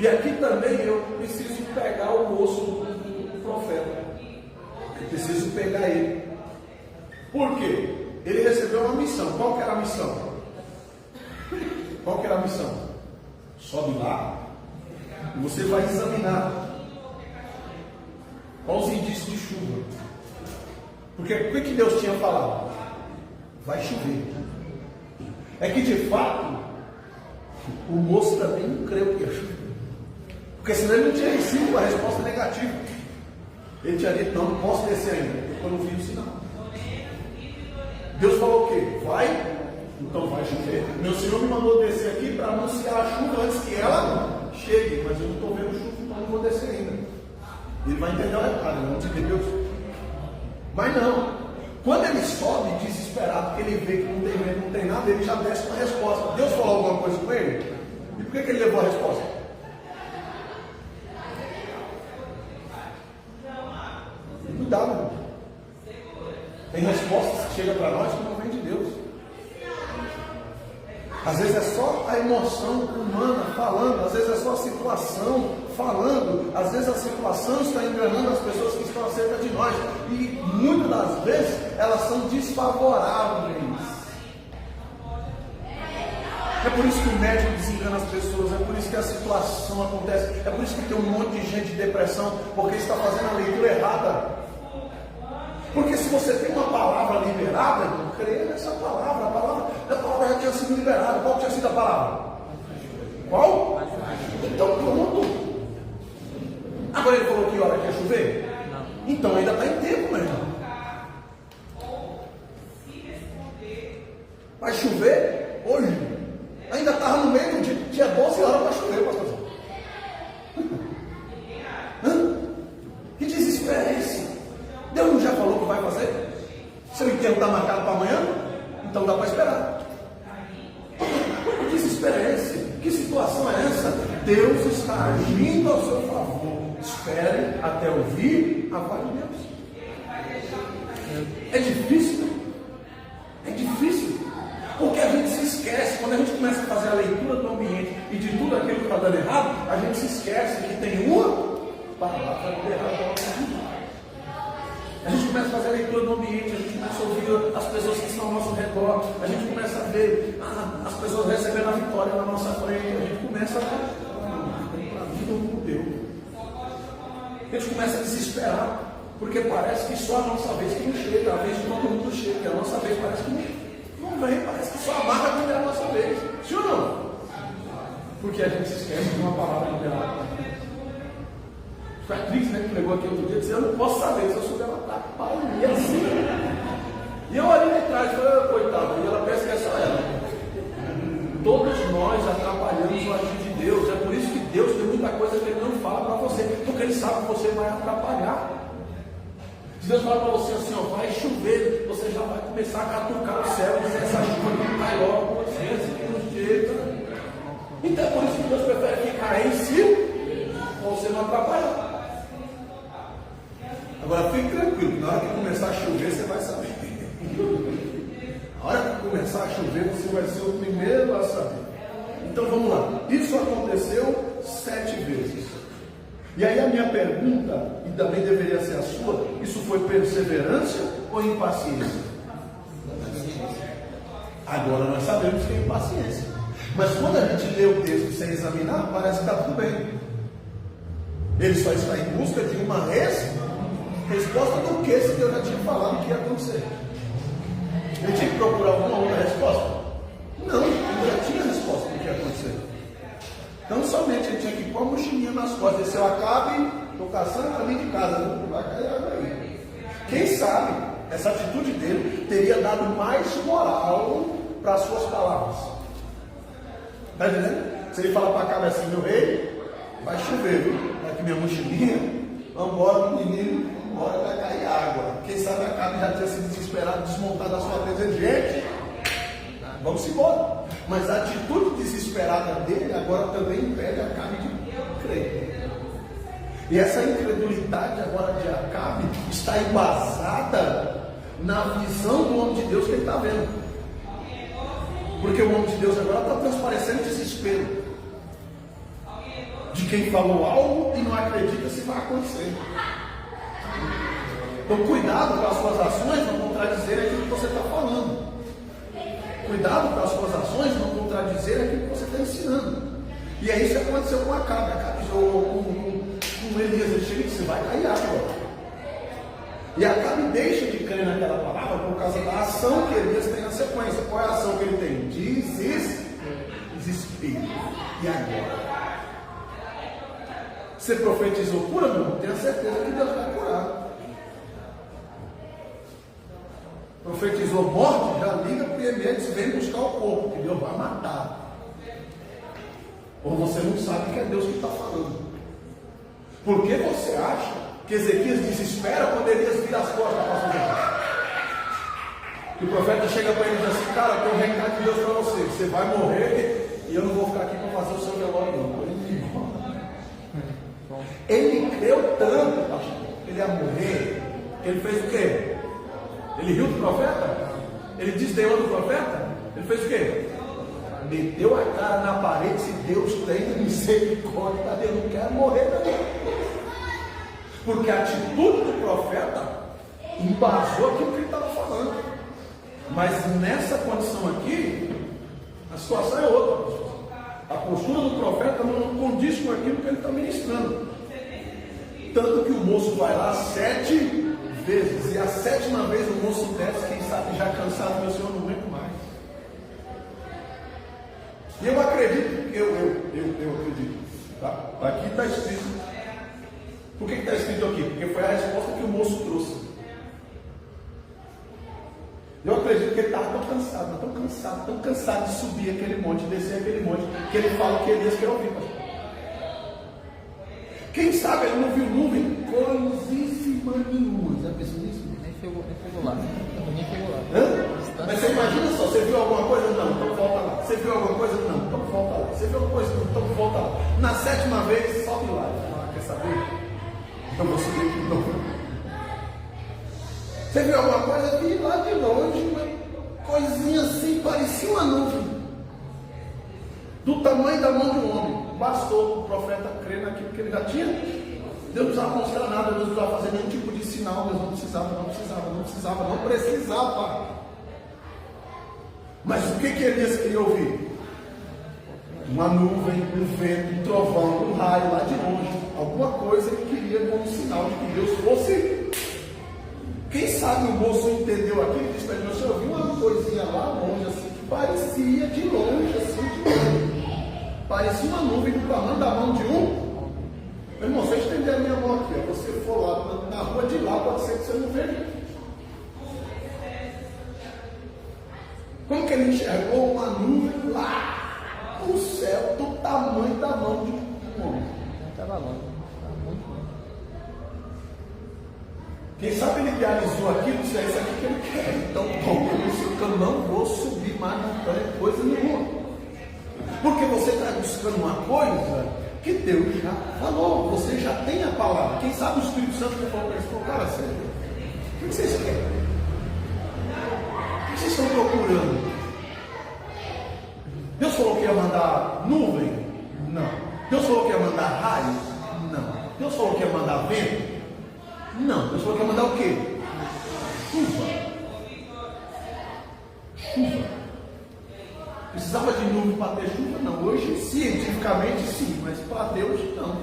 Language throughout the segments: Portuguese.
E aqui também eu preciso pegar o moço do profeta. Eu preciso pegar ele. Por quê? Ele recebeu uma missão. Qual que era a missão? Qual que era a missão? Sobe lá e você vai examinar quais os indícios de chuva. Porque o que Deus tinha falado? Vai chover. É que de fato o moço também não creu que ia chover. Porque senão ele não tinha recebido a resposta negativa. Ele tinha dito, não posso descer ainda, porque eu não vi o sinal. Deus falou o quê? Vai, então vai chover. Meu Senhor me mandou descer aqui para anunciar a chuva antes que ela chegue, mas eu não estou vendo chuva, então não vou descer ainda. Ele vai entender o recado, não de Deus. Mas não. Quando ele sobe desesperado, porque ele vê que não tem medo, não tem nada, ele já desce com a resposta. Deus falou alguma coisa com ele? E por que ele levou a resposta? Cuidado, irmão. Tem respostas que chegam para nós que não vem de Deus. Às vezes é só a emoção humana falando, às vezes é só a situação falando, às vezes a situação está enganando as pessoas que estão acerca de nós. E muitas das vezes elas são desfavoráveis. É por isso que o médico desengana as pessoas, é por isso que a situação acontece, é por isso que tem um monte de gente de depressão, porque está fazendo a leitura errada. Porque se você tem uma palavra liberada, não creia nessa palavra. A palavra já tinha sido liberada. Qual tinha sido a palavra? Qual? Então pronto. Agora ele falou que hora que ia chover? Não. Então ainda está em tempo, meu irmão. Vai chover hoje. Ainda estava no meio do dia. Tinha 12 horas para chover, pastor. Que desespero é esse? Deus não já falou que vai fazer? Seu enterro está marcado para amanhã? Então dá para esperar. Que desespero é esse? Que situação é essa? Deus está agindo ao seu favor. Espere até ouvir a voz de Deus. É difícil? É difícil. Porque a gente se esquece. Quando a gente começa a fazer a leitura do ambiente e de tudo aquilo que está dando errado, a gente se esquece que tem uma palavra errada. A gente começa a fazer a leitura do ambiente, a gente começa a ouvir as pessoas que estão ao nosso redor, a gente começa a ver as pessoas recebendo a vitória na nossa frente, a gente começa a vida como Deus. A gente começa a desesperar, porque parece que só a nossa vez que não chega, a vez de todo mundo chega, a nossa vez parece que não vem, parece que só a marca quando é a nossa vez. Sim ou não? Porque a gente se esquece de uma palavra liberada. Foi a Cris, né, que pregou aqui outro dia, disse, eu não posso saber, se eu souber ela tá pai, e assim. E eu ali atrás, falei, coitada, e ela pensa que é só ela. Todos nós atrapalhamos o agir de Deus, é por isso que Deus tem muita coisa que Ele não fala para você, porque Ele sabe que você vai atrapalhar. Se Deus fala para você assim, ó, vai chover, você já vai começar a catucar o céu, e dizer, essa chuva não cai logo, assim, não jeito. Então é por isso que Deus prefere ficar em si, para você não atrapalhar. Agora fique tranquilo, na hora que começar a chover você vai saber. Na hora que começar a chover você vai ser o primeiro a saber. Então vamos lá. Isso aconteceu 7 vezes. E aí a minha pergunta, e também deveria ser a sua, isso foi perseverança ou impaciência? Agora nós sabemos que é impaciência. Mas quando a gente lê o texto sem examinar, parece que está tudo bem. Ele só está em busca de uma resposta do que se Deus já tinha falado que ia acontecer. Ele tinha que procurar alguma outra resposta? Não, ele já tinha resposta do que ia acontecer. Então somente ele tinha que pôr a mochilinha nas costas. Se eu acabe, estou caçando a caminho de casa, não vai cair água aí. Quem sabe essa atitude dele teria dado mais moral para as suas palavras. Está entendendo? Se ele falar para a cara assim, meu rei, vai chover, viu? Vai aqui minha mochilinha, vamos embora, menino. Agora vai cair água. Quem sabe a Cabe já tinha sido desesperado, desmontado da sua tenda. Gente, vamos embora. Mas a atitude desesperada dele agora também impede a Cabe de crer. E essa incredulidade agora de Acabe está embasada na visão do homem de Deus que ele está vendo. Porque o homem de Deus agora está transparecendo desespero. de quem falou algo e não acredita se vai acontecer. Então, cuidado para as suas ações não contradizer aquilo que você está falando. Cuidado para as suas ações não contradizer aquilo que você está ensinando. E é isso que aconteceu com Acabe. Acabe com Elias, ele chega e disse: vai cair água. E Acabe deixa de crer naquela palavra por causa da ação que Elias tem na sequência. Qual é a ação que ele tem? Desespero. E agora? Você profetizou cura, meu irmão? Tenha certeza que Deus vai curar. Profetizou morte, já liga para o IML e diz: vem buscar o corpo, que Deus vai matar. Ou você não sabe que é Deus que está falando. Por que você acha que Ezequias desespera quando Elias vira as costas para fazer? E o profeta chega para ele e diz assim: cara, eu tenho um recado de Deus para você. Você vai morrer e eu não vou ficar aqui para fazer o seu velório, não. Ele creu tanto, pastor, que ele ia morrer. Ele fez o quê? Ele riu do profeta? Ele desdenhou do profeta? Ele fez o quê? Meteu a cara na parede. Se Deus tem misericórdia, eu não quero morrer também. Porque a atitude do profeta embasou aquilo que ele estava falando. Mas nessa condição aqui, a situação é outra. A postura do profeta não condiz com aquilo que ele está ministrando. Tanto que o moço vai lá 7 vezes, e a 7ª vez o moço desce, quem sabe já cansado, meu Senhor, não aguento mais. E eu acredito, eu acredito, tá? Aqui está escrito. Por que está escrito aqui? Porque foi a resposta que o moço trouxe. Eu acredito que ele estava tão cansado de subir aquele monte, descer aquele monte, que ele fala que Elias quer ouvir, pastor. Quem sabe ele não viu nuvem coisíssima nenhuma. Já pensou nisso? Nem chegou lá. Nem chegou lá. Mas você imagina só, você viu alguma coisa? Não, então volta lá. Você viu alguma coisa? Não, então volta lá. Você viu alguma coisa? Não, então volta lá. Na 7ª vez, sobe lá. Quer saber? Eu vou subir aqui de novo. Você viu alguma coisa? Vi lá de longe, uma coisinha assim, parecia uma nuvem. Do tamanho da mão de um homem. Bastou o profeta crer naquilo que ele já tinha. Deus não precisava mostrar nada, Deus não precisava fazer nenhum tipo de sinal. Deus não precisava. Mas o que Elias queria ouvir? Uma nuvem, um vento, um trovão, um raio lá de longe. Alguma coisa ele queria como sinal de que Deus fosse. Quem sabe o moço entendeu aquilo e disse para ele: meu senhor, eu vi uma coisinha lá longe, assim, que parecia de longe, assim, de longe. Parecia uma nuvem do tamanho da mão de um. Meu irmão, você estender a minha mão aqui, ó, você for lá na rua de lá, pode ser que você não veja. Como que ele enxergou uma nuvem lá no céu do tamanho da mão de um homem? Estava longe. Quem sabe ele idealizou aquilo e disse: é isso aqui que ele quer. Então, que eu não vou subir mais montanha, coisa nenhuma. Porque você está buscando uma coisa que Deus já falou. Você já tem a palavra. Quem sabe o Espírito Santo já falou para eles: cara, sério, o que vocês querem? O que vocês estão procurando? Deus falou que ia mandar nuvem? Não. Deus falou que ia mandar raio? Não. Deus falou que ia mandar vento? Não. Deus falou que ia mandar o quê? Chuva. Precisava de nuvem para ter chuva? Não. Hoje, cientificamente, sim, mas para Deus, não.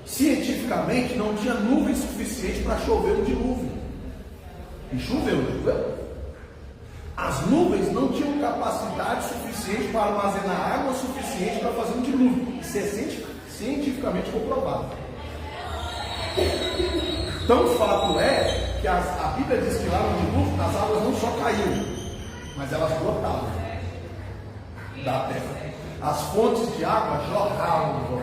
Cientificamente, não tinha nuvem suficiente para chover um dilúvio. E choveu. As nuvens não tinham capacidade suficiente para armazenar água suficiente para fazer um dilúvio. Isso é cientificamente comprovado. Então, o fato é que a Bíblia diz que lá no dilúvio as águas não só caíram, mas elas brotavam da terra. As fontes de água jorravam.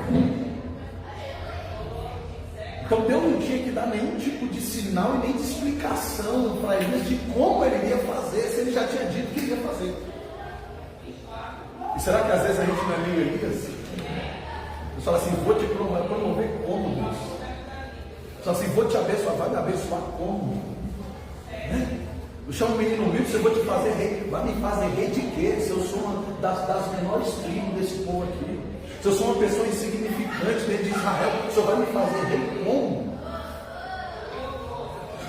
Então Deus não tinha que dar nenhum tipo de sinal e nem de explicação para Elias de como ele iria fazer, se ele já tinha dito que ele ia fazer. E será que às vezes a gente não é meio Elias? Eu falo assim: vou te promover como, Deus? Eu falo assim: vou te abençoar, vai me abençoar como? Né? Eu chamo o menino humilde, você vai me fazer rei de quê? Se eu sou uma das menores tribos desse povo aqui. Se eu sou uma pessoa insignificante dentro de Israel, o Senhor vai me fazer rei como?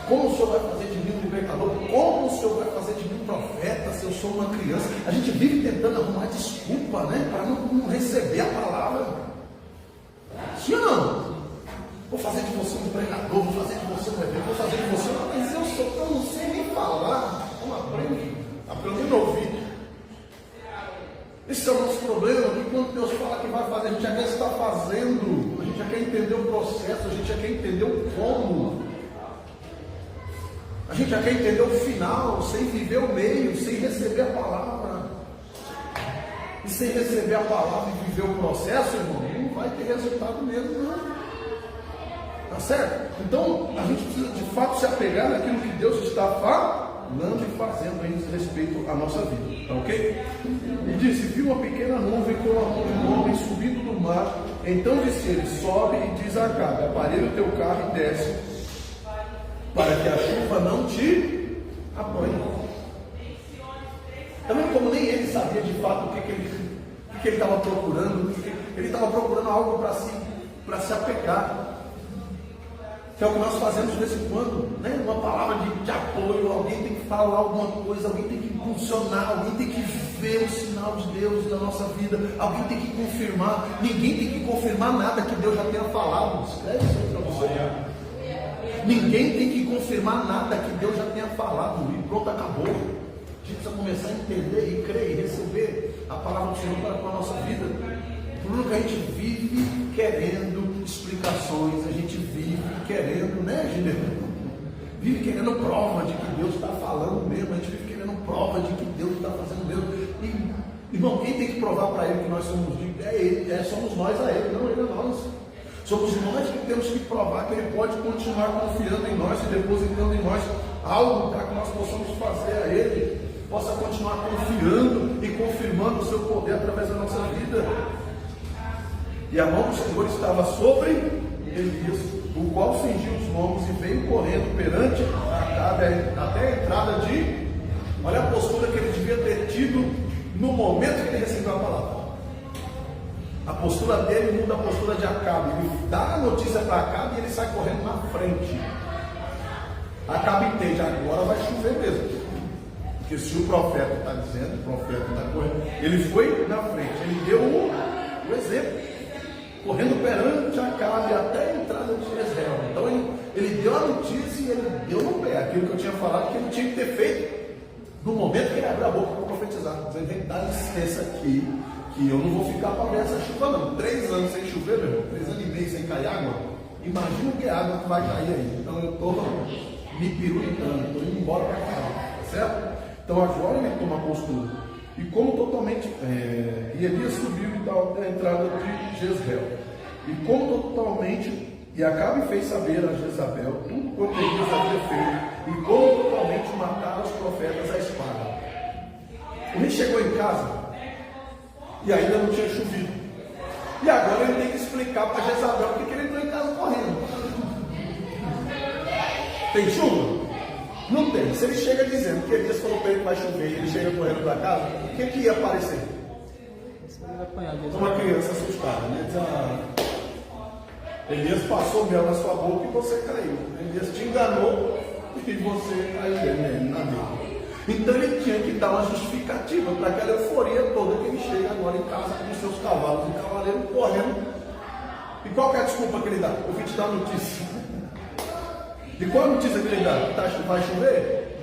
Como o Senhor vai fazer de mim um libertador? Como o Senhor vai fazer de mim um profeta se eu sou uma criança? A gente vive tentando arrumar desculpa, né? Para não receber a palavra. Sim ou não? Vou fazer de você um pregador, vou fazer de você um evento, vou fazer de você uma... Mas eu não sei nem falar. Como aprendendo a ouvir. Esse é o nosso problema, que quando Deus fala que vai fazer, a gente já quer estar fazendo, a gente já quer entender o processo, a gente já quer entender o como. A gente já quer entender o final, sem viver o meio, sem receber a palavra. E sem receber a palavra e viver o processo, irmão, não vai ter resultado mesmo, não. Tá certo? Então, a gente precisa de fato se apegar naquilo que Deus está falando e fazendo em respeito à nossa vida. Tá ok? E disse: viu uma pequena nuvem com a mão de um homem subindo do mar. Então disse ele: sobe e diz a Acabe: aparelha o teu carro e desce, para que a chuva não te apanhe. Está vendo como nem ele sabia de fato o que ele estava procurando? Ele estava procurando algo para se apegar. Que é o que nós fazemos de vez em quando, né? Uma palavra de apoio, alguém tem que falar alguma coisa, alguém tem que impulsionar, alguém tem que ver o sinal de Deus na nossa vida, alguém tem que confirmar. Ninguém tem que confirmar nada que Deus já tenha falado. Escreve isso aí para você. Ninguém tem que confirmar nada que Deus já tenha falado. E pronto, acabou. A gente precisa começar a entender e crer e receber a palavra do Senhor para a nossa vida. Por que a gente vive querendo explicações, a gente vive querendo, né, Gideão? Vive querendo prova de que Deus está falando mesmo, a gente vive querendo prova de que Deus está fazendo mesmo. E, irmão, quem tem que provar para Ele que nós somos dignos? É Ele, somos nós a Ele, não Ele a nós. Somos nós que temos que provar que Ele pode continuar confiando em nós e depositando em nós algo para que nós possamos fazer a Ele, possa continuar confiando e confirmando o seu poder através da nossa vida. E a mão do Senhor estava sobre Elias, o qual cingiu os lombos e veio correndo perante Acabe até a entrada de... Olha a postura que ele devia ter tido no momento que ele recebeu a palavra. A postura dele muda a postura de Acabe. Ele dá a notícia para Acabe e ele sai correndo na frente. Acabe entende, agora vai chover mesmo. Porque se o profeta está dizendo, o profeta está correndo, ele foi na frente, ele deu o exemplo. Correndo perante Acabe até a entrada de Jezreel. Então ele deu a notícia e ele deu no pé aquilo que eu tinha falado que ele tinha que ter feito no momento que ele abriu a boca para profetizar. Dizendo: vem, dá licença aqui, que eu não vou ficar para ver essa chuva não. 3 anos sem chover, meu irmão, 3 anos e meio sem cair água. Imagina que água que vai cair aí. Então eu estou me pirulitando, estou indo embora para cá, certo? Então agora ele toma a postura. E como totalmente, e Elias subiu e tal até a entrada de Jezreel. E como totalmente, e Acabe fez saber a Jezabel tudo quanto Elias havia feito, e como totalmente mataram os profetas à espada. Ele chegou em casa, e ainda não tinha chovido. E agora ele tem que explicar para Jezabel porque ele entrou em casa correndo. Tem chuva? Não tem. Se ele chega dizendo que Elias falou para ele que vai chover e ele chega correndo para casa, o que ia aparecer? Uma criança assustada, né? Diz: Elias passou mel na sua boca e você caiu. Elias te enganou e você caiu na dele. Então ele tinha que dar uma justificativa para aquela euforia toda que ele chega agora em casa com seus cavalos e cavaleiros correndo. E qual que é a desculpa que ele dá? Eu vim te dar a notícia. E qual a notícia que ele dá? Vai chover?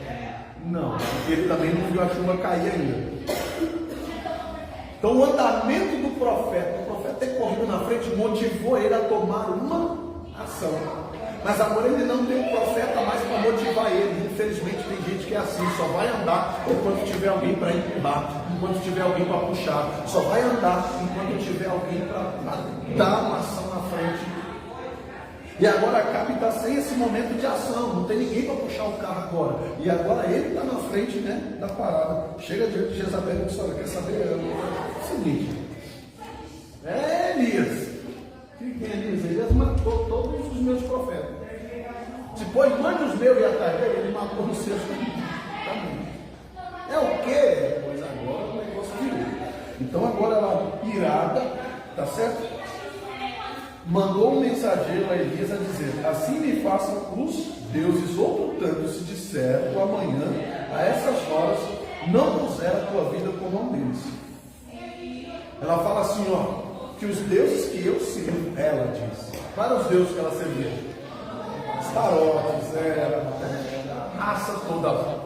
Não, porque ele também não viu a chuva cair ainda. Então o andamento do profeta, o profeta ter corrido na frente, motivou ele a tomar uma ação. Mas agora ele não tem um profeta mais para motivar ele. Infelizmente tem gente que é assim, só vai andar enquanto tiver alguém para empurrar, enquanto tiver alguém para puxar, só vai andar enquanto tiver alguém para dar uma ação na frente. E agora Acabe está sem esse momento de ação, não tem ninguém para puxar o carro agora. E agora ele está na frente, né, da parada. Chega diante de Jezabel e diz: olha, quer saber? É o seguinte, Elias, que é Elias? Elias matou todos os meus profetas. Depois mande os meus e atrás dele, ele matou os seus também. É o quê? Pois agora o negócio virou. Então agora ela, irada, Tá certo? Mandou um mensageiro a Elias a dizer: assim me façam os deuses, outro tanto se disser tu amanhã, a essas horas, não puser a tua vida como um deles. Ela fala assim, ó, que os deuses que eu sirvo, ela diz, para os deuses que ela servia, Astarotes, a raça toda.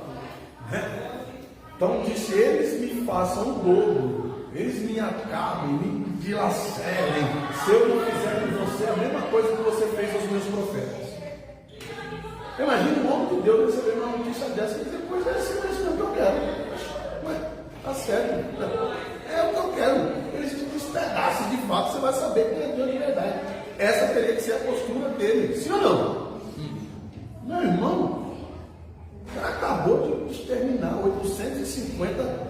Então disse: eles me façam o dobro, eles me acabem, me dilacerem, se eu não fizer com você a mesma coisa que você fez aos meus profetas. Imagina o homem de Deus receber uma notícia dessa e dizer: pois é, isso é o que eu quero. Mas tá certo, é o que eu quero. Eles te despedaçam, de fato você vai saber quem é Deus de verdade. Essa teria que ser a postura dele, sim ou não? Meu irmão, o cara acabou de exterminar 850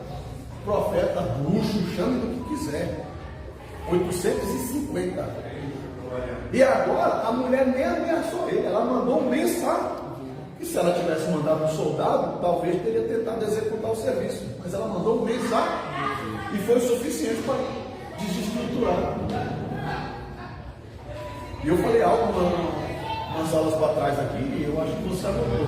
profetas, bruxos, chame do que quiser. 850. E agora a mulher nem ameaçou ele, ela mandou um mensagem. E se ela tivesse mandado um soldado, talvez teria tentado executar o serviço. Mas ela mandou um mensagem e foi o suficiente para desestruturar. E eu falei algo umas aulas para trás aqui, e eu acho que você anotou.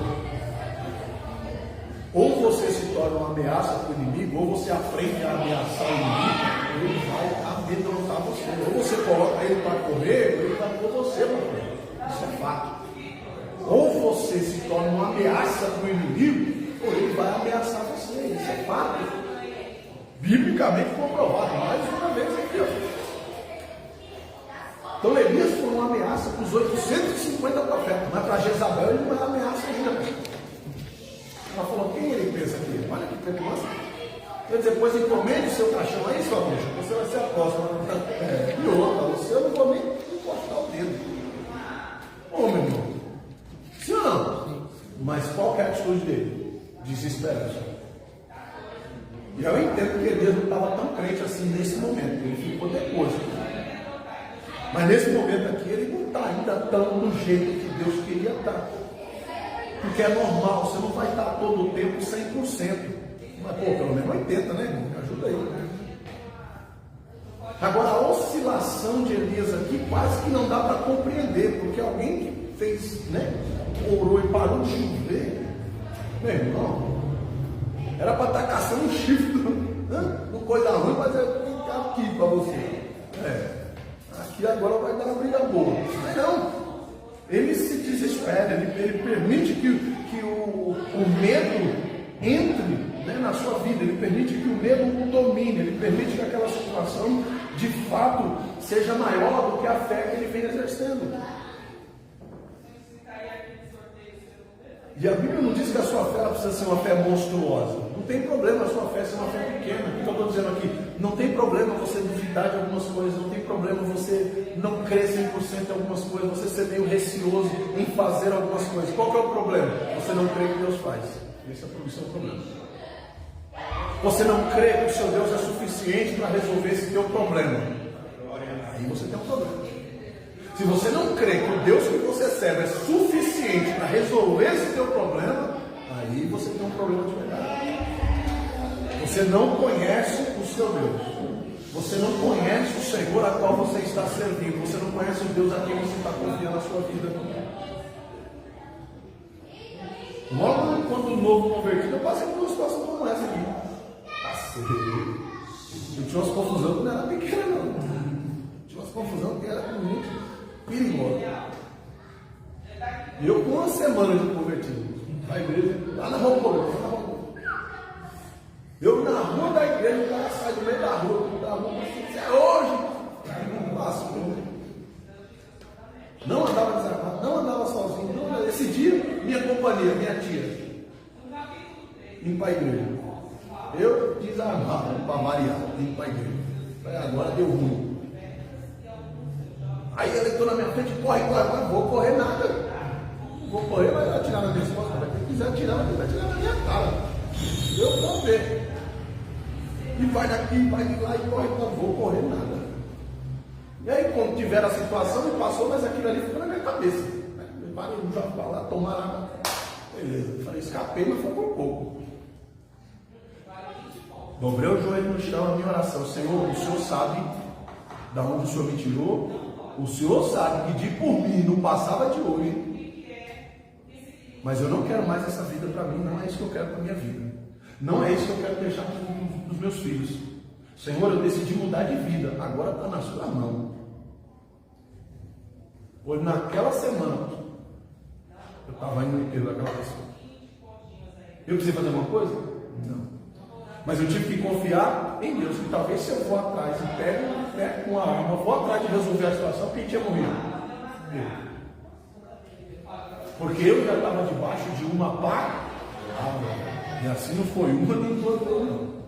Ou você se torna uma ameaça para o inimigo, ou você aprende a ameaçar o inimigo, ou ele vai amedrontar você. Ou você coloca ele para correr, ou ele vai por você para correr. Isso é fato. Ou você se torna uma ameaça para o inimigo, ou ele vai ameaçar você. Isso é fato. Biblicamente comprovado. Mais uma vez aqui, ó. Então Elias foi uma ameaça para os 850 profetas, mas para Jezabel ele não é ameaça ainda. Ela falou: quem ele pensa aqui? Olha que preocupação. Ele depois encomende o seu caixão aí, sua bruxa, você vai ser a próxima. E outra, você eu não vou nem encostar o dedo. Ô meu irmão, sim ou não? Mas qual que é a atitude dele? Desesperança. E eu entendo que Elias não estava tão crente assim nesse momento, ele ficou depois. Mas nesse momento aqui ele não está ainda tão do jeito que Deus queria estar. Porque é normal, você não vai estar todo o tempo 100%. Mas pô, pelo menos 80%, né, irmão? Me ajuda aí, né? Agora a oscilação de Elias aqui quase que não dá para compreender, porque alguém que fez, né, orou e parou de chover, meu irmão, era para estar caçando um chifre do coisa ruim, mas eu vou ficar aqui para você. Aqui agora vai dar uma briga boa. Mas não. Ele se desespera, ele permite que o medo entre, né, na sua vida, ele permite que o medo o domine, ele permite que aquela situação de fato seja maior do que a fé que ele vem exercendo. E a Bíblia não diz que a sua fé precisa ser uma fé monstruosa. Não tem problema a sua fé ser uma fé pequena. O que eu estou dizendo aqui? Não tem problema você duvidar de algumas coisas, não tem problema você não crer 100% em algumas coisas, você ser meio receoso em fazer algumas coisas. Qual que é o problema? Você não crê que Deus faz. Esse é o problema. Você não crê que o seu Deus é suficiente para resolver esse teu problema. Aí você tem um problema. Se você não crê que o Deus que você serve é suficiente para resolver esse teu problema, aí você tem um problema de verdade. Você não conhece o seu Deus. Você não conhece o Senhor a qual você está servindo. Você não conhece o Deus a quem você está confiando na sua vida. Logo quando o novo convertido, eu passei por uma situação como essa aqui. Eu tinha umas confusões que não era pequena, não. Tinha umas confusões que era muito perigosa. Eu com uma semana de convertido, na igreja, lá na rua, eu na rua da igreja, o cara sai do meio da rua, assim, é hoje. Não passa, não andava desarmado, não andava sozinho. Não, esse dia, minha companhia, minha tia, indo para a igreja. Eu desarmado, para variar, indo para a igreja. Agora deu ruim. Aí ele entrou na minha frente, corre, não vou correr nada. Não vou correr, vai atirar na minha esposa. Quem quiser atirar, vai atirar na minha cara. Eu vou ver. E vai daqui, vai de lá e corre, não vou correr nada. E aí quando tiver a situação, me passou, mas aquilo ali ficou na minha cabeça. Eu parei no jogo para lá, tomar água. Beleza, eu falei, escapei, mas foi por pouco. Dobrei o joelho no chão, a minha oração: Senhor, o Senhor sabe Da onde o Senhor me tirou, o Senhor sabe que de por mim não passava de hoje. Mas eu não quero mais essa vida para mim, não é isso que eu quero para a minha vida. Não é isso que eu quero deixar para os meus filhos. Senhor, eu decidi mudar de vida, agora está na sua mão. Foi naquela semana, eu estava indo no enterro daquela pessoa. Eu precisei fazer alguma coisa? Não. Mas eu tive que confiar em Deus, que talvez se eu for atrás e pego com a arma, vou atrás de resolver a situação, quem tinha morrido? Eu. Porque eu já estava debaixo de uma palavra, e assim não foi uma nem duas vezes, não.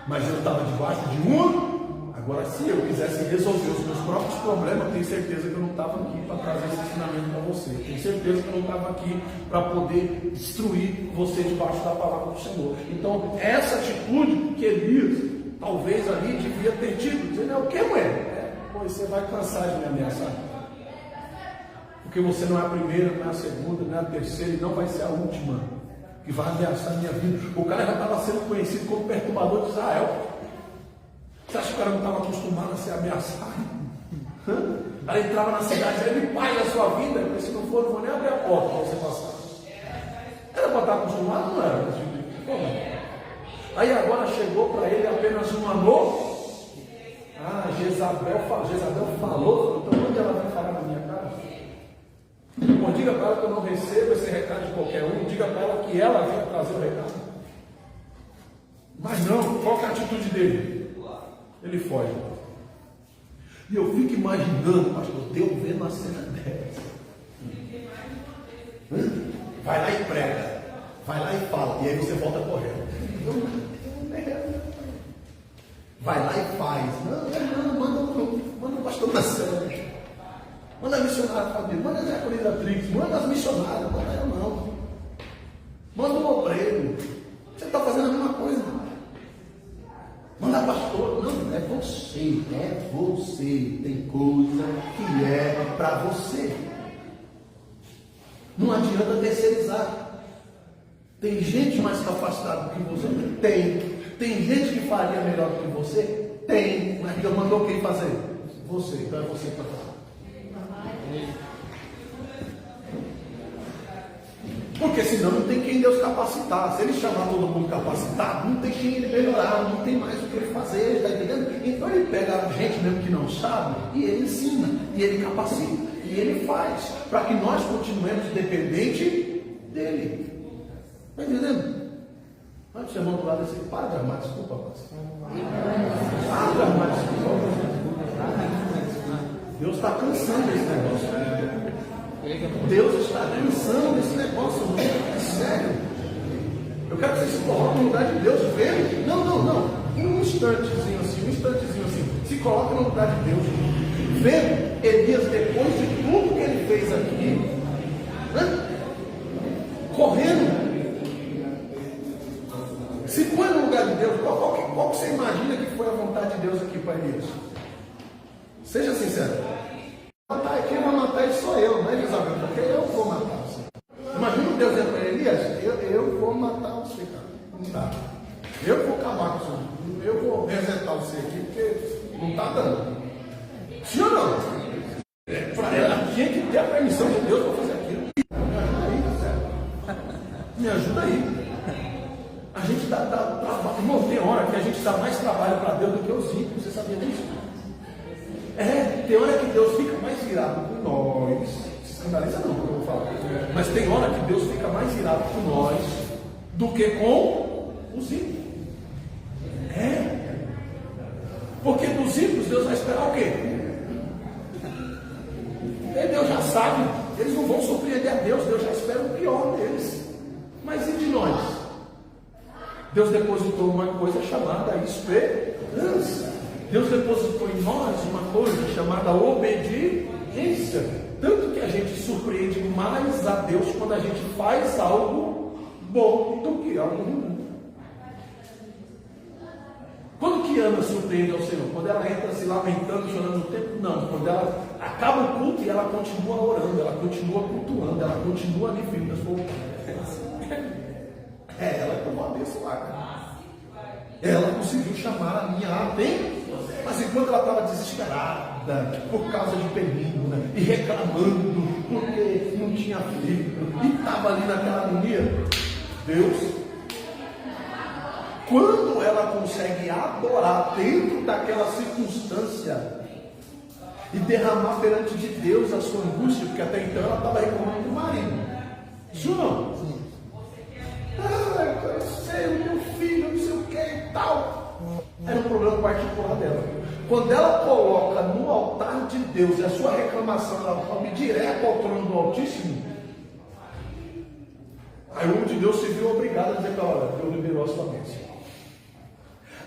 Mas eu estava debaixo de uma. Agora, se eu quisesse resolver os meus próprios problemas, tenho certeza que eu não estava aqui para trazer esse ensinamento para você. Tenho certeza que eu não estava aqui para poder destruir você debaixo da palavra do Senhor. Então, essa atitude que Elias, talvez ali, devia ter tido, dizendo, o que, mulher? Pois você vai cansar de me ameaçar. Porque você não é a primeira, não é a segunda, não é a terceira e não vai ser a última que vai ameaçar a minha vida. O cara já estava sendo conhecido como perturbador de Israel. Você acha que o cara não estava acostumado a ser ameaçado? O cara entrava na cidade, ele pai da sua vida, porque se não for, não vou nem abrir a porta para você passar. Era para estar acostumado? Não era. Aí agora chegou para ele apenas um amor. Jezabel falou, então onde ela vai falar na minha cara? Bom, diga para ela que eu não recebo esse recado de qualquer um, diga para ela que ela venha trazer o recado. Mas não, qual que é a atitude dele? Ele foge. E eu fico imaginando, pastor, Deus vendo a cena dessa. Vai lá e prega, vai lá e fala, e aí você volta correndo. Vai lá e faz. Manda o pastor Marcelo, manda a missionária Fabio, manda a diaconisa, manda as missionárias, manda eu não. Manda o obreiro. Você está fazendo a mesma coisa. Manda pastor. Não, é você. Tem coisa que é para você. Não adianta terceirizar. Tem gente mais capacitada do que você? Tem gente que faria melhor do que você? Tem. Mas Deus mandou quem fazer? Você. Então é você para fazer. Porque senão não tem quem Deus capacitar. Se ele chamar todo mundo capacitado, não tem quem ele melhorar, não tem mais o que ele fazer, está entendendo? Então ele pega a gente mesmo que não sabe, e ele ensina, e ele capacita, e ele faz, para que nós continuemos dependentes dele. Está entendendo? Mas você manda do lado assim, para de armar desculpa, pastor. Para de armar desculpa. Deus está cansando desse negócio. Deus está cansando desse negócio. É sério. Eu quero que você se coloque no lugar de Deus, vendo. Não. Um instantezinho assim. Se coloque no lugar de Deus. Vendo Elias, depois de tudo que ele fez aqui, correndo. Se põe no lugar de Deus, qual que você imagina que foi a vontade de Deus aqui para Elias? Seja sincero. Quem vai matar ele sou eu, não é Isabel? Porque eu vou matar você. Imagina Deus dizendo para Elias, eu vou matar você, cara. Não dá. Eu vou acabar com você. Eu vou resetar você aqui, porque não está dando. Sim ou não? Para ela tinha que ter a permissão de Deus para fazer aquilo. Me ajuda aí. A gente dá trabalho. Irmão, tem hora que a gente dá mais trabalho para Deus do que os ímpios. Você sabia disso? Tem hora que Deus fica mais irado com nós. Se escandaliza não, que eu vou falar. Mas tem hora que Deus fica mais irado com nós do que com os ímpios. Porque dos ímpios Deus vai esperar o quê? Deus já sabe. Eles não vão surpreender a Deus. Deus já espera o pior deles. Mas e de nós? Deus depositou uma coisa chamada esperança. Deus depositou em nós uma coisa chamada obediência. Tanto que a gente surpreende mais a Deus quando a gente faz algo bom do que algo ruim. Quando que Ana surpreende ao Senhor? Quando ela entra se lamentando, chorando no templo? Não. Quando ela acaba o culto e ela continua orando, ela continua cultuando, ela continua ali firme das voltas. Ela que eu vou abençoar. Ela conseguiu chamar a minha atenção. Mas enquanto ela estava desesperada por causa de Peninho, né? E reclamando porque não tinha filho, e estava ali naquela agonia, Deus, quando ela consegue adorar dentro daquela circunstância e derramar perante de Deus a sua angústia, porque até então ela estava reclamando do marido. Isso não? Ah, eu sei, o meu filho, não sei o que e tal. Era um problema particular dela. Quando ela coloca no altar de Deus a sua reclamação, ela vai direto ao trono do Altíssimo. Aí o homem de Deus se viu obrigado a dizer para ela: Deus liberou a sua bênção.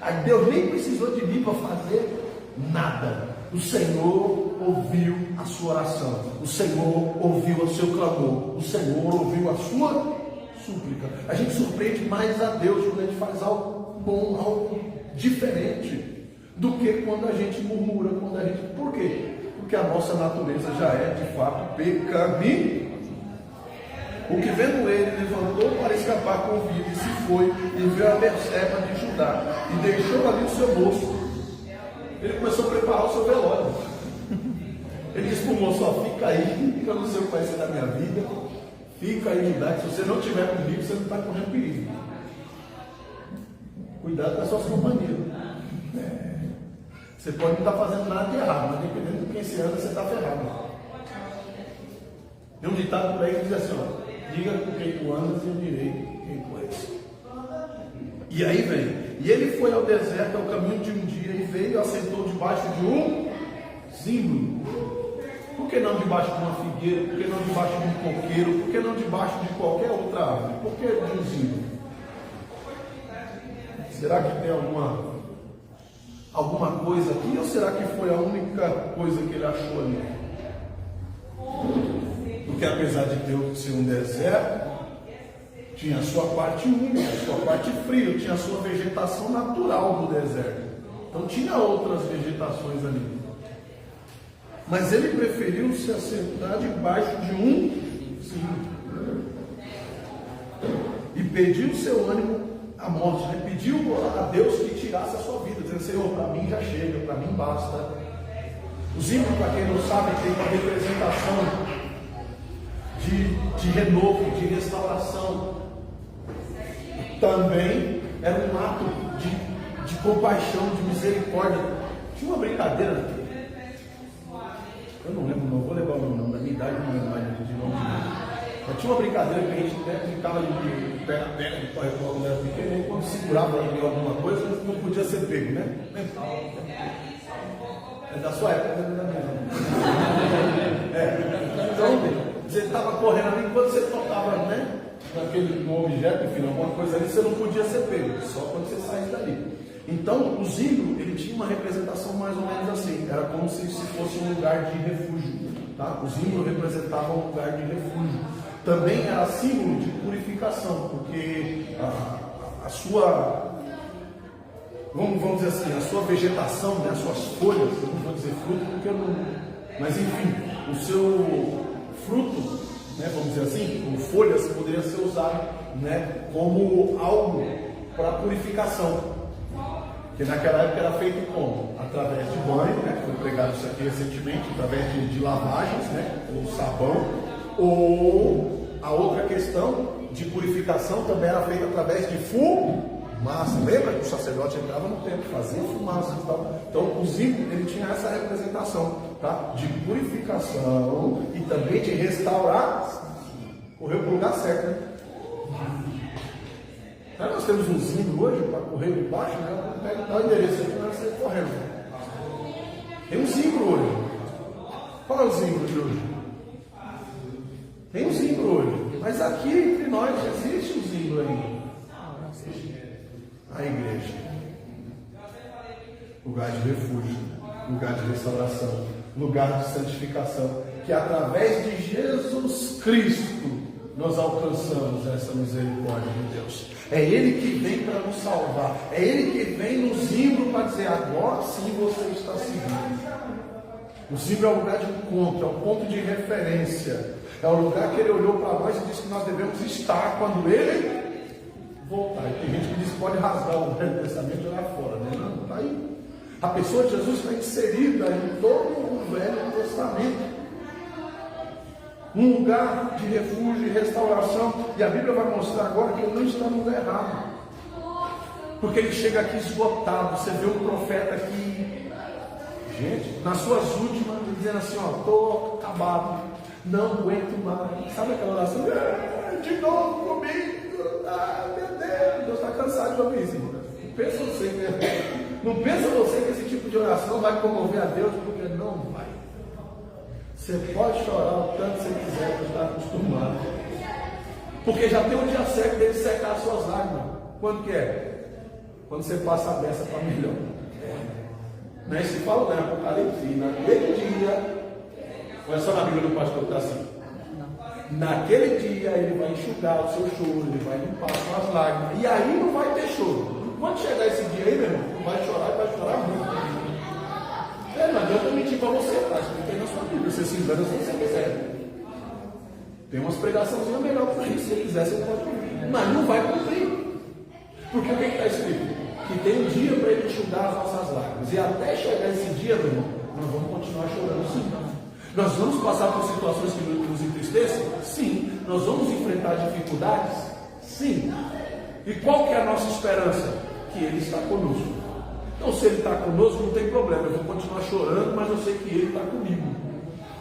Aí Deus nem precisou de mim para fazer nada. O Senhor ouviu a sua oração. O Senhor ouviu o seu clamor. O Senhor ouviu a sua súplica. A gente surpreende mais a Deus quando a gente faz algo bom, algo diferente, do que quando a gente murmura, quando a gente... Por quê? Porque a nossa natureza já é de fato pecaminosa. O que vendo ele levantou para escapar com vida e se foi e veio a Berseba de Judá e deixou ali o seu moço. Ele começou a preparar o seu velório. Ele disse para o moço: ó, fica aí, que eu não sei o que vai ser da minha vida. Fica aí, Judá, que se você não estiver comigo, você não está correndo perigo. Cuidado com as suas companhias. Você pode não estar fazendo nada de errado, mas dependendo de quem você anda, você está ferrado. Tem um ditado por aí que diz assim: ó, diga com quem tu andas e eu direi quem tu és. E aí vem. E ele foi ao deserto ao caminho de um dia e veio e assentou debaixo de um zimbro. Por que não debaixo de uma figueira? Por que não debaixo de um coqueiro? Por que não debaixo de qualquer outra árvore? Por que de um zimbro? Será que tem alguma coisa aqui? Ou será que foi a única coisa que ele achou ali? Porque apesar de Deus ser um deserto, tinha a sua parte úmida, a sua parte fria, tinha a sua vegetação natural do deserto. Então tinha outras vegetações ali. Mas ele preferiu se assentar debaixo de um zimbro. E pediu seu ânimo à morte, né? Pediu a Deus que tirasse a sua vida, dizendo: Senhor, para mim já chega, para mim basta. O zimbro, para quem não sabe, tem uma representação de renovo, de restauração. Também era um ato de compaixão, de misericórdia. Tinha uma brincadeira, eu não lembro, não vou levar o nome, da minha idade não lembro mais de nome. Mas tinha uma brincadeira que a gente ficava de pé na perna, de corre-corre quando era pequeno, e quando segurava em alguma coisa, não podia ser pego, né? É da sua época, não é da minha. Então, você estava correndo ali, quando você tocava, né? No objeto, enfim, alguma coisa ali, você não podia ser pego, só quando você saísse dali. Então, o zimbro, ele tinha uma representação mais ou menos assim, era como se fosse um lugar de refúgio, tá? O zimbro representava um lugar de refúgio. Também era símbolo de purificação, porque a sua, vamos dizer assim, a sua vegetação, né, as suas folhas, eu não vou dizer fruto porque eu não, mas enfim, o seu fruto, né, vamos dizer assim, como folhas, poderia ser usado, né, como algo para purificação. Que naquela época era feito como? Através de banho, né? Foi pregado isso aqui recentemente, através de lavagens, né? Ou sabão. Ou a outra questão de purificação também era feita através de fumaça. Lembra que o sacerdote entrava no templo, fazia fumaça e tal. Então o zimbro, ele tinha essa representação, tá? De purificação e também de restaurar. Correu para o lugar certo, né? Nós temos um zimbro hoje para correr de baixo, né? Dá o endereço aqui, nós saímos correndo. Tem um zimbro hoje. Qual é o zimbro de hoje? Tem um zimbro hoje. Mas aqui entre nós existe um zimbro ainda. A igreja. Lugar de refúgio, lugar de restauração, lugar de santificação. Que através de Jesus Cristo nós alcançamos essa misericórdia de Deus. É Ele que vem para nos salvar. É Ele que vem no zimbro para dizer: agora sim você está seguindo. O zimbro é o lugar de encontro, é o ponto de referência. É o lugar que Ele olhou para nós e disse que nós devemos estar quando Ele voltar. E tem gente que diz que pode rasgar o velho testamento e olhar fora, né? Não, está aí. A pessoa de Jesus está inserida em todo o Velho Testamento. Um lugar de refúgio e restauração. E a Bíblia vai mostrar agora que ele não está no lugar errado. Porque ele chega aqui esgotado. Você vê um profeta aqui, gente, nas suas últimas, dizendo assim: ó, estou acabado, não aguento mais. Sabe aquela oração? De novo comigo. Ah, meu Deus, Deus está cansado de ouvir isso. Não pensa você, né? Não pensa você que esse tipo de oração vai comover a Deus, porque não vai. Você pode chorar o tanto que você quiser, porque está acostumado. Porque já tem um dia certo dele secar as suas lágrimas. Quando que é? Quando você passa a beça para melhor. Não é isso que fala, né? Apocalipse. Naquele dia, ou é só na Bíblia do pastor que está assim? Naquele dia ele vai enxugar o seu choro, ele vai limpar as suas lágrimas. E aí não vai ter choro. Quando chegar esse dia aí, meu irmão, tu vai chorar muito. Não adianta mentir para você, tá? Isso não tem na sua Bíblia. Você se engana se você quiser. Tem umas pregaçãozinhas melhor para isso. Se você quiser, você pode ouvir. Mas não vai cumprir. Porque o que está escrito? Que tem um dia para ele enxugar as nossas lágrimas. E até chegar esse dia, meu irmão, nós vamos continuar chorando sim. Nós vamos passar por situações que nos entristecem? Sim. Nós vamos enfrentar dificuldades? Sim. E qual que é a nossa esperança? Que Ele está conosco. Então, se Ele está conosco, não tem problema. Eu vou continuar chorando, mas eu sei que Ele está comigo.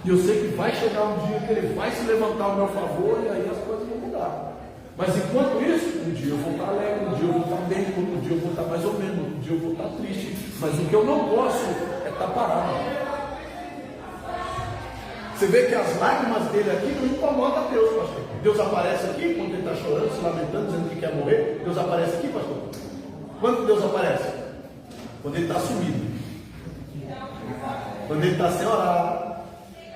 E eu sei que vai chegar um dia que Ele vai se levantar ao meu favor e aí as coisas vão mudar. Mas enquanto isso, um dia eu vou estar alegre, um dia eu vou estar bem, outro dia eu vou estar mais ou menos, outro dia eu vou estar triste. Mas o que eu não posso é estar parado. Você vê que as lágrimas dele aqui não incomodam a Deus, pastor. Deus aparece aqui quando ele está chorando, se lamentando, dizendo que quer morrer. Deus aparece aqui, pastor. Quando Deus aparece? Quando ele está sumido. Quando ele está sem orar.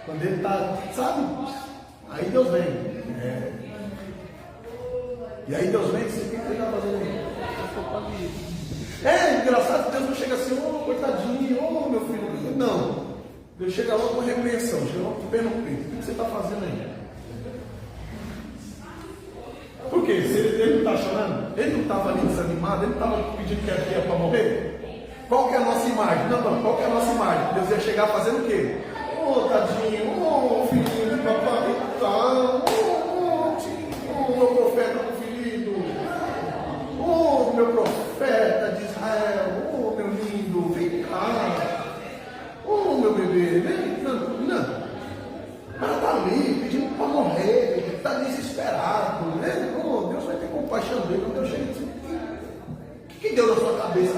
Quando ele está, sabe? Aí Deus vem. E aí Deus vem e diz: o que ele está fazendo aí? É engraçado que Deus não chega assim: ô coitadinho, ô meu filho. Não. Deus chega logo com repreensão, chega logo com pé no peito. O que você está fazendo aí? Por quê? Se ele não está chorando, ele não estava ali desanimado, ele não estava pedindo que era para morrer. Qual que é a nossa imagem? Não, qual que é a nossa imagem? Deus ia chegar fazendo o quê? Ô tadinho, ô filhinho de papai, ô meu profeta preferido, ô meu profeta de Israel, ô meu lindo, vem cá. Ô meu bebê, vem, não. Ela está ali pedindo para morrer, está desesperado, né? Oh, Deus vai ter compaixão dele. Quando Deus chega e diz: o que deu na sua cabeça?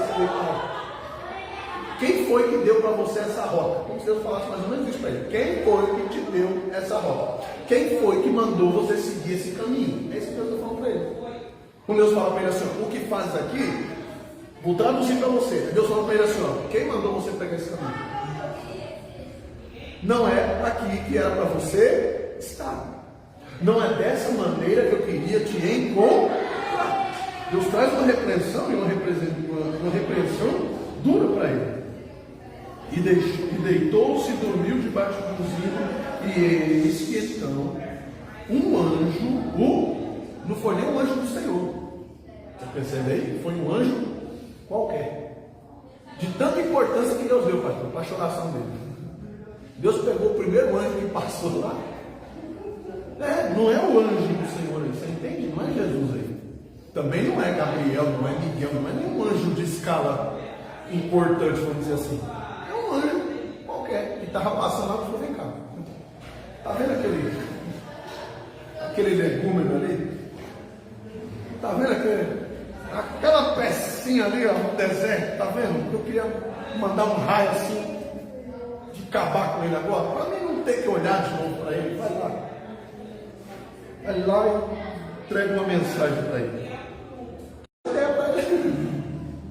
Quem foi que deu para você essa rota? Como se Deus falasse mais ou menos isso para ele. Quem foi que te deu essa rota? Quem foi que mandou você seguir esse caminho? É isso que Deus está falando para ele. Quando Deus fala para ele assim: o que fazes aqui? Vou traduzir para você. Deus fala para ele assim: quem mandou você pegar esse caminho? Não é aqui que era para você estar. Não é dessa maneira que eu queria te encontrar. Deus traz uma repreensão e uma repreensão dura para ele. E deitou-se e dormiu debaixo do usido. E eis que então um anjo, não foi nem um anjo do Senhor. Você percebe aí? Foi um anjo qualquer. De tanta importância que Deus deu, pastor, para a choração dele. Deus pegou o primeiro anjo que passou lá. Não é o anjo do Senhor aí, você entende? Não é Jesus aí. Também não é Gabriel, não é Miguel, não é nenhum anjo de escala importante, vamos dizer assim. É um anjo qualquer que estava passando lá e falou: vem cá. Está vendo aquele legúmeno ali? Está vendo aquela pecinha ali, ó, no deserto? Está vendo? Eu queria mandar um raio assim, acabar com ele agora, para mim não ter que olhar de novo para ele. Vai lá e entrega uma mensagem para ele.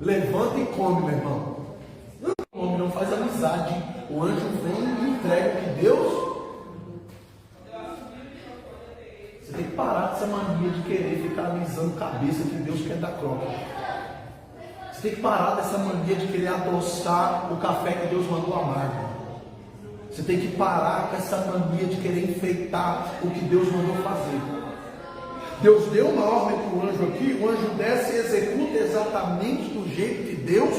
Levanta e come, meu irmão. O homem não faz amizade. O anjo vem e entrega que Deus. Você tem que parar dessa mania de querer ficar alisando cabeça que Deus quer dar croca. Você tem que parar dessa mania de querer adoçar o café que Deus mandou amargo. Você tem que parar com essa mania de querer enfeitar o que Deus mandou fazer. Deus deu uma ordem para o anjo aqui, o anjo desce e executa exatamente do jeito que Deus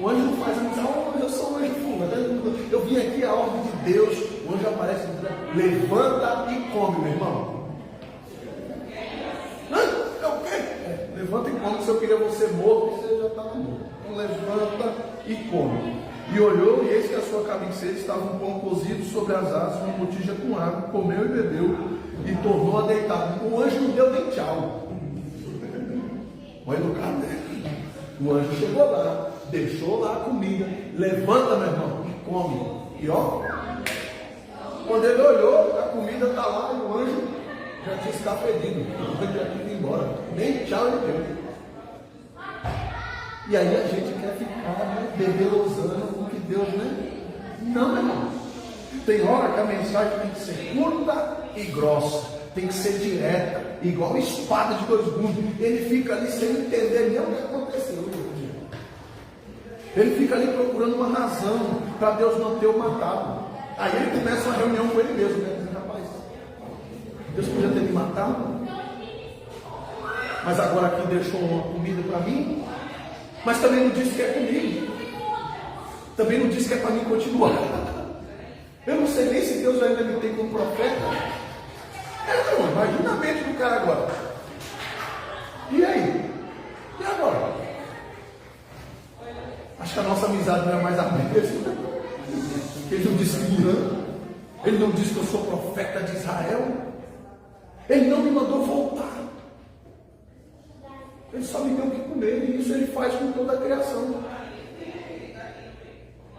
O anjo não faz amizade. Oh, eu sou um anjo fulano. Eu vim aqui a ordem de Deus. O anjo aparece e diz: levanta e come, meu irmão. É o quê? Levanta e come. Se eu queria você morto, você já estava morto. Então levanta e come. E olhou, e eis que a sua cabeceira estava um pão cozido sobre as asas, uma botija com água, comeu e bebeu, e tornou a deitar. O anjo não deu nem tchau. Olha no carro dele. O anjo chegou lá, deixou lá a comida, levanta, meu irmão, e come. E ó, quando ele olhou, a comida está lá, e o anjo já tinha se fedido. O anjo já tinha ido embora. Nem tchau ele deu. E aí a gente quer ficar bebelosando com que Deus, né? Não, meu irmão. Tem hora que a mensagem tem que ser curta e grossa, tem que ser direta, igual espada de dois gumes. Ele fica ali sem entender nem o que aconteceu. Ele fica ali procurando uma razão para Deus não ter o matado. Aí ele começa uma reunião com ele mesmo, né? Dizendo: rapaz, Deus podia ter me matado, mas agora aqui deixou uma comida para mim. Mas também não disse que é comigo. Também não disse que é para mim continuar. Eu não sei nem se Deus ainda me tem como profeta. Não, imagina a mente do cara agora. E aí? E agora? Acho que a nossa amizade não é mais a mesma. Ele não disse que me ama. Ele não disse que eu sou profeta de Israel. Ele não me mandou voltar. Ele só me deu o que comer, e isso ele faz com toda a criação.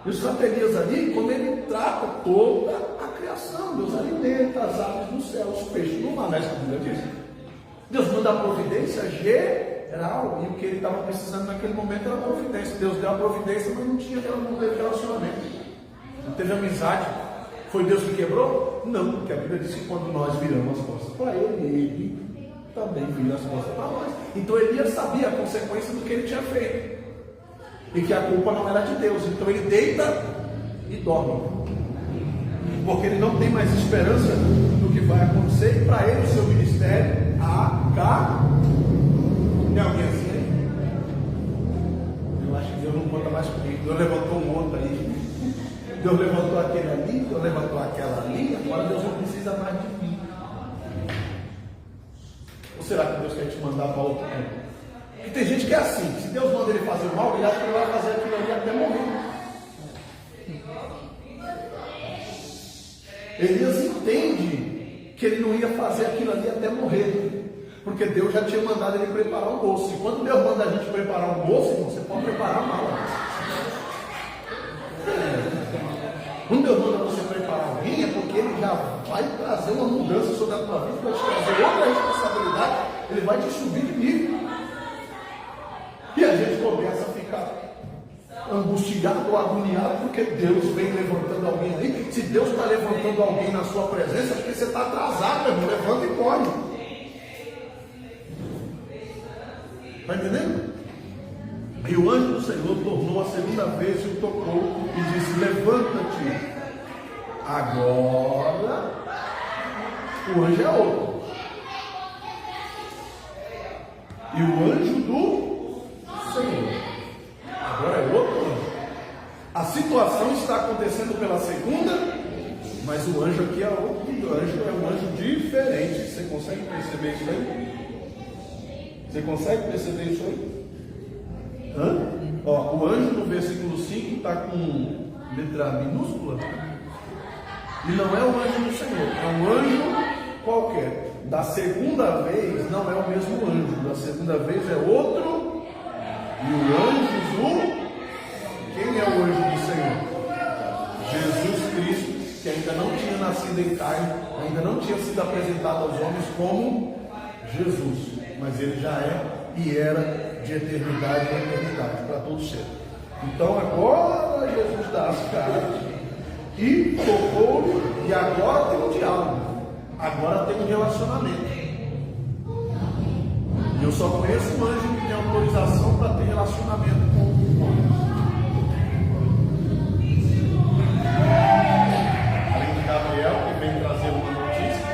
E os satelias ali, como ele trata toda a criação, Deus alimenta as aves do céu, os peixes no mar, não é isso que a Bíblia diz? Deus manda a providência geral, e o que ele estava precisando naquele momento era a providência. Deus deu a providência, mas não teve relacionamento, não teve amizade. Foi Deus que quebrou? Não, porque a Bíblia diz que quando nós viramos as costas para ele também vira as costas para nós. Então Elias sabia a consequência do que ele tinha feito, e que a culpa não era de Deus. Então ele deita e dorme, porque ele não tem mais esperança do que vai acontecer. E para ele o seu ministério acabou. Tem alguém assim aí? Eu acho que Deus não conta mais comigo. Deus levantou um outro aí, Deus levantou aquele ali, Deus levantou aquela ali. Agora Deus não precisa mais de mim. Ou será que Deus quer te mandar para outro mundo? Porque tem gente que é assim: se Deus manda ele fazer mal, ele acha que ele vai fazer aquilo ali até morrer. Elias entende que ele não ia fazer aquilo ali até morrer, porque Deus já tinha mandado ele preparar um doce. E quando Deus manda a gente preparar um doce, você pode preparar mal. Quando Deus manda você preparar alguém, é porque ele já vai trazer uma mudança sobre a tua vida, vai te trazer outra responsabilidade, ele vai te subir de nível. E a gente começa a ficar angustiado ou agoniado, porque Deus vem levantando alguém aí. Se Deus está levantando alguém na sua presença, é porque você está atrasado, meu irmão. Levanta e corre. Está entendendo? E o anjo do Senhor tornou a segunda vez e o tocou e disse: levanta-te. Agora o anjo é outro. E o anjo do Senhor agora é outro anjo. A situação está acontecendo pela segunda, mas o anjo aqui é outro anjo, é um anjo diferente. Você consegue perceber isso aí? Você consegue perceber isso aí? Ó, o anjo no versículo 5 está com letra minúscula. E não é o anjo do Senhor, é um anjo qualquer. Da segunda vez não é o mesmo anjo, da segunda vez é outro. E o anjo do... Quem é o anjo do Senhor? Jesus Cristo, que ainda não tinha nascido em carne, ainda não tinha sido apresentado aos homens como Jesus, mas ele já é e era de eternidade em eternidade, para todos sempre. Então agora Jesus dá as caras e tocou, e agora tem um diálogo, agora tem um relacionamento. E eu só conheço um anjo que tem autorização para ter relacionamento com o homem. Além de Gabriel, que veio trazer uma notícia,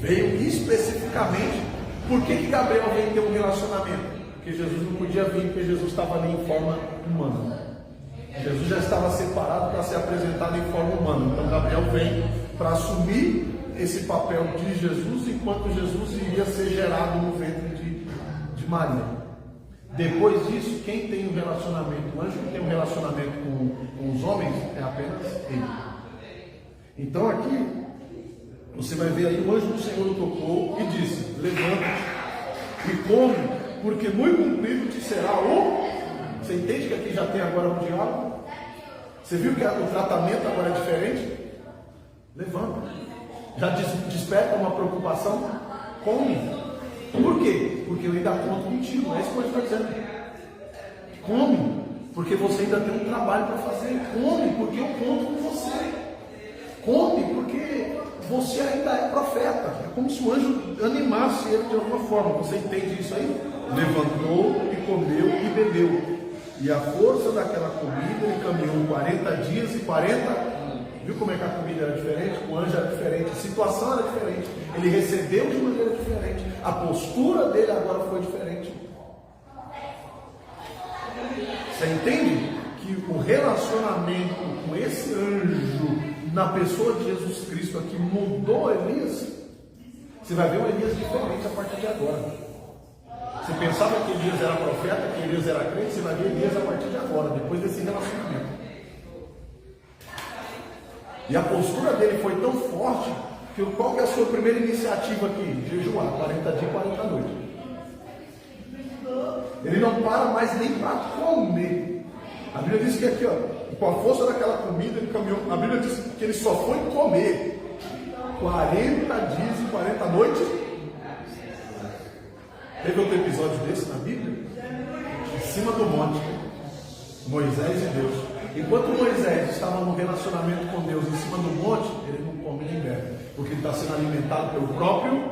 veio especificamente. Por que Gabriel veio ter um relacionamento? Porque Jesus não podia vir, porque Jesus estava ali em forma humana. Jesus já estava separado para ser apresentado em forma humana. Então Gabriel vem para assumir esse papel de Jesus, enquanto Jesus iria ser gerado no ventre de Maria. Depois disso, quem tem um relacionamento, o anjo que tem um relacionamento com os homens é apenas ele. Então aqui, você vai ver aí, o anjo do Senhor o tocou e disse: levanta-te e come, porque muito cumprido te será o... Você entende que aqui já tem agora um diálogo? Você viu que o tratamento agora é diferente? Levanta. Já desperta uma preocupação? Come. Por quê? Porque eu ainda conto contigo. É isso que eu estou dizendo. Come. Porque você ainda tem um trabalho para fazer. Come, porque eu conto com você. Come, porque você ainda é profeta. É como se o anjo animasse ele de alguma forma. Você entende isso aí? Levantou e comeu e bebeu. E a força daquela comida, ele caminhou 40 dias e 40. Viu como é que a comida era diferente? O anjo era diferente, a situação era diferente. Ele recebeu de maneira diferente. A postura dele agora foi diferente. Você entende que o relacionamento com esse anjo na pessoa de Jesus Cristo aqui mudou Elias? Você vai ver um Elias diferente a partir de agora. Você pensava que Elias era profeta, que Elias era crente, você vai ver Elias a partir de agora, depois desse relacionamento. E a postura dele foi tão forte, que qual que é a sua primeira iniciativa aqui? Jejuar, 40 dias e 40 noites. Ele não para mais nem para comer. A Bíblia diz que aqui, ó, com a força daquela comida, ele caminhou. A Bíblia diz que ele só foi comer 40 dias e 40 noites. Teve outro episódio desse na Bíblia? Em cima do monte, Moisés e Deus. Enquanto Moisés estava no relacionamento com Deus em cima do monte, ele não come nem bebe, porque ele está sendo alimentado pelo próprio.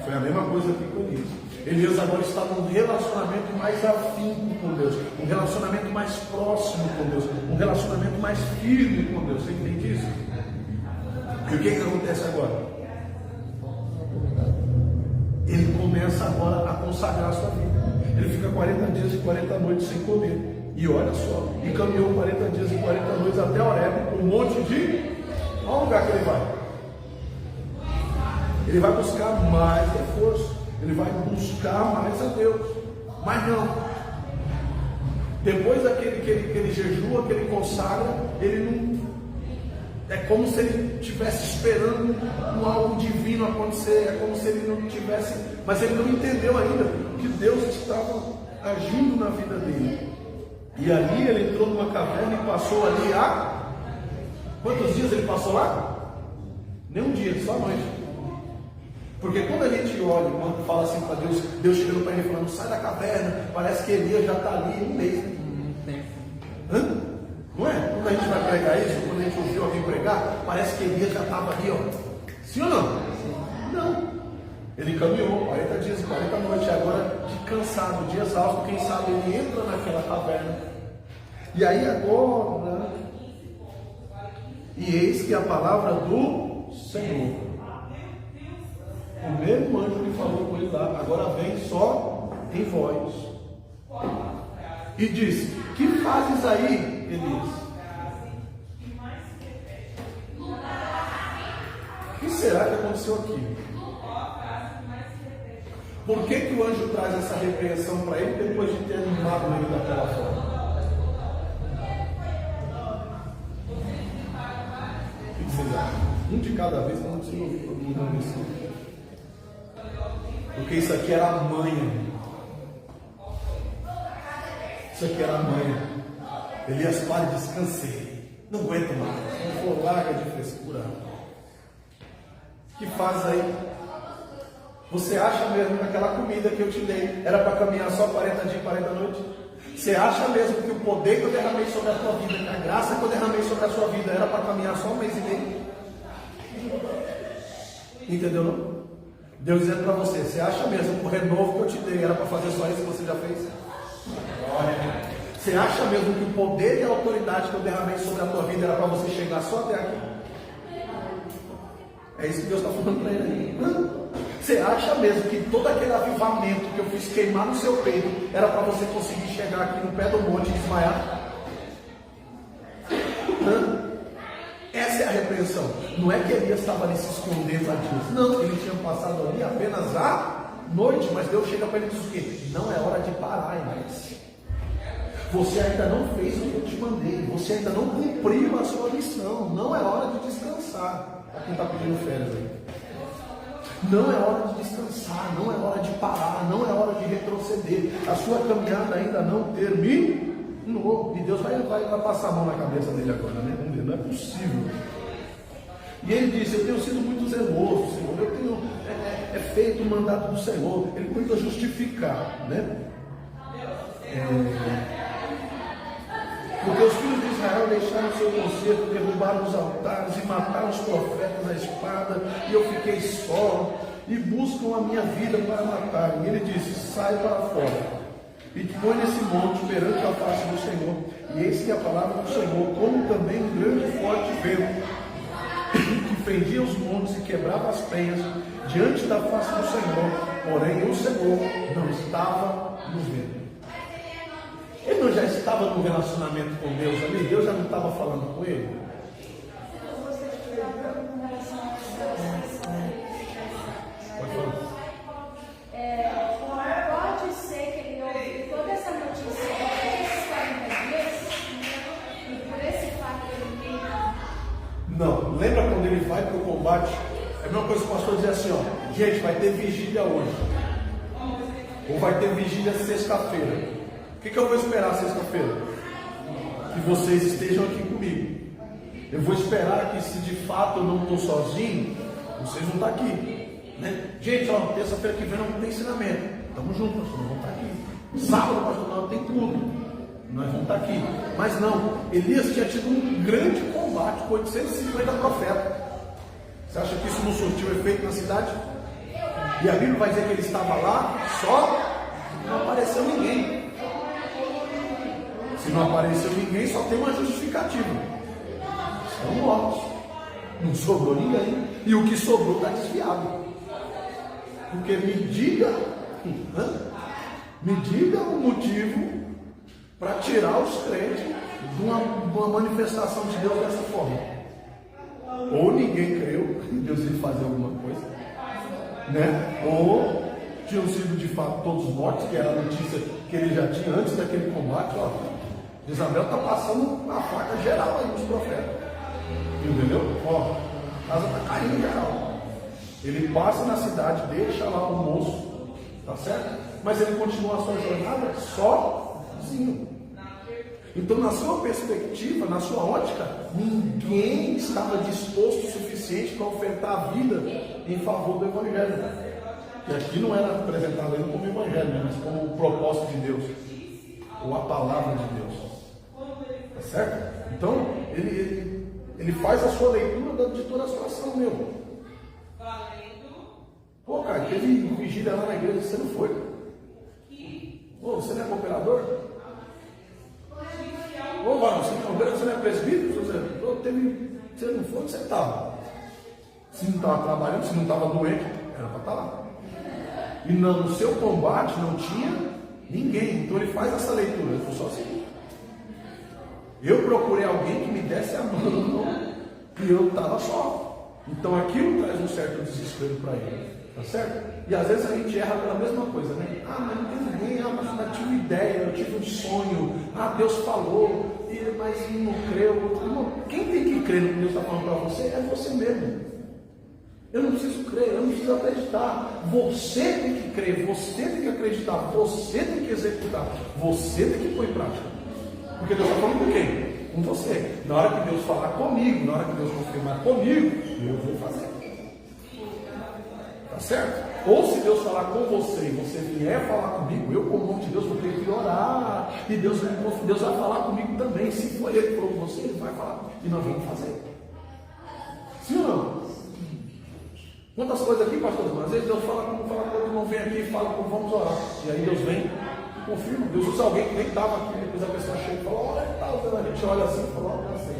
Foi a mesma coisa aqui com Elias. Elias agora está num relacionamento mais afinco com Deus, um relacionamento mais próximo com Deus, um relacionamento mais firme com Deus. Você entende isso? E o que acontece agora? Ele começa agora a consagrar a sua vida. Ele fica 40 dias e 40 noites sem comer. E olha só, e caminhou 40 dias e 40 noites até Horebe, um monte de... Olha o lugar que ele vai. Ele vai buscar mais reforço. Ele vai buscar mais a Deus. Mas não. Depois daquele que ele jejua, que ele consagra, ele não... É como se ele estivesse esperando algo divino acontecer. É como se ele não tivesse... Mas ele não entendeu ainda que Deus estava agindo na vida dele. E ali ele entrou numa caverna e passou ali há... Quantos dias ele passou lá? Nem um dia, só a noite. Porque quando a gente olha, quando fala assim para Deus, Deus chegando para ele falando, sai da caverna, parece que Elias já está ali um mês. Hã? Não é? Quando a gente vai pregar isso, quando a gente ouviu alguém pregar, parece que Elias já estava ali, ó. Sim ou não? Não. Ele caminhou 40 dias e 40 noites, agora de cansado, de exausto, quem sabe ele entra naquela caverna. E aí agora, e eis que a palavra do Senhor, o mesmo anjo que falou com ele lá, agora vem só em voz. E disse, que fazes aí, Elias? O que será que aconteceu aqui? Por que o anjo traz essa repreensão para ele depois de ter animado ele daquela forma? O que vocês acham? Um de cada vez, para não se ouvir todo mundo nisso. Porque isso aqui era a manha. Isso aqui era a manha. Elias, pare, descansei. Não aguento mais. Se não for, larga de frescura. O que faz aí? Você acha mesmo que aquela comida que eu te dei era para caminhar só 40 dias e 40 noites? Você acha mesmo que o poder que eu derramei sobre a tua vida, que a graça que eu derramei sobre a sua vida era para caminhar só um mês e meio? Entendeu não? Deus dizendo para você, você acha mesmo que o renovo que eu te dei era para fazer só isso que você já fez? Você acha mesmo que o poder e a autoridade que eu derramei sobre a tua vida era para você chegar só até aqui? É isso que Deus está falando para ele aí. Você acha mesmo que todo aquele avivamento que eu fiz queimar no seu peito era para você conseguir chegar aqui no pé do monte e desmaiar? Essa é a repreensão. Não é que Elias estava ali se escondendo há dias. Não, ele tinha passado ali apenas a noite. Mas Deus chega para ele e diz o quê? Não é hora de parar, Elias. Você ainda não fez o que eu te mandei. Você ainda não cumpriu a sua missão. Não é hora de descansar. Para quem está pedindo férias aí. Não é hora de descansar. Não é hora de parar. Não é hora de retroceder. A sua caminhada ainda não terminou. E Deus vai passar a mão na cabeça dele agora, né? Vamos ver, não é possível. E ele diz: eu tenho sido muito zeloso, Senhor. Eu tenho feito o mandato do Senhor. Ele tenta justificar, né? Porque os filhos de Israel deixaram o seu conserto, derrubaram os altares e mataram os profetas à espada, e eu fiquei só, e buscam a minha vida para matarem. E ele disse: sai para fora e te põe nesse monte perante a face do Senhor. E eis que a palavra do Senhor, como também um grande e forte vento, que fendia os montes e quebrava as penhas diante da face do Senhor. Porém o Senhor não estava no vento. Ele não já estava no relacionamento com Deus ali? Deus já não estava falando com ele? Pode falar. Pode ser que ele ouviu toda essa notícia esses 40 dias e por esse fato ele não. Lembra quando ele vai para o combate? É a mesma coisa que o pastor dizer assim: ó, gente, vai ter vigília hoje. Ou vai ter vigília sexta-feira. O que eu vou esperar sexta-feira? Que vocês estejam aqui comigo. Eu vou esperar que, se de fato eu não estou sozinho, vocês vão estar aqui, né? Gente, ó, terça-feira que vem não tem ensinamento. Estamos juntos, nós vamos estar aqui. Sábado, pastor, não tem culto. Nós vamos estar aqui. Mas não, Elias tinha tido um grande combate com 850 profetas. Você acha que isso não surtiu efeito na cidade? E a Bíblia vai dizer que ele estava lá, só não apareceu ninguém. Se não apareceu ninguém, só tem uma justificativa: estão mortos. Não sobrou ninguém. E o que sobrou está desviado. Porque me diga o motivo para tirar os crentes de uma manifestação de Deus dessa forma. Ou ninguém creu que Deus ia fazer alguma coisa, né? Ou tinham sido de fato todos mortos, que era a notícia que ele já tinha antes daquele combate. Ó, Isabel está passando a faca geral aí nos profetas. Entendeu? Ó, a casa está caindo geral. Ele passa na cidade, deixa lá o moço, tá certo? Mas ele continua a sua jornada sozinho. Então, na sua perspectiva, na sua ótica, ninguém estava disposto o suficiente para ofertar a vida em favor do Evangelho. Que aqui não era apresentado ainda como Evangelho, mas como o propósito de Deus, ou a palavra de Deus. Tá certo? Então, ele faz a sua leitura de toda a situação, meu. Pô, cara, teve vigília lá na igreja, você não foi? Pô, você não é cooperador? Ô, varão, você não é presbítero? Você não foi? Onde você estava? Se não estava trabalhando, se não estava doente, era para estar lá. E no seu combate não tinha ninguém. Então ele faz essa leitura. Eu sou sozinho. Eu procurei alguém que me desse a mão e eu estava só. Então aquilo traz um certo desespero para ele. Tá certo? E às vezes a gente erra pela mesma coisa, né? Ah, mas não tem ninguém. Ah, mas eu tive uma ideia, eu tive um sonho. Ah, Deus falou, mas não creu. Irmão, quem tem que crer no que Deus está falando para você é você mesmo. Eu não preciso crer, eu não preciso acreditar. Você tem que crer, você tem que acreditar, você tem que executar, você tem que pôr em prática. Porque Deus está falando com quem? Com você. Na hora que Deus falar comigo, na hora que Deus confirmar comigo, eu vou fazer. Tá certo? Ou se Deus falar com você e você vier falar comigo, eu, como homem de Deus, vou ter que orar. E Deus vai falar comigo também. Se for Ele que falou com você, Ele vai falar. E nós vamos fazer. Sim ou não? Quantas coisas aqui, pastor? Às vezes Deus fala como fala, quando não vem aqui e fala como vamos orar. E aí Deus vem e confirma. Deus usa alguém que nem estava aqui, depois a pessoa chega e fala, olha, a gente olha assim e fala, olha assim.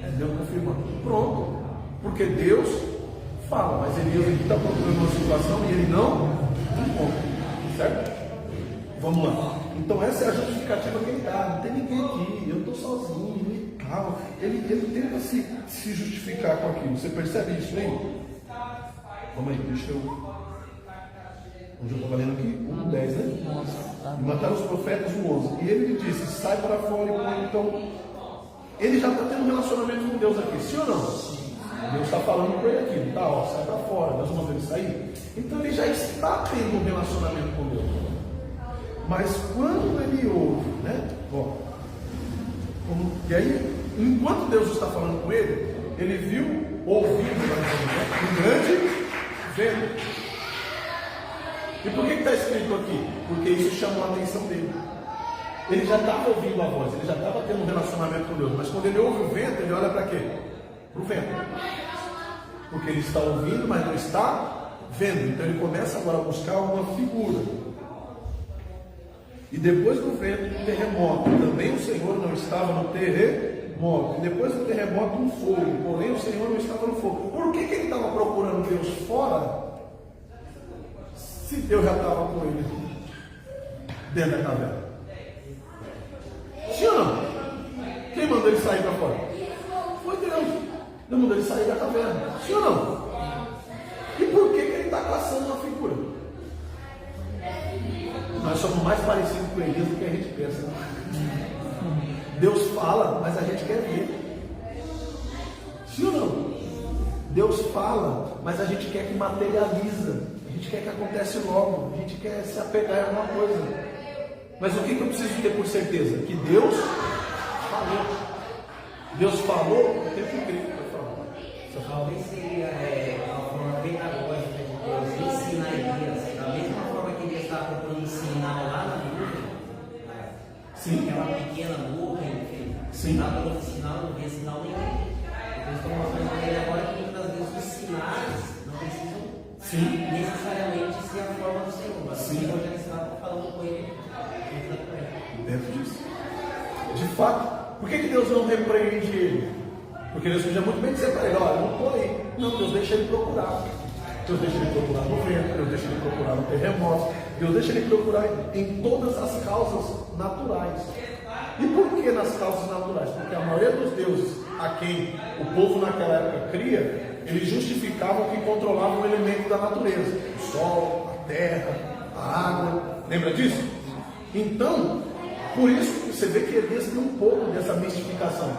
É Deus confirmando. Pronto. Porque Deus fala, mas Elias está procurando uma situação e ele não encontra, certo? Vamos lá. Então essa é a justificativa que ele dá. Não tem ninguém aqui, eu estou sozinho e tal. Ele tenta se justificar com aquilo. Você percebe isso aí? Vamos aí, deixa eu... Onde eu estava lendo aqui? 1:10, né? E mataram os profetas, o 11. E ele lhe disse, sai para fora e põe. Então, ele já está tendo um relacionamento com Deus aqui, sim ou não? Deus está falando com ele aqui, tá? Ó, sai para fora, Deus mandou ele sair. Então ele já está tendo um relacionamento com Deus. Mas quando ele ouve, né? Bom, e aí, enquanto Deus está falando com ele, ele viu, ouviu, um grande vento. E por que está escrito aqui? Porque isso chamou a atenção dele. Ele já estava ouvindo a voz, ele já estava tendo um relacionamento com Deus, mas quando ele ouve o vento, ele olha para quê? Para o vento. Porque ele está ouvindo, mas não está vendo. Então ele começa agora a buscar uma figura. E depois do vento, um terremoto. Também o Senhor não estava no terremoto. E depois do terremoto, um fogo. Porém o Senhor não estava no fogo. Por que ele estava procurando Deus fora? Se Deus já estava com ele dentro da caverna. Sim ou não? Quem mandou ele sair para fora? Foi Deus. Deus mandou ele sair da caverna. Sim ou não? E por que ele está caçando uma figura? Nós somos mais parecidos com Elias do que a gente pensa. Deus fala, mas a gente quer ver. Sim ou não? Deus fala, mas a gente quer que materializa. A gente quer que aconteça logo, a gente quer se apegar a alguma coisa. Mas o que eu preciso ter por certeza? Que Deus falou. Deus falou, eu tenho que crer. Talvez seria uma forma pedagógica de Deus ensinar Elias, da mesma forma que ele estava procurando ensinar lá na nuvem, sim, aquela pequena nuvem, enfim, estava procurando ensinar, não via sinal nenhum. Então estou mostrando para ele agora que muitas vezes os sinais não precisam necessariamente ser a forma do Senhor, mas o Senhor já estava falando com ele dentro disso. De fato, por que Deus não repreende ele? Porque Deus podia muito bem dizer para ele, olha, não estou aí. Não, Deus deixa ele procurar. Deus deixa ele procurar no vento, Deus deixa ele procurar no terremoto, Deus deixa ele procurar em todas as causas naturais. E por que nas causas naturais? Porque a maioria dos deuses a quem o povo naquela época cria, eles justificavam que controlavam o elemento da natureza, o sol, a terra, a água. Lembra disso? Então, por isso você vê que Elias tem um pouco dessa mistificação.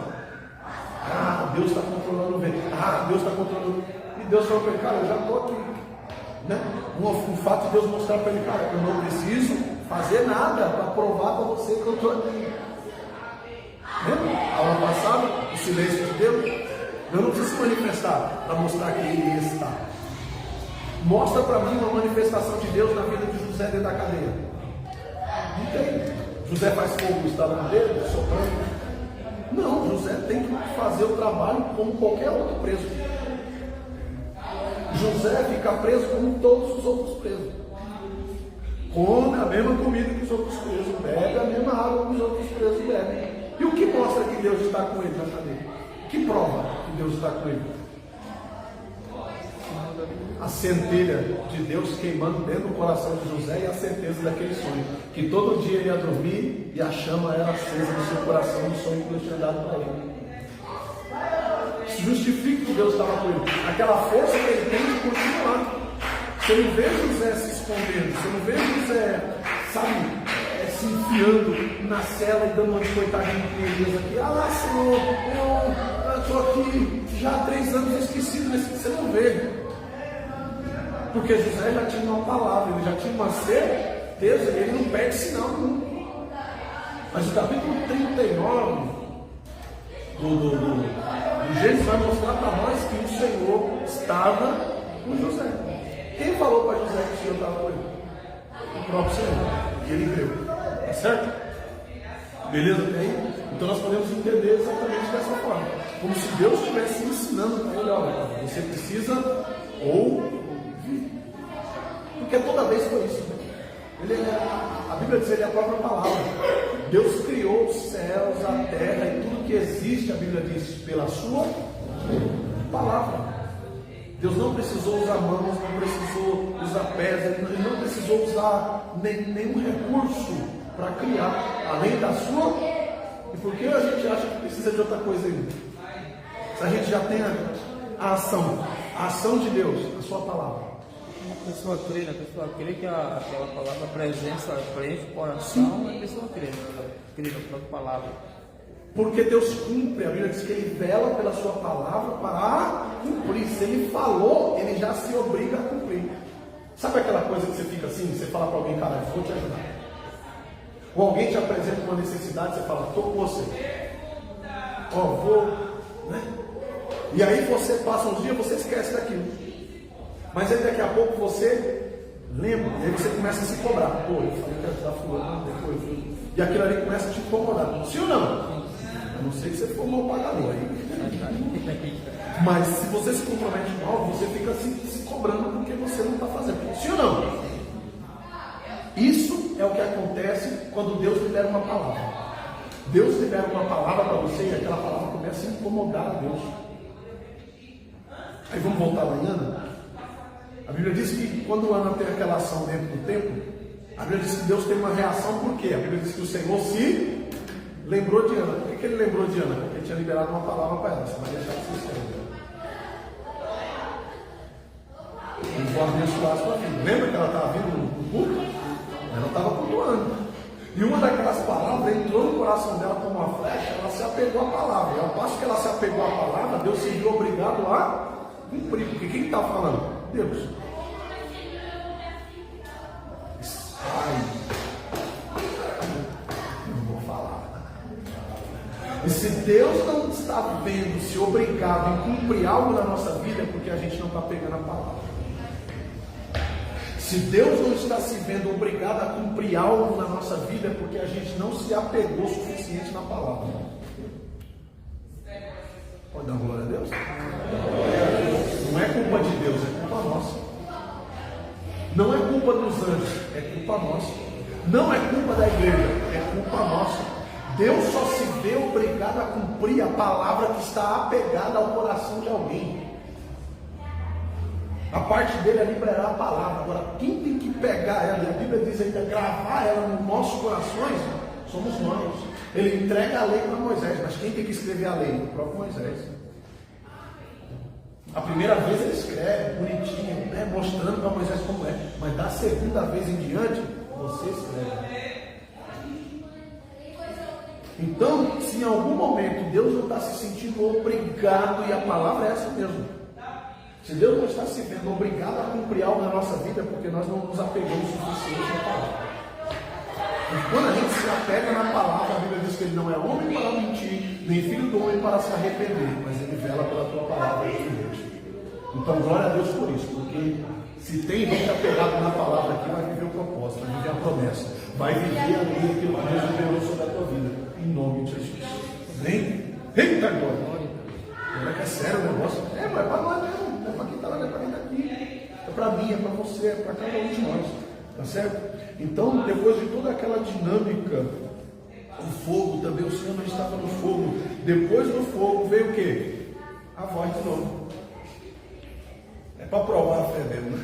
Ah, Deus está controlando o vento. Ah, Deus está controlando. E Deus falou para ele, cara, eu já estou aqui. Né? O fato de Deus mostrar para ele, cara, eu não preciso fazer nada para provar para você que eu estou aqui. Lembra? A aula passada, o silêncio de Deus. Eu não preciso se manifestar para mostrar que ele está. Mostra para mim uma manifestação de Deus na vida de José dentro da cadeia. Não tem. José faz fogo, está na dele, soprando. Não, José tem que fazer o trabalho como qualquer outro preso. José fica preso como todos os outros presos. Come a mesma comida que os outros presos, bebe a mesma água que os outros presos bebem. E o que mostra que Deus está com ele na cadeia? Que prova que Deus está com ele? A centelha de Deus queimando dentro do coração de José e a certeza daquele sonho. Que todo dia ele ia dormir e a chama era acesa no seu coração do sonho que Deus tinha dado para ele. Justifica que Deus estava com ele. Aquela força que ele tem de continuar. Você não vê José se escondendo. Você não vê José, sabe, se enfiando na cela e dando uma de coitadinha com Elias aqui. Ah, Senhor, eu estou aqui já há 3 anos esquecido. Mas você não vê. Porque José já tinha uma palavra, ele já tinha uma certeza, e ele não perde sinal nenhum. Mas o capítulo 39 do Gênesis vai mostrar para nós que o Senhor estava com José. Quem falou para José que o Senhor estava com ele? O próprio Senhor. E ele creu. Tá certo? Beleza? Bem? Então nós podemos entender exatamente dessa forma. Como se Deus estivesse ensinando para ele, olha, você precisa ouvir. Porque toda vez foi isso. A Bíblia diz que ele é a própria palavra. Deus criou os céus, a terra e tudo que existe, a Bíblia diz, pela sua palavra. Deus não precisou usar mãos, não precisou usar pés, Ele não precisou usar nenhum recurso para criar, além da sua. E por que a gente acha que precisa de outra coisa ainda? Se a gente já tem a ação de Deus, a sua palavra. A pessoa crê que aquela palavra presença preenche o coração, a pessoa crê na própria palavra. Porque Deus cumpre, a Bíblia diz que Ele vela pela sua palavra para cumprir. Se Ele falou, Ele já se obriga a cumprir. Sabe aquela coisa que você fica assim, você fala para alguém, cara, eu vou te ajudar. Ou alguém te apresenta uma necessidade, você fala, estou com você. Vou, né? E aí você passa uns dias, você esquece daquilo. Mas aí daqui a pouco você lembra, e aí você começa a se cobrar. Pô, eu falei que ia ajudar fulano, depois. E aquilo ali começa a te incomodar. Sim ou não? A não ser que você for mal pagador aí. Mas se você se compromete mal, você fica se cobrando porque você não está fazendo. Sim ou não? Isso é o que acontece quando Deus libera uma palavra. Deus libera uma palavra para você e aquela palavra começa a incomodar a Deus. Aí vamos voltar lá em Ana. A Bíblia diz que quando Ana tem aquela ação dentro do templo, a Bíblia diz que Deus tem uma reação, por quê? A Bíblia diz que o Senhor se lembrou de Ana. Por que ele lembrou de Ana? Porque ele tinha liberado uma palavra para ela. Você vai deixar de ser sério. Ele vai abençoar a sua vida. Lembra que ela estava vindo no culto? Ela estava cultuando. E uma daquelas palavras entrou no coração dela como uma flecha, ela se apegou à palavra. E ao passo que ela se apegou à palavra, Deus se viu obrigado a cumprir. Porque quem está falando? Deus. Não vou falar. E se Deus não está vendo-se obrigado em cumprir algo na nossa vida, é porque a gente não está pegando a palavra. Se Deus não está se vendo obrigado a cumprir algo na nossa vida, é porque a gente não se apegou o suficiente na palavra. Pode dar glória a Deus? Não é culpa de Deus, é culpa nossa. Não é culpa dos anjos, é culpa nossa. Não é culpa da igreja, é culpa nossa. Deus só se vê obrigado a cumprir a palavra que está apegada ao coração de alguém. A parte dele é liberar a palavra. Agora, quem tem que pegar ela, e a Bíblia diz ainda, gravar ela nos nossos corações, somos nós. Ele entrega a lei para Moisés, mas quem tem que escrever a lei? O próprio Moisés. A primeira vez ele escreve, bonitinho, né, mostrando para Moisés como é. Mas da segunda vez em diante, você escreve. Então, se em algum momento Deus não está se sentindo obrigado, e a palavra é essa mesmo. Se Deus não está se vendo obrigado a cumprir algo na nossa vida, é porque nós não nos apegamos o suficiente na palavra. E quando a gente se apega na palavra, a Bíblia diz que ele não é homem para mentir, nem filho do homem para se arrepender, mas ele vela pela tua palavra. Então, glória a Deus por isso, porque se tem gente apegado na palavra aqui, vai viver o propósito, vai viver a promessa, vai viver a lei que Deus liberou sobre a tua vida, em nome de Jesus. Amém? Eita glória! Será que é sério o negócio? Mas é para nós mesmo. Não é para quem está lá, não é para quem está aqui. É para mim, é para você, é para cada um de nós. Tá certo? Então, depois de toda aquela dinâmica, o fogo também, o Senhor não estava no fogo. Depois do fogo veio o quê? A voz de novo. É para provar a fé dele, né?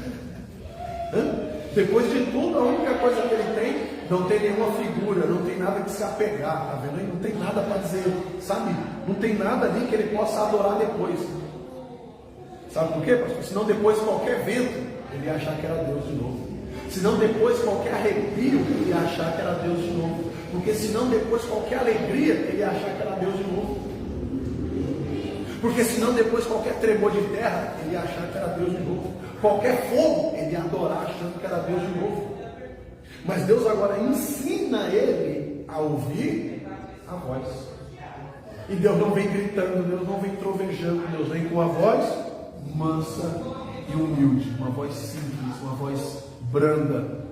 Depois de tudo, a única coisa que ele tem, não tem nenhuma figura, não tem nada que se apegar, tá vendo? Não tem nada para dizer, sabe? Não tem nada ali que ele possa adorar depois. Sabe por quê, pastor? Senão depois qualquer vento, ele ia achar que era Deus de novo. Senão depois qualquer arrepio, ele ia achar que era Deus de novo. Porque senão depois qualquer alegria, ele ia achar que era Deus de novo. Porque senão depois qualquer tremor de terra, ele ia achar que era Deus de novo. Qualquer fogo, ele ia adorar achando que era Deus de novo. Mas Deus agora ensina ele a ouvir a voz. E Deus não vem gritando, Deus não vem trovejando, Deus vem com a voz mansa e humilde, uma voz simples, uma voz branda,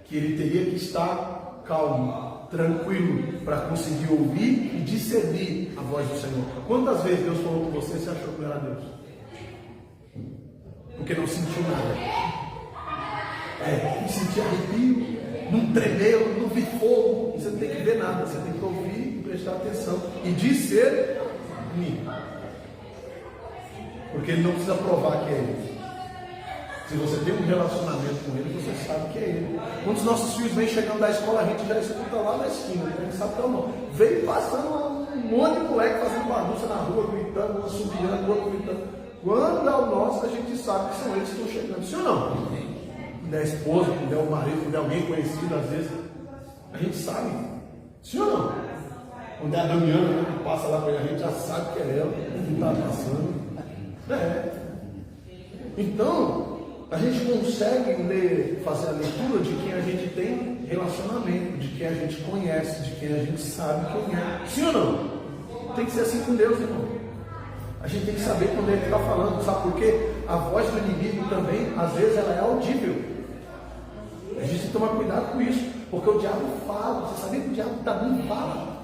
que ele teria que estar calmo, tranquilo, para conseguir ouvir e discernir a voz do Senhor. Quantas vezes Deus falou com você, você achou que não era Deus? Porque não sentiu nada. Não sentiu arrepio, não tremeu, não viu fogo. Você não tem que ver nada, você tem que ouvir e prestar atenção e discernir. Porque ele não precisa provar que é ele. Se você tem um relacionamento com ele, você sabe que é ele. Quando os nossos filhos vêm chegando da escola, a gente já escuta lá na esquina, a gente sabe que é o nome. Veio passando um monte de moleque fazendo bagunça na rua, gritando, um assobiando, outro gritando. Quando é o nosso, a gente sabe que são eles que estão chegando. Sim ou não? Quando é a esposa, quando é o marido, quando é alguém conhecido, às vezes, a gente sabe. Sim ou não? Quando é a Damiana, né, que passa lá com ele, a gente já sabe que é ela, que está passando. Então, a gente consegue fazer a leitura de quem a gente tem relacionamento, de quem a gente conhece, de quem a gente sabe quem é. Sim ou não? Tem que ser assim com Deus, irmão. A gente tem que saber quando ele está falando, sabe por quê? A voz do inimigo também, às vezes, ela é audível. A gente tem que tomar cuidado com isso, porque o diabo fala. Você sabia que o diabo também fala?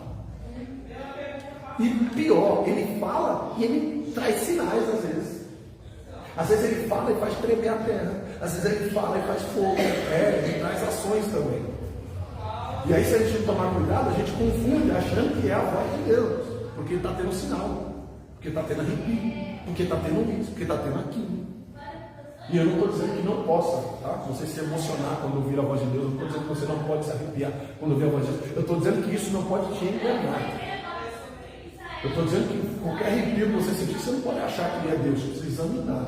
E pior, ele fala e ele traz sinais às vezes. Às vezes ele fala e faz tremer a terra. Às vezes ele fala e faz fogo. Ele traz ações também. E aí, se a gente não tomar cuidado, a gente confunde achando que é a voz de Deus. Porque está tendo sinal. Porque está tendo arrepio. Porque está tendo isso. Porque está tendo aquilo. E eu não estou dizendo que não possa, tá? Você se emocionar quando ouvir a voz de Deus. Eu não estou dizendo que você não pode se arrepiar quando ouvir a voz de Deus. Eu estou dizendo que isso não pode te enganar. Eu estou dizendo que qualquer arrepio que você sentir, você não pode achar que ele é Deus. Você precisa examinar.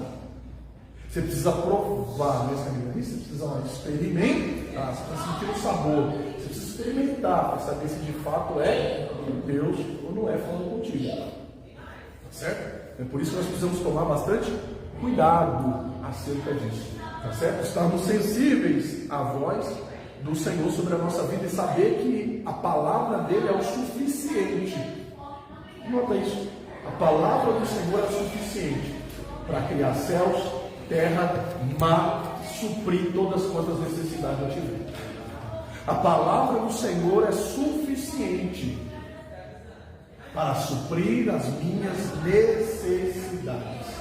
Você precisa provar, né, amiga? Você precisa experimentar. Você precisa sentir o sabor. Você precisa experimentar para saber se de fato é Deus ou não é falando contigo. Tá certo? É por isso que nós precisamos tomar bastante cuidado acerca disso. Tá certo? Estarmos sensíveis à voz do Senhor sobre a nossa vida e saber que a palavra dele é o suficiente. Nota isso. A palavra do Senhor é suficiente para criar céus, terra, mar, suprir todas quantas necessidades eu tiver. A palavra do Senhor é suficiente para suprir as minhas necessidades.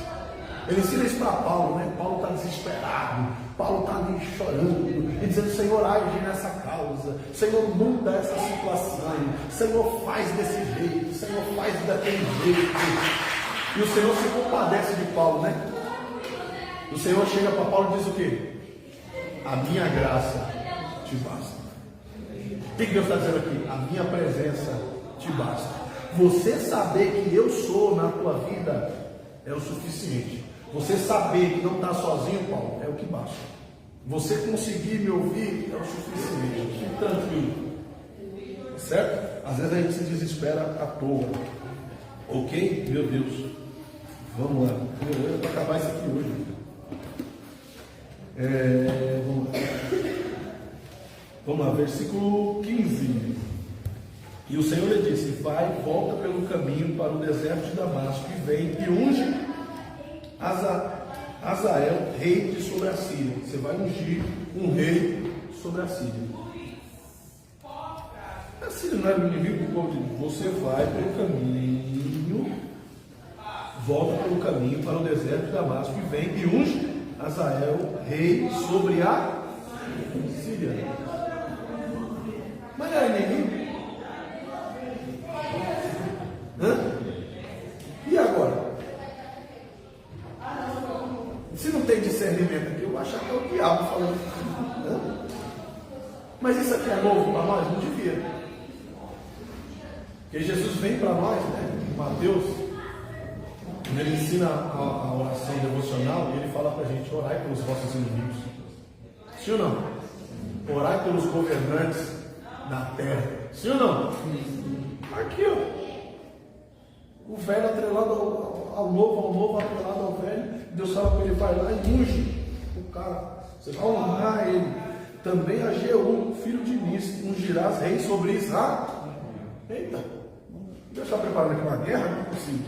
Ele ensina isso para Paulo, né? Paulo está desesperado, Paulo está ali chorando, e dizendo: Senhor, age nessa causa, Senhor, muda essa situação, Senhor, faz desse jeito, Senhor, faz daquele jeito. E o Senhor se compadece de Paulo, né? O Senhor chega para Paulo e diz o quê? A minha graça te basta. O que Deus está dizendo aqui? A minha presença te basta. Você saber que eu sou na tua vida é o suficiente. Você saber que não está sozinho, Paulo, é o que basta. Você conseguir me ouvir é o suficiente. Fique tranquilo. Certo? Às vezes a gente se desespera à toa. Ok? Meu Deus. Vamos lá. Eu vou acabar isso aqui hoje. Vamos lá. Vamos lá, versículo 15. E o Senhor lhe disse: vai, volta pelo caminho para o deserto de Damasco e vem e unge Azael, rei de sobre a Síria. Você vai ungir um rei sobre a Síria. A Síria não era o inimigo do povo de Deus. Você vai pelo caminho, volta pelo caminho para o deserto de Damasco e vem e unge Azael, rei sobre a Síria. Mas não era inimigo? E agora? Se não tem discernimento aqui, eu vou achar que é o diabo falando. Mas isso aqui é novo para nós? Não devia. Porque Jesus vem para nós, né? Mateus, quando ele ensina a oração devocional, ele fala para a gente: orai pelos vossos inimigos. Sim ou não? Orai pelos governantes da terra. Sim ou não? Aqui, ó. O velho atrelado ao novo atrelado ao velho. Deus fala para ele: vai lá e unge o cara. Você vai honrar ele. Também a Jeú, filho de Nis, ungirás rei sobre Israel. Eita, Deus está preparando aqui uma guerra? Não é possível.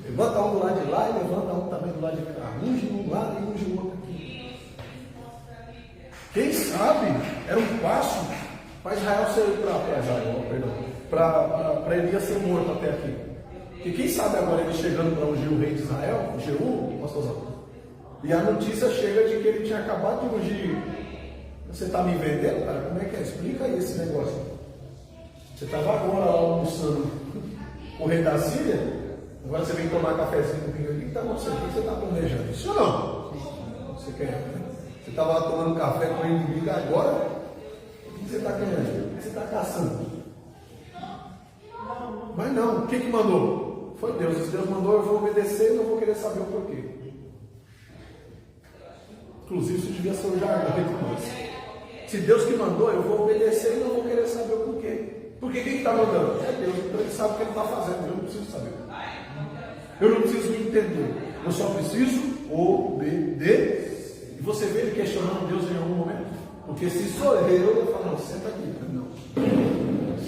Levanta um do lado de lá e levanta um também do lado de cá. Unge um lado e unge o outro aqui. Quem sabe era um passo para Israel ser para Elias ser morto até aqui. Porque quem sabe agora ele chegando para ungir o rei de Israel, Jeú, pastorzão, e a notícia chega de que ele tinha acabado de ungir. Você está me vendendo, cara? Como é que é? Explica aí esse negócio. Você estava agora lá almoçando com o rei da Síria? Agora você vem tomar cafezinho comigo, o que está acontecendo? O que você está planejando? Isso ou não? Você quer? Né? Você estava lá tomando café com o inimigo agora? O que você está querendo? O que você está caçando? Mas não, o que mandou? Foi Deus. Se Deus mandou, eu vou obedecer e não vou querer saber o porquê. Inclusive, isso devia ser o jargão entre nós. Se Deus que mandou, eu vou obedecer e não vou querer saber o porquê. Porque quem está mandando? É Deus, então ele sabe o que ele está fazendo, eu não preciso saber. Eu não preciso entender, eu só preciso obedecer. E você vê ele questionando Deus em algum momento? Porque se sou eu falo, não, senta aqui. Não,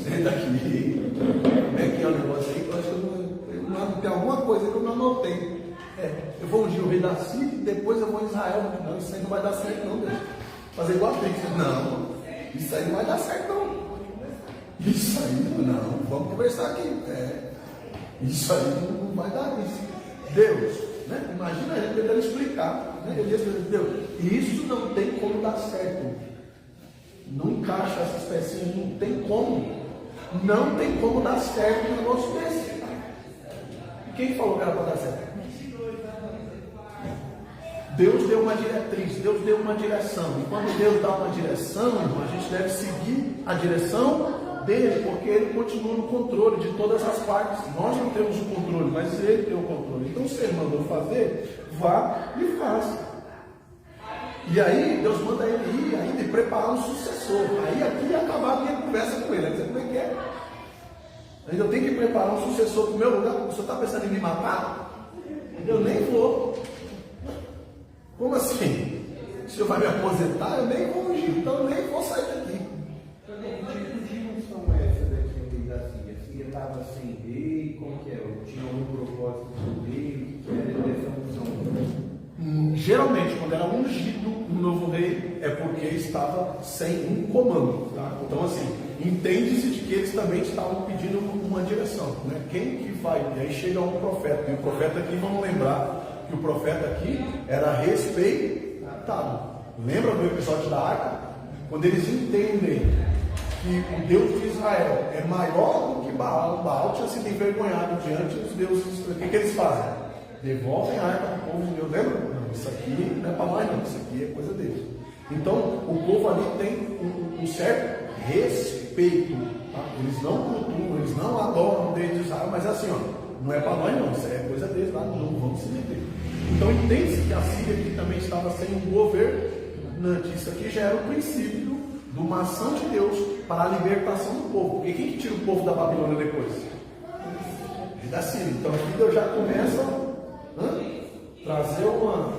senta aqui. Como é que é o negócio aí? Eu acho que tem alguma coisa que eu não anotei. Eu vou ungir o rei da Síria e depois eu vou em Israel. Não, isso aí não vai dar certo não, Deus. Fazer igual tem que ser. Não, isso aí não vai dar certo não. Isso aí não, vamos conversar aqui. Isso aí não vai dar isso. Deus, né? Imagina ele tentando explicar. Né? Ele diz, Deus, isso não tem como dar certo. Não encaixa essas pecinhas, não tem como. Não tem como dar certo um negócio desse. E quem falou que era para dar certo? Deus deu uma diretriz, Deus deu uma direção. E quando Deus dá uma direção, irmão, a gente deve seguir a direção dele, porque ele continua no controle de todas as partes. Nós não temos o controle, mas ele tem o controle. Então, se ele mandou fazer, vá e faça. E aí, Deus manda ele ir ainda e preparar um sucessor. Aí aqui ia acabar a minha conversa com ele. Aí você, como é que é? Ainda eu tenho que preparar um sucessor para o meu lugar. O senhor está pensando em me matar? Eu nem vou. Como assim? Se o senhor vai me aposentar, eu nem vou ungir. Então eu nem vou sair daqui. Ele estava sem rei, como que é? Tinha um propósito do rei, que era essa unção? Geralmente, quando era ungido um novo rei, é porque estava sem um comando. Tá? Então, assim, entende-se de que eles também estavam pedindo uma direção. Né? Quem que vai? E aí chega um profeta. E o profeta aqui, vamos lembrar que o profeta aqui era respeitado. Lembra do episódio da arca? Quando eles entendem que o Deus de Israel é maior do que Baal. Baal tinha sido envergonhado diante dos deuses. O que eles fazem? Devolvem a arca para o povo de Deus. Lembra? Não, isso aqui não é para nós não, isso aqui é coisa deles. Então, o povo ali tem um certo respeito. Tá? Eles não cultuam, eles não adoram o Deus de Israel, mas assim, ó, não é para nós não, isso é coisa deles lá, não vamos se meter. Então, entende-se que a Síria aqui também estava sem um governante. Isso aqui já era o princípio de uma ação de Deus para a libertação do povo. Porque quem que tira o povo da Babilônia depois? E da Síria. Então aqui Deus já começa a trazer uma.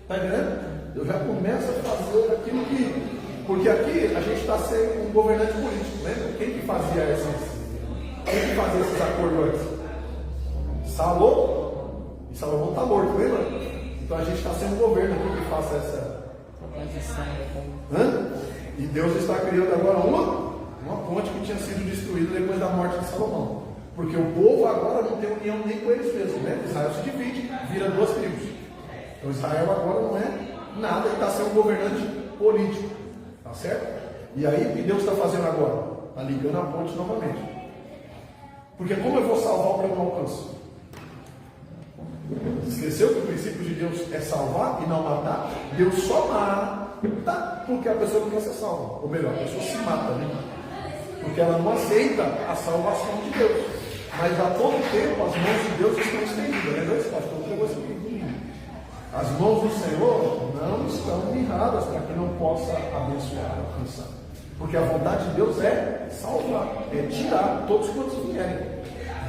Está entendendo? Deus já começa a fazer aquilo que. Porque aqui a gente está sendo um governante político, lembra? Quem que fazia esses acordos antes? Salomão. E Salomão está morto, lembra? Então a gente está sendo um governo aqui que faça essa. E Deus está criando agora uma ponte que tinha sido destruída depois da morte de Salomão. Porque o povo agora não tem união nem com eles mesmos, né? Israel se divide, vira duas tribos. Então Israel agora não é nada, ele está sendo um governante político. Tá certo? E aí o que Deus está fazendo agora? Está ligando a ponte novamente. Porque como eu vou salvar o que eu não alcanço? Esqueceu que o princípio de Deus é salvar e não matar? Deus só mata porque a pessoa não quer ser salva. Ou melhor, a pessoa se mata, né? Porque ela não aceita a salvação de Deus. Mas a todo tempo as mãos de Deus estão estendidas. Lembra esse pastor? Negócio aqui. As mãos do Senhor não estão mirradas para que não possa abençoar, alcançar. Porque a vontade de Deus é salvar, é tirar todos quantos vierem.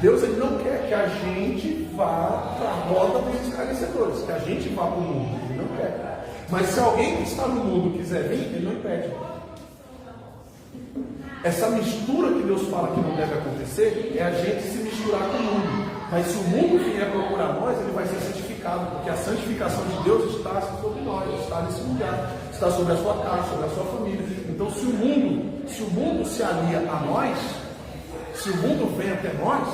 Deus ele não quer que a gente vá para a roda dos escarnecedores, que a gente vá para o mundo. Ele não quer. Mas se alguém que está no mundo quiser vir, ele não impede. Essa mistura que Deus fala que não deve acontecer é a gente se misturar com o mundo. Mas se o mundo vier procurar nós, ele vai ser santificado, porque a santificação de Deus está sobre nós, está nesse lugar, está sobre a sua casa, sobre a sua família. Então se o mundo se alia a nós, se o mundo vem até nós,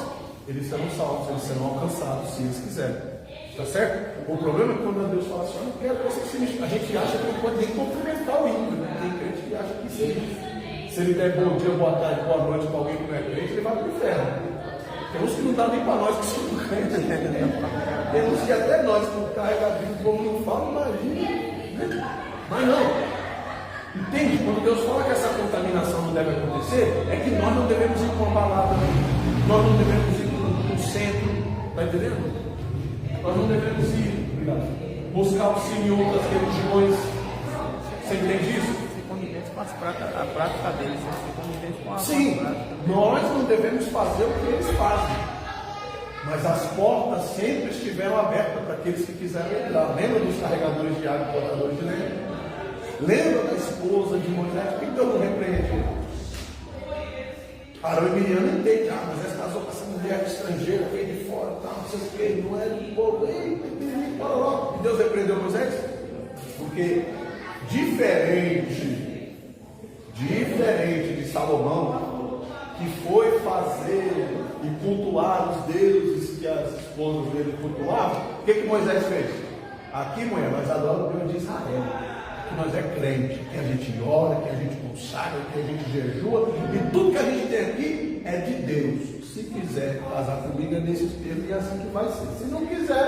eles serão salvos, eles serão alcançados, se eles quiserem. Está certo? O problema é que quando Deus fala assim, eu não quero que você se misture. A gente acha que ele pode nem cumprimentar o ímpio, né? Tem crente que acha que sim. Se ele der bom dia, boa tarde, boa noite para alguém que não é crente, ele vai para o inferno. Tem uns que não dá nem para nós que somos crentes. Tem uns que até nós, por carregadinho, o povo não fala, imagina. Né? Mas não. Entende? Quando Deus fala que essa contaminação não deve acontecer, é que nós não devemos ir com uma balada, nós não devemos ir para um centro, está entendendo? Nós não devemos ir buscar o sim em outras religiões. Você entende isso? Ser conivente com a prática deles, ser conivente com a Sim, prática. nós não devemos fazer o que eles fazem, mas as portas sempre estiveram abertas para aqueles que quiserem entrar. Lembra dos carregadores de água e portadores de lenha? Lembra da esposa de Moisés? Por que Deus não repreendeu? Arão e Miriam entendem, mas essa casou com essa mulher estrangeira, veio de fora, não sei o que, não é do povo, e Deus repreendeu Moisés? Porque diferente de Salomão, que foi fazer e cultuar os deuses que as esposas dele cultuavam, o que Moisés fez? Aqui, mulher, nós adoramos o Deus de Israel. Nós é crente, que a gente ora, que a gente consagra, que a gente jejua, e tudo que a gente tem aqui é de Deus. Se quiser casar comigo é nesses termos e é assim que vai ser. Se não quiser,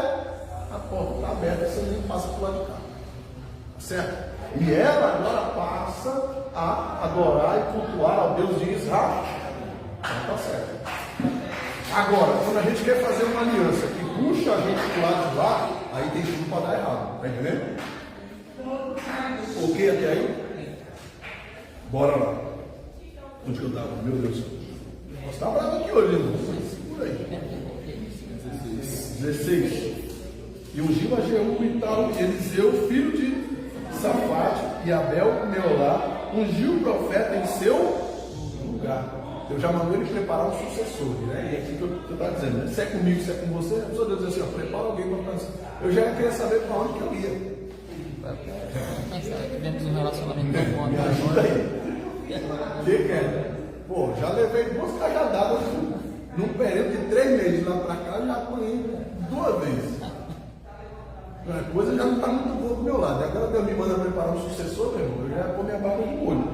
a porta está aberta, você nem passa por lá de cá. Certo? E ela agora passa a adorar e cultuar ao Deus de Israel. Então, tá certo. Agora, quando a gente quer fazer uma aliança que puxa a gente para o lado de lá, aí tem tudo para dar errado. Está entendendo? Ok até aí? Bora lá. Onde que eu estava? Meu Deus do céu. Nós estamos bravo aqui hoje, irmão. Segura aí. 16. E ungiu a Jeú e tal, Eliseu, filho de Safate, e Abel, Meolá, ungiu o profeta em seu lugar. Deus já mandou ele preparar um sucessor, né? E é aqui que eu estava dizendo, né? Se é comigo, se é com você, a pessoa Deus diz assim, ó, prepara alguém para fazer. Eu já queria saber para onde que eu ia. Tivemos um relacionamento bom. Me ajuda aí. O que é? Pô, já levei 2 cajadadas num período de 3 meses lá pra cá, já apanhei 2 vezes. A coisa já não está muito boa do meu lado. Agora Deus me manda preparar um sucessor, meu irmão, eu já pôr minha barba no olho.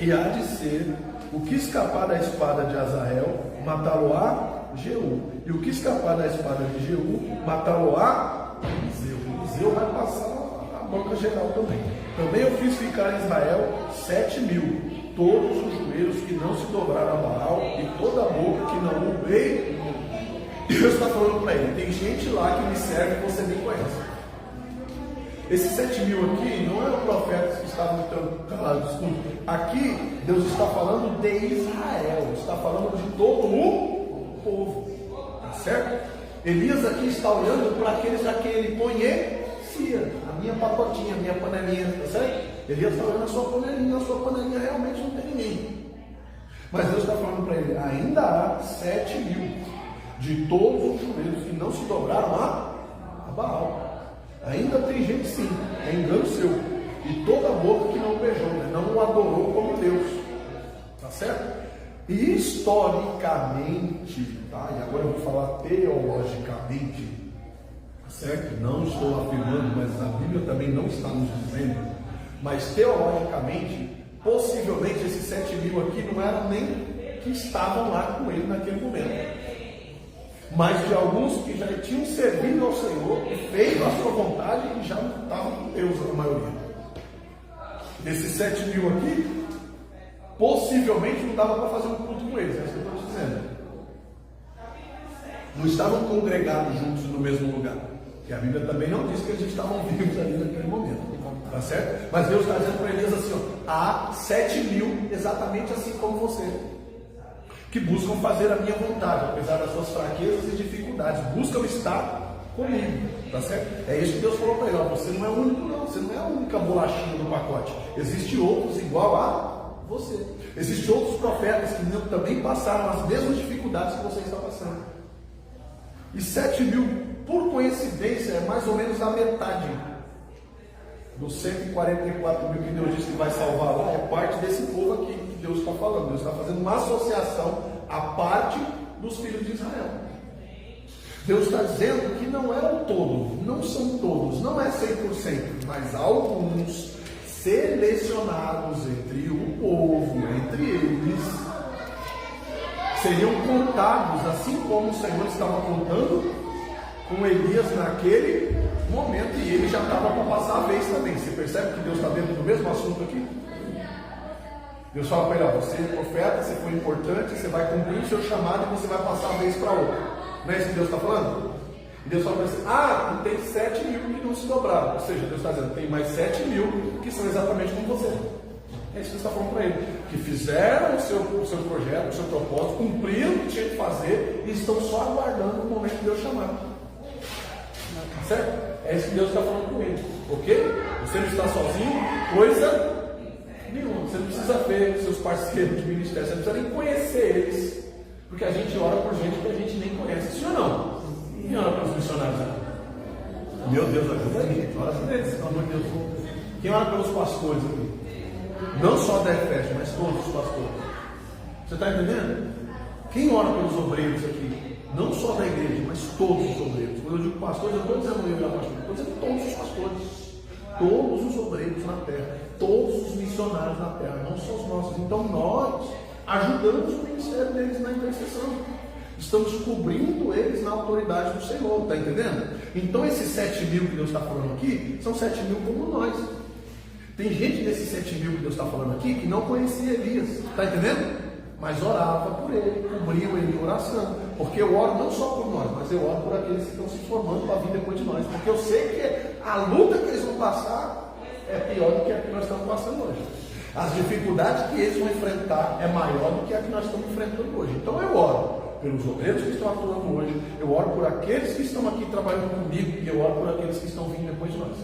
E há de ser o que escapar da espada de Azael, matá-lo-á Jeú. E o que escapar da espada de Jeú, matá-lo-á Eliseu. Eliseu vai passar a banca geral também. Também eu fiz ficar em Israel 7.000, todos os joelhos que não se dobraram a Baal e toda a boca que não o veio. Deus está falando para ele, tem gente lá que me serve que você nem conhece. Esses 7.000 aqui não eram profetas que estavam calados. Aqui Deus está falando de Israel, está falando de todo o povo, tá certo? Elias aqui está olhando para aqueles a quem ele conhecia, a minha pacotinha, a minha panelinha, tá certo? Elias está olhando a sua panelinha realmente não tem ninguém. Mas Deus está falando para ele, ainda há 7.000 de todos os joelhos que não se dobraram a Baal. Ainda tem gente sim, é engano seu. E toda boca que não o beijou, né? Não o adorou como Deus. Tá certo? E historicamente, tá? E agora eu vou falar teologicamente, tá certo? Não estou afirmando, mas a Bíblia também não está nos dizendo. Mas teologicamente, possivelmente esses 7.000 aqui não eram nem que estavam lá com ele naquele momento, mas de alguns que já tinham servido ao Senhor, feito a sua vontade e já não estavam com Deus, a maioria. Desses 7.000 aqui, possivelmente não dava para fazer um culto com eles, é isso que eu estou dizendo. Não estavam congregados juntos no mesmo lugar. E a Bíblia também não diz que eles estavam vivos ali naquele momento. Tá certo? Mas Deus está dizendo para eles assim, ó, há 7.000 exatamente assim como você, que buscam fazer a minha vontade, apesar das suas fraquezas e dificuldades, buscam estar comigo, tá certo? É isso que Deus falou para ele, ó, você não é o único não, você não é a única bolachinha do pacote, existem outros igual a você, existem outros profetas que também passaram as mesmas dificuldades que você está passando, e 7.000, por coincidência, é mais ou menos a metade dos 144.000 que Deus disse que vai salvar lá, é parte desse povo aqui que Deus está falando. Deus está fazendo uma associação à parte dos filhos de Israel. Deus está dizendo que não é o todo, não são todos, não é 100%, mas alguns selecionados entre o povo, entre eles, seriam contados, assim como o Senhor estava contando com Elias naquele momento, e ele já estava para passar a vez também. Você percebe que Deus está dentro do mesmo assunto aqui? Deus fala para ele: ó, você é profeta, você foi importante, você vai cumprir o seu chamado e você vai passar a vez para outro. Não é isso que Deus está falando? E Deus fala para ele: ah, e tem 7 mil que não se dobraram. Ou seja, Deus está dizendo: tem mais 7 mil que são exatamente como você. É isso que Deus está falando para ele: que fizeram o seu projeto, o seu propósito, cumpriram o que tinha que fazer e estão só aguardando o momento de Deus chamar. Certo? É isso que Deus está falando com ele. Ok? Você não está sozinho, coisa nenhuma. Você não precisa ver seus parceiros de ministério, você não precisa nem conhecer eles, porque a gente ora por gente que a gente nem conhece. Sim ou não? Quem ora pelos missionários aqui? Meu Deus, ajuda aí, gente. Ora por eles, pelo amor de Deus. Quem ora pelos pastores aqui? Não só da EFES, mas todos os pastores. Você está entendendo? Quem ora pelos obreiros aqui? Não só da igreja, mas todos os obreiros. Quando eu digo pastores, eu não estou dizendo eu e a pastor, eu estou dizendo todos os pastores. Todos os obreiros na terra, todos os missionários na terra, não só os nossos. Então nós ajudamos o ministério deles na intercessão. Estamos cobrindo eles na autoridade do Senhor, está entendendo? Então esses 7 mil que Deus está falando aqui, são 7 mil como nós. Tem gente desses 7 mil que Deus está falando aqui que não conhecia Elias, está entendendo? Mas orava por ele, cobriu ele em oração. Porque eu oro não só por nós, mas eu oro por aqueles que estão se formando para vir depois de nós. Porque eu sei que a luta que eles vão passar é pior do que a que nós estamos passando hoje. As dificuldades que eles vão enfrentar é maior do que a que nós estamos enfrentando hoje. Então eu oro pelos obreiros que estão atuando hoje, eu oro por aqueles que estão aqui trabalhando comigo, e eu oro por aqueles que estão vindo depois de nós.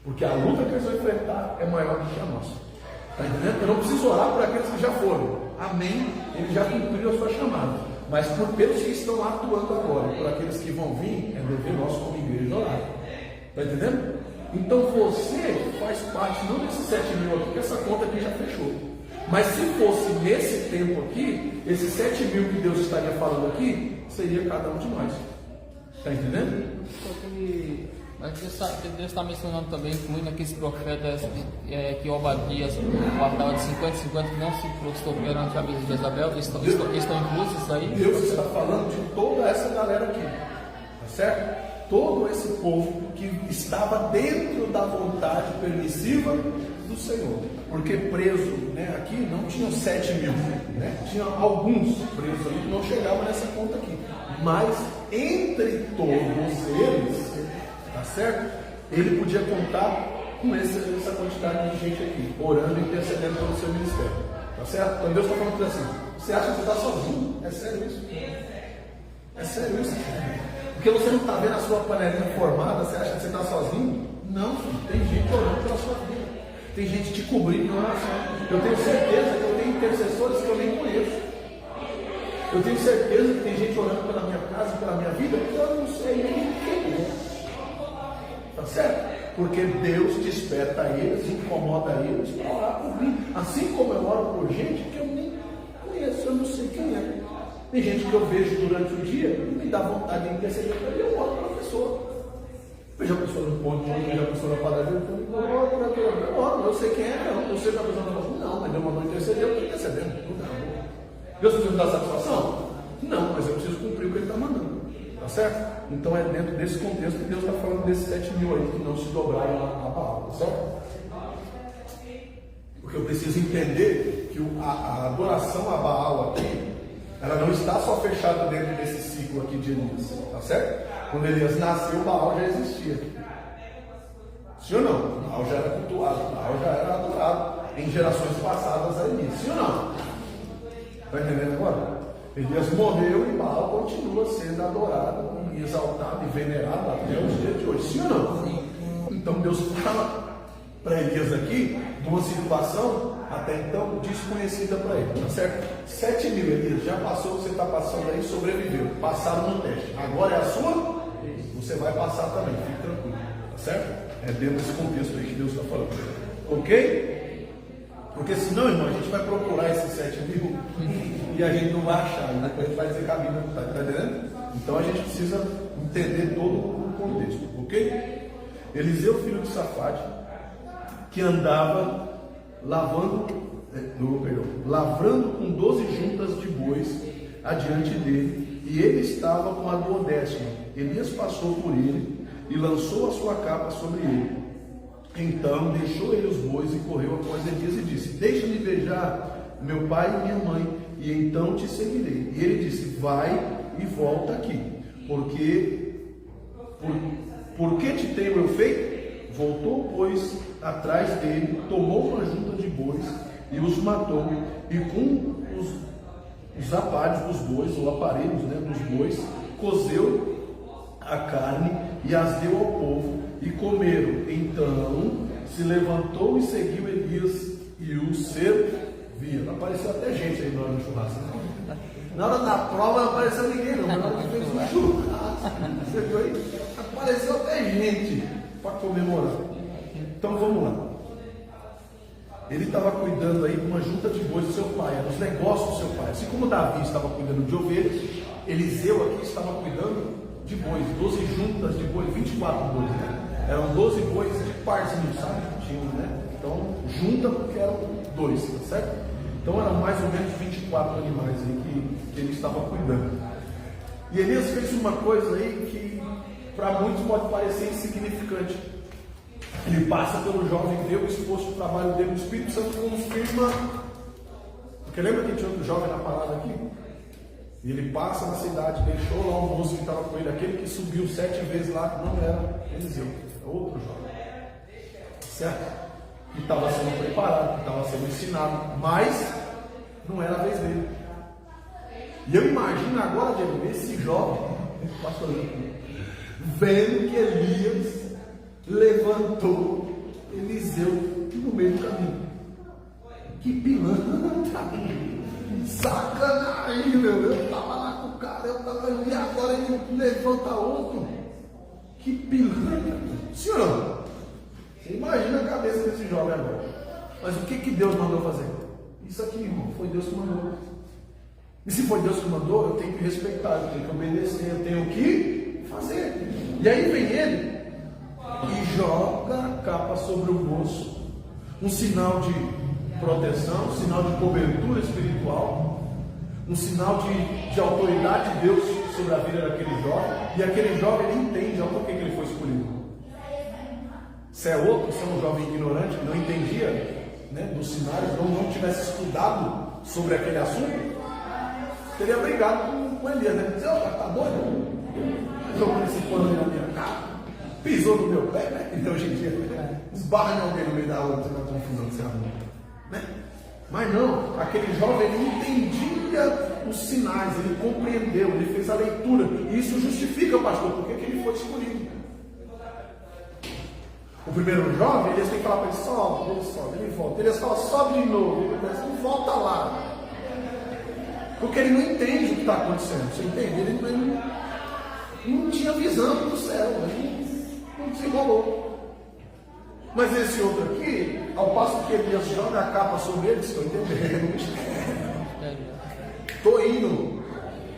Porque a luta que eles vão enfrentar é maior do que a nossa. Está entendendo? Eu não preciso orar por aqueles que já foram. Amém. Ele já cumpriu a sua chamada. Mas pelos que estão atuando agora, por aqueles que vão vir, é dever nosso como igreja orar. Está entendendo? Então você faz parte, não desses 7 mil aqui, que essa conta aqui já fechou. Mas se fosse nesse tempo aqui, esses 7 mil que Deus estaria falando aqui, seria cada um de nós. Está entendendo? Mas Deus está mencionando também muito naqueles profetas que Obadias guardava de 50 que não se prostrou perante a mesa de Jezabel. Estão inclusos isso aí? Deus está falando de toda essa galera aqui, tá certo? Todo esse povo que estava dentro da vontade permissiva do Senhor. Porque preso, né, aqui não tinham 7 mil, né? Tinha alguns presos ali que não chegavam nessa conta aqui. Mas entre todos eles, tá certo? Ele podia contar com essa quantidade de gente aqui, orando e intercedendo pelo seu ministério. Tá certo? Então Deus está falando assim: você acha que você está sozinho? É sério isso? É sério isso? Porque você não está vendo a sua panelinha formada, você acha que você está sozinho? Não, filho, tem gente orando pela sua vida. Tem gente te cobrindo em oração. Eu tenho certeza que eu tenho intercessores que eu nem conheço. Eu tenho certeza que tem gente orando pela minha casa, pela minha vida, que eu não sei nem quem é. Tá certo? Porque Deus desperta eles, incomoda eles para orar por mim. Assim como eu oro por gente que eu nem conheço, eu não sei quem é. Tem gente que eu vejo durante o dia e me dá vontade de interceder para mim, eu oro para a pessoa. Vejo a pessoa no ponto, vejo a pessoa na padaria, eu oro por aquilo, eu oro, eu sei quem é, não. Eu sei que a pessoa está falando, não, mas Deus mandou interceder, eu estou intercedendo. Deus precisa me dar satisfação? Não, mas eu preciso cumprir o que Ele está mandando. Tá certo? Então é dentro desse contexto que Deus está falando desses 7 mil aí que não se dobraram a Baal, tá certo? Porque eu preciso entender que a adoração a Baal aqui, ela não está só fechada dentro desse ciclo aqui de Elias, tá certo? Quando Elias nasceu, Baal já existia. Sim ou não? Baal já era cultuado, Baal já era adorado em gerações passadas a Elias. Sim ou não? Está entendendo agora? Elias morreu e Baal continua sendo adorado, exaltado e venerado até os dias de hoje. Sim ou não? Então Deus fala para Elias aqui de uma situação até então desconhecida para ele, tá certo? 7 mil, Elias, já passou, você está passando aí, sobreviveu, passaram no teste. Agora é a sua, você vai passar também, fique tranquilo, tá certo? É dentro desse contexto aí que Deus está falando. Ok? Porque senão, irmão, a gente vai procurar esses 7 mil e a gente não vai achar, e depois a gente vai dizer que a Bíblia não está, tá entendendo? Então a gente precisa entender todo o contexto, ok? Eliseu, filho de Safate, que andava lavando lavrando com 12 juntas de bois adiante dele, e ele estava com a 12ª. Elias passou por ele e lançou a sua capa sobre ele. Então deixou ele os bois e correu após Elias e disse: deixa-me beijar meu pai e minha mãe, e então te seguirei. E ele disse: vai e volta aqui, porque por que te tenho eu feito? Voltou, pois, atrás dele, tomou uma junta de bois e os matou, e com os aparelhos dos bois, ou aparelhos, né, dos bois, cozeu a carne e as deu ao povo, e comeram. Então se levantou e seguiu Elias e o servia. Apareceu até gente aí na hora do churrasco. Na hora da prova não apareceu ninguém não, na hora que fez um churrasco, você viu aí? Apareceu até gente para comemorar. Então vamos lá. Ele estava cuidando aí de uma junta de bois do seu pai, eram os negócios do seu pai. Assim como Davi estava cuidando de ovelhas, Eliseu aqui estava cuidando de bois, 12 juntas de bois, 24 bois, né? Eram 12 bois de parzinho, sabe? Tinham, né? Então, junta porque eram 2, tá certo? Então eram mais ou menos 24 animais aí que ele estava cuidando. E Elias fez uma coisa aí que para muitos pode parecer insignificante. Ele passa pelo jovem, vê o esforço do trabalho dele, o Espírito Santo confirma. Porque lembra que tinha outro jovem na parada aqui? E ele passa na cidade, deixou lá o moço que estava com ele, aquele que subiu 7 vezes lá, não era Eliseu, era outro jovem. Certo? Que estava sendo preparado, que estava sendo ensinado, mas não era a vez dele. E eu imagino agora, Diego, esse jovem, pastor, vendo que Elias levantou Eliseu no meio do caminho. Que pilantra, sacanagem, meu. Eu estava lá com o cara, e agora ele levanta outro. Que pilantra. Senhor, você imagina a cabeça desse jovem agora. Mas o que Deus mandou fazer? Isso aqui, irmão, foi Deus que mandou. E se foi Deus que mandou, eu tenho que respeitar, eu tenho que obedecer, eu tenho que fazer. E aí vem ele e joga a capa sobre o moço, um sinal de proteção, um sinal de cobertura espiritual, um sinal de autoridade de Deus sobre a vida daquele jovem. E aquele jovem ele entende por que ele foi escolhido. Se é outro, se é um jovem ignorante que não entendia, né, dos sinais, não tivesse estudado sobre aquele assunto, teria brigado com Elias, né? Dizer: ó, tá doido? Jogou esse pano na minha cara, pisou no meu pé, né? E hoje em dia esbarra em alguém no meio da rua, você vai confusão que você arruma, né? Mas não, aquele jovem ele entendia os sinais, ele compreendeu, ele fez a leitura, e isso justifica, pastor, porque ele foi escolhido. O primeiro jovem, eles têm que falar para ele: sobe, ele volta. Eles falam: sobe de novo, ele diz: volta lá. Porque ele não entende o que está acontecendo, você entende? Ele não tinha visão do céu, ele não desenrolou. Mas esse outro aqui, ao passo que Elias joga a capa sobre ele, estou entendendo, estou indo.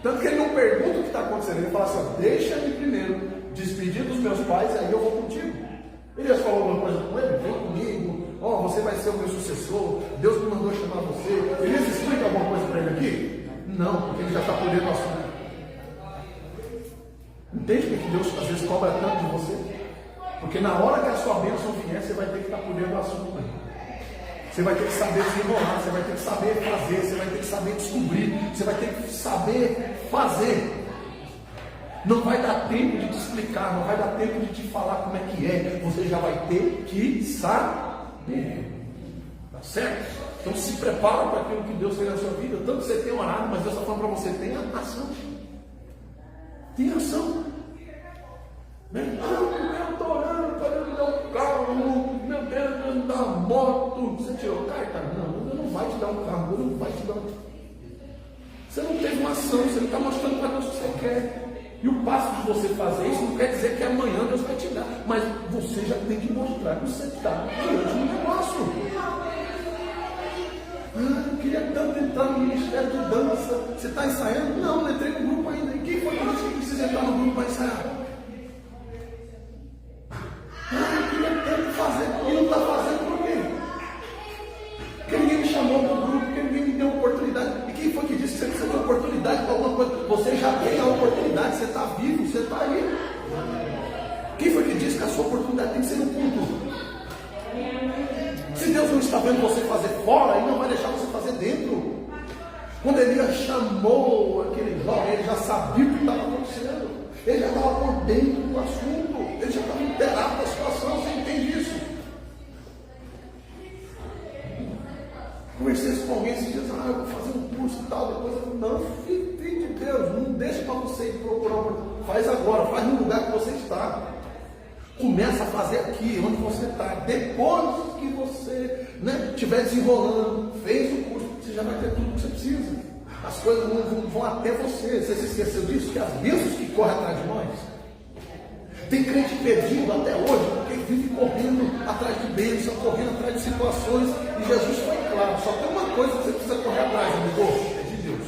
Tanto que ele não pergunta o que está acontecendo, ele fala assim: ó, deixa-me primeiro despedir dos meus pais, aí eu vou contigo. Elias falou alguma coisa com ele: vem comigo, ó, você vai ser o meu sucessor, Deus me mandou chamar você. Elias explica alguma coisa para ele aqui? Não, porque ele já está por dentro do assunto. Entende que Deus às vezes cobra tanto de você? Porque na hora que a sua bênção vier, você vai ter que estar por dentro do assunto. Você vai ter que saber desenrolar, você vai ter que saber fazer, você vai ter que saber descobrir, você vai ter que saber fazer. Não vai dar tempo de te explicar, não vai dar tempo de te falar como é que é. Você já vai ter que saber. Tá certo? Então se prepara para aquilo que Deus fez na sua vida. Tanto você tem orado, mas Deus está falando para você: tenha ação. Tenha ação. Eu estou orando para me dar um carro. Meu Deus, me dar uma moto. Você tirou carta? Não, Deus não vai te dar um carro. Deus não vai te dar um... Você não teve uma ação, você não está mostrando para Deus o que você quer. E o passo de você fazer isso não quer dizer que amanhã Deus vai te dar, mas você já tem que mostrar que você está diante do negócio. Eu queria tanto entrar no ministério de dança. Você está ensaiando? Não, não entrei no grupo ainda. E quem foi que disse que precisa entrar no grupo para ensaiar? Eu queria tanto fazer e não está fazendo por quê? Porque ninguém me chamou. chamou para o grupo, porque ninguém me deu oportunidade. E quem foi que disse que você precisa de oportunidade para alguma coisa? Você já tem a oportunidade, você está vivo, você está aí. Quem foi que disse que a sua oportunidade tem que ser no culto? Se Deus não está vendo você fazer fora, Ele não vai deixar você fazer dentro. Quando Elias chamou aquele jovem, ele já sabia o que estava acontecendo. Ele já estava por dentro do assunto. Ele já estava inteirado da situação. Você entende isso? Conversei com alguém esses dias, eu vou fazer um curso e tal, depois eu não, filho de Deus, não deixa para você ir procurar, faz agora, faz no lugar que você está. Começa a fazer aqui, onde você está. Depois que você estiver desenrolando, fez o curso, você já vai ter tudo que você precisa. As coisas vão até você. Você se esqueceu disso? Que as bênçãos que correm atrás de nós. Tem crente pedindo até hoje, porque vive correndo atrás de bênçãos, correndo atrás de situações. E Jesus foi claro, só tem uma coisa que você precisa correr atrás, amigo, é de Deus.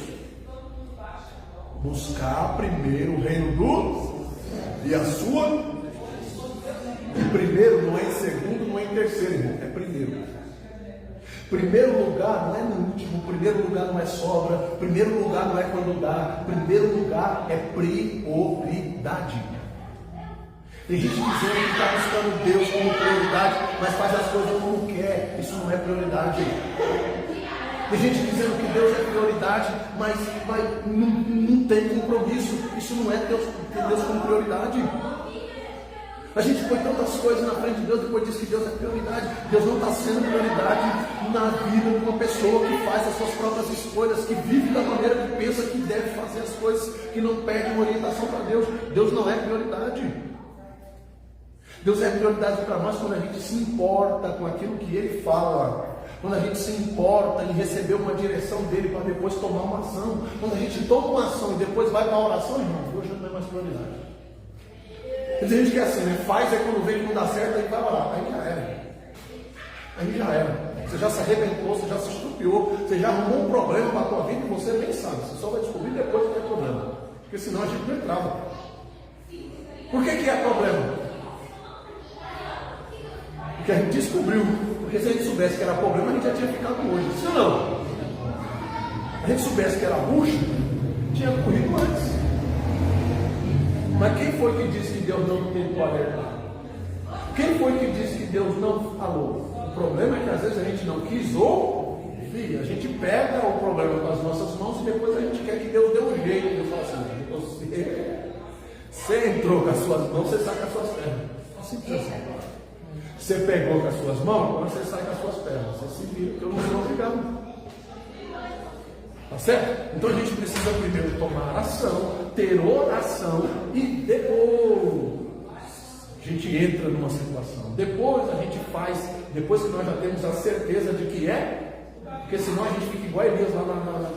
Buscar primeiro o reino do e a sua. Em primeiro, não é em segundo, não é em terceiro, irmão, é primeiro. Primeiro lugar não é no último, primeiro lugar não é sobra, primeiro lugar não é quando dá, primeiro lugar é prioridade. Tem gente dizendo que está buscando Deus como prioridade, mas faz as coisas como quer, isso não é prioridade. Tem gente dizendo que Deus é prioridade, mas não tem compromisso, isso não é ter Deus como prioridade. A gente põe tantas coisas na frente de Deus, depois diz que Deus é prioridade. Deus não está sendo prioridade na vida de uma pessoa que faz as suas próprias escolhas, que vive da maneira que pensa que deve fazer as coisas, que não pede uma orientação para Deus. Deus não é prioridade. Deus é prioridade para nós quando a gente se importa com aquilo que Ele fala. Quando a gente se importa em receber uma direção dEle para depois tomar uma ação. Quando a gente toma uma ação e depois vai para a oração, irmão, Deus já não é mais prioridade. Tem gente que é assim, faz, aí quando vê que não dá certo, aí vai orar, aí já era. Aí já era. Você já se arrebentou, você já se estupiou, você já arrumou um problema para a tua vida e você nem sabe. Você só vai descobrir depois que é problema. Porque senão a gente não entrava. Por que é problema? Porque a gente descobriu. Porque se a gente soubesse que era problema, a gente já tinha ficado hoje. Se não, a gente soubesse que era bucha, tinha corrido antes. Mas quem foi que disse que Deus não tentou alertar? Quem foi que disse que Deus não falou? O problema é que às vezes a gente não quis ouvir. A gente pega o problema com as nossas mãos e depois a gente quer que Deus dê um jeito. Deus fala assim, você entrou com as suas mãos, você sai com as suas pernas. Simples assim. Você pegou com as suas mãos, agora você sai com as suas pernas. Você se vira, porque eu não sou obrigado. Tá certo? Então a gente precisa primeiro tomar ação, ter oração e depois a gente entra numa situação. Depois a gente faz, depois que nós já temos a certeza de que é, porque senão a gente fica igual Elias lá na caverna.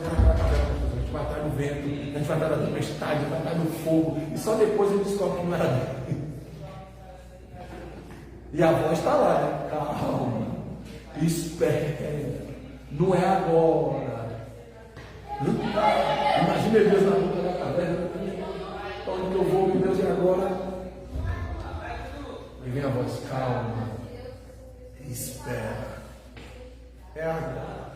A gente vai estar no vento, a gente vai estar na tempestade, vai estar no fogo, e só depois a gente descobre que não era Deus. E a voz está lá, né? Calma, espera, não é agora. Imagina Deus na boca da caverna. Onde que eu vou, meu Deus, e agora? E vem a voz, calma, espera. É agora.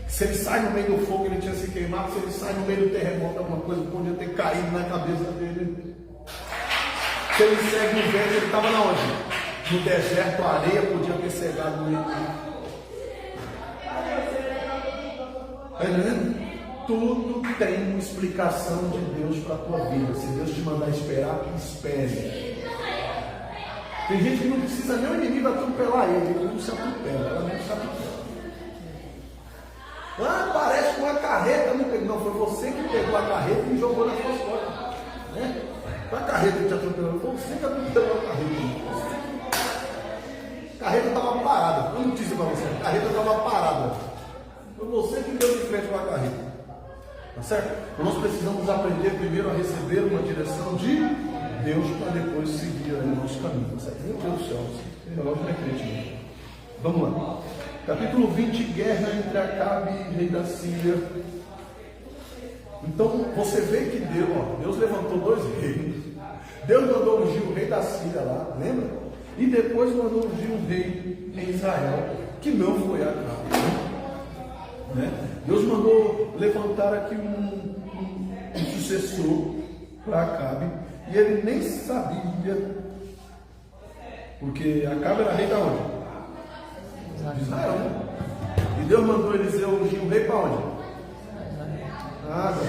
Se ele sai no meio do fogo, ele tinha se queimado. Se ele sai no meio do terremoto, alguma coisa podia ter caído na cabeça dele. Se ele segue o vento, ele estava na onde? No deserto, a areia podia ter cegado ele. Tudo tem uma explicação de Deus para a tua vida. Se Deus te mandar esperar, espere. Tem gente que não precisa nem o inimigo atropelar ele não se atropela, ela não se atropela. Parece com uma carreta, não, foi você que pegou a carreta e jogou nas suas costas. Né? Foi a carreta que te atropelou, foi você que atropelou a carreta. A carreta estava parada, eu não disse para você, a carreta estava parada. Foi você que deu de frente com a carreta. Tá certo? Então nós precisamos aprender primeiro a receber uma direção de Deus para depois seguir o nosso caminho. Tá certo? Meu Deus do céu, esse relógio não é crente. Vamos lá. Capítulo 20, guerra entre Acabe e rei da Síria. Então você vê que Deus levantou dois reis. Deus mandou ungir o rei da Síria lá, lembra? E depois mandou ungir um rei em Israel. que não foi Acabe. Né? Deus mandou levantar aqui um sucessor para Acabe, e ele nem sabia, porque Acabe era rei da onde? De Israel, né? E Deus mandou Eliseu ungir o rei para onde? Nada.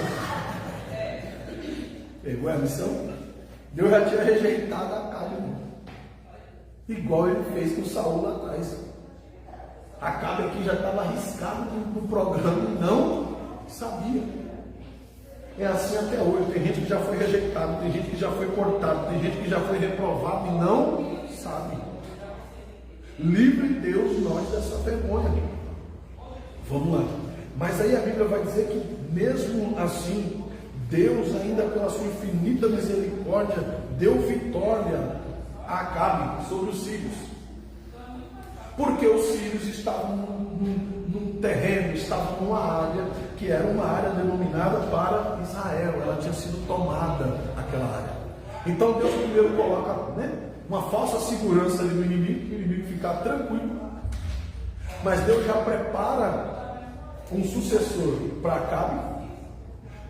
Pegou a missão? Deus já tinha rejeitado Acabe, igual ele fez com Saul lá atrás. Acabe aqui já estava arriscado no programa e não sabia. É assim até hoje. Tem gente que já foi rejeitado, tem gente que já foi cortado, tem gente que já foi reprovado e não sabe. Livre Deus nós dessa vergonha. Vamos lá. Mas aí a Bíblia vai dizer que mesmo assim, Deus ainda pela sua infinita misericórdia deu vitória a Acabe sobre os sírios. Porque os sírios estavam num terreno, estavam numa área que era uma área denominada para Israel. Ela tinha sido tomada, aquela área. Então Deus primeiro coloca, né, uma falsa segurança ali no inimigo, para o inimigo ficar tranquilo. Mas Deus já prepara um sucessor para Acabe,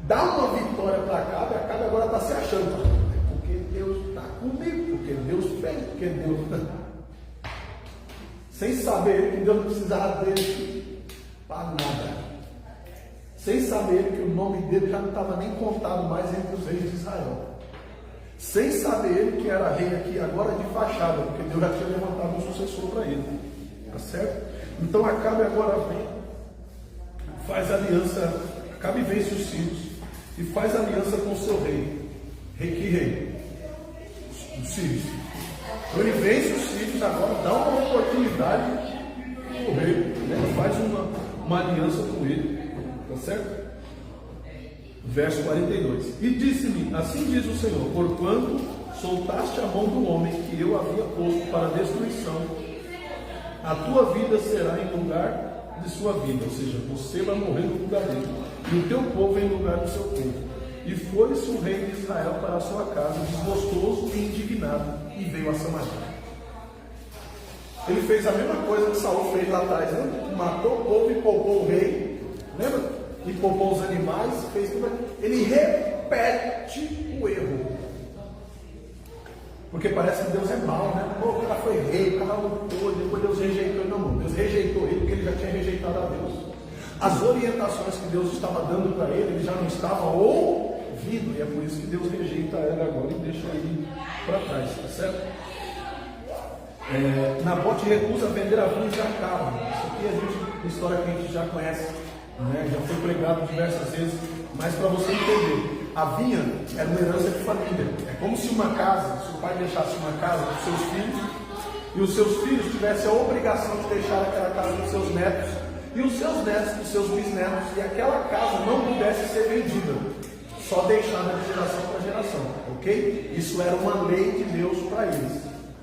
dá uma vitória para Acabe. Acabe agora está se achando, porque Deus está comigo, porque Deus fez, porque Deus... Sem saber que Deus não precisava dele para nada. Sem saber que o nome dele já não estava nem contado mais entre os reis de Israel. Sem saber que era rei aqui agora de fachada, porque Deus já tinha levantado um sucessor para ele. Tá certo? Então Acabe agora vem, faz aliança, Acabe vence os sírios e faz aliança com o seu rei. Rei que rei? Os sírios. Então ele vence os sírios, agora dá uma oportunidade para o rei, né? Faz uma aliança com ele, tá certo? Verso 42. E disse-me, assim diz o Senhor, porquanto soltaste a mão do homem que eu havia posto para destruição, a tua vida será em lugar de sua vida, ou seja, você vai morrer no lugar dele, e o teu povo em lugar do seu povo. E foi-se o rei de Israel para a sua casa, desgostoso e indignado, e veio a Samaria. Ele fez a mesma coisa que Saul fez lá atrás, né? Matou o povo e poupou o rei, lembra? E poupou os animais, fez tudo. Ele repete o erro, porque parece que Deus é mau, né? Pô, o cara foi rei, o cara lutou, depois Deus rejeitou ele. Não, Deus rejeitou ele porque ele já tinha rejeitado a Deus. As orientações que Deus estava dando para ele já não estava ouvindo, e é por isso que Deus rejeita ele agora e deixa ele para trás, tá certo? Nabote recusa vender a vinha de Acabe. Isso aqui é história que a gente já conhece, né? Já foi pregado diversas vezes, mas para você entender, a vinha era uma herança de família. É como se uma casa, se o pai deixasse uma casa para os seus filhos, e os seus filhos tivessem a obrigação de deixar aquela casa para os seus netos, e os seus netos para os seus bisnetos, e aquela casa não pudesse ser vendida, só deixada de geração para geração, ok? Isso era uma lei de Deus para eles.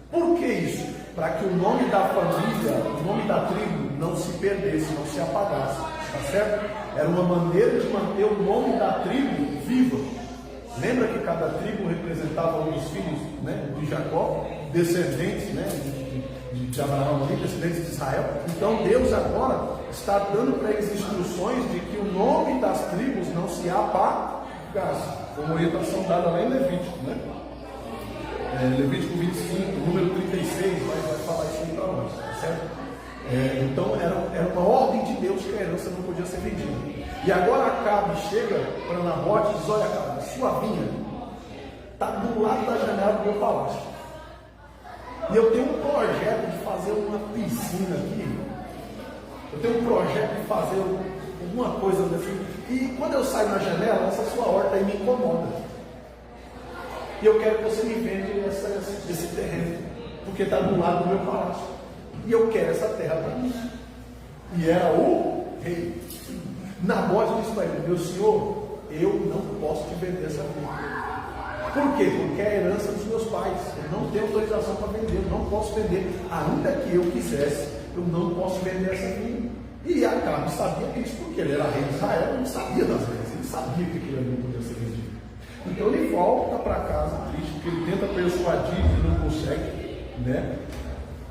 Por que isso? Para que o nome da família, o nome da tribo não se perdesse, não se apagasse, tá certo? Era uma maneira de manter o nome da tribo viva. Lembra que cada tribo representava um dos filhos, né, de Jacó, descendentes, né, de Abraão, descendentes de Israel? Então Deus agora está dando para eles instruções de que o nome das tribos não se apagasse. Foi uma orientação dada lá em Levítico, né? Levítico 25, número 36, vai falar isso aí para nós, certo? Então era uma ordem de Deus que a herança não podia ser vendida. E agora Acabe chega para Nabote e diz: olha, Acabe, sua vinha está do lado da janela do meu palácio. E eu tenho um projeto de fazer uma piscina aqui. Eu tenho um projeto de fazer alguma coisa assim. E quando eu saio na janela, essa sua horta aí me incomoda. E eu quero que você me venda esse terreno, porque está do lado do meu palácio. E eu quero essa terra para mim. E era o rei. Nabote disse para ele: meu senhor, eu não posso te vender essa terra. Por quê? Porque é a herança dos meus pais. Eu não tenho autorização para vender, eu não posso vender. Ainda que eu quisesse, eu não posso vender essa terra. E Acabe sabia disso, porque ele era rei de Israel, ele sabia das leis, ele sabia que aquilo não podia ser vendido. Então ele volta para casa triste, porque ele tenta persuadir e não consegue, né?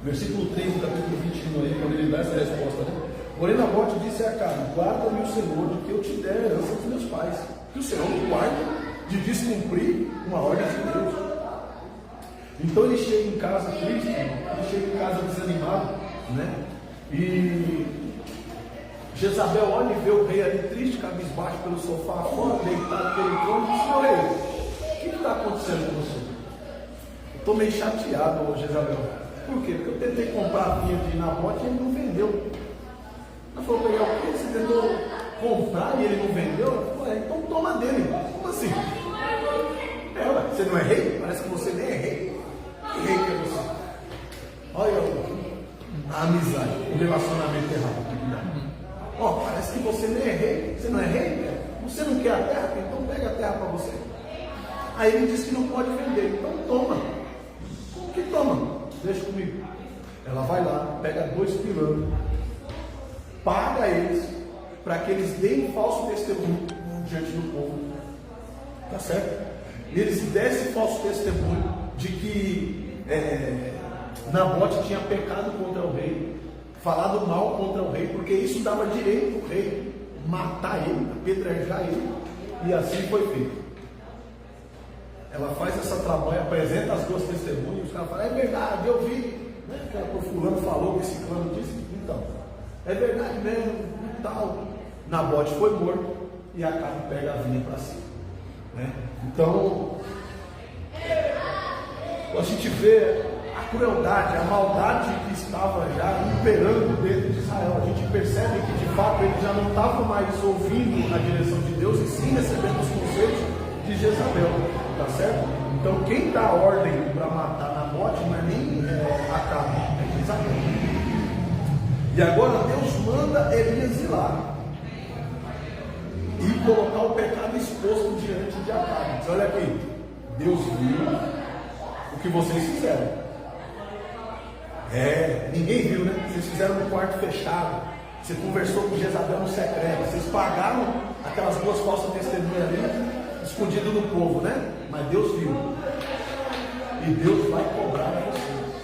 Versículo 3 do capítulo 21 aí, quando ele dá essa resposta, né? Porém Nabote disse a Acabe: guarda-me o Senhor de que eu te der a herança dos meus pais. Que o Senhor me guarde de descumprir uma ordem de Deus. Então ele chega em casa triste, ele chega em casa desanimado, né? E Jezabel olha e vê o rei ali triste, cabisbaixo pelo sofá fora, deitado pelo trono, e diz: meu rei, o que está acontecendo com você? Eu estou meio chateado, Jezabel. Por quê? Porque eu tentei comprar a vinha de Nabote e ele não vendeu. Ela falou para ele: o que? Você tentou comprar e ele não vendeu? Ela falou: então toma dele. Como assim? Você não é rei? Parece que você nem é rei. Que rei que é você? Olha a amizade, o relacionamento errado. Parece que você nem é rei. Você não é rei? Você não quer a terra? Então pega a terra para você. Aí ele disse que não pode vender. Então toma. Como que toma? Deixa comigo. Ela vai lá, pega 2 pilantras, paga eles para que eles deem falso testemunho diante do povo. Tá certo? Eles dessem falso testemunho de que Nabote tinha pecado contra o rei, falado mal contra o rei, porque isso dava direito ao rei matar ele, apedrejar ele, e assim foi feito. Ela faz essa trabalha, apresenta as 2 testemunhas, os caras falam: é verdade, eu vi, né? Que o fulano falou, que esse fulano disse. Então, é verdade mesmo, e tal. Nabote foi morto e Acabe pega a vinha para si, né? Então, a gente vê a crueldade, a maldade que estava já imperando dentro de Israel. A gente percebe que de fato eles já não estavam mais ouvindo a direção de Deus e sim recebendo os conselhos de Jezabel, tá certo? Então quem dá ordem para matar Nabote não é nem Acabe, é Jezabel. E agora Deus manda Elias ir lá e colocar o pecado exposto diante de Acabe. Diz: olha aqui, Deus viu o que vocês fizeram. Ninguém viu, né? Vocês fizeram no quarto fechado. Você conversou com Jezabel no secreto. Vocês pagaram aquelas 2 falsas testemunhas ali, escondido do povo, né? Mas Deus viu. E Deus vai cobrar vocês.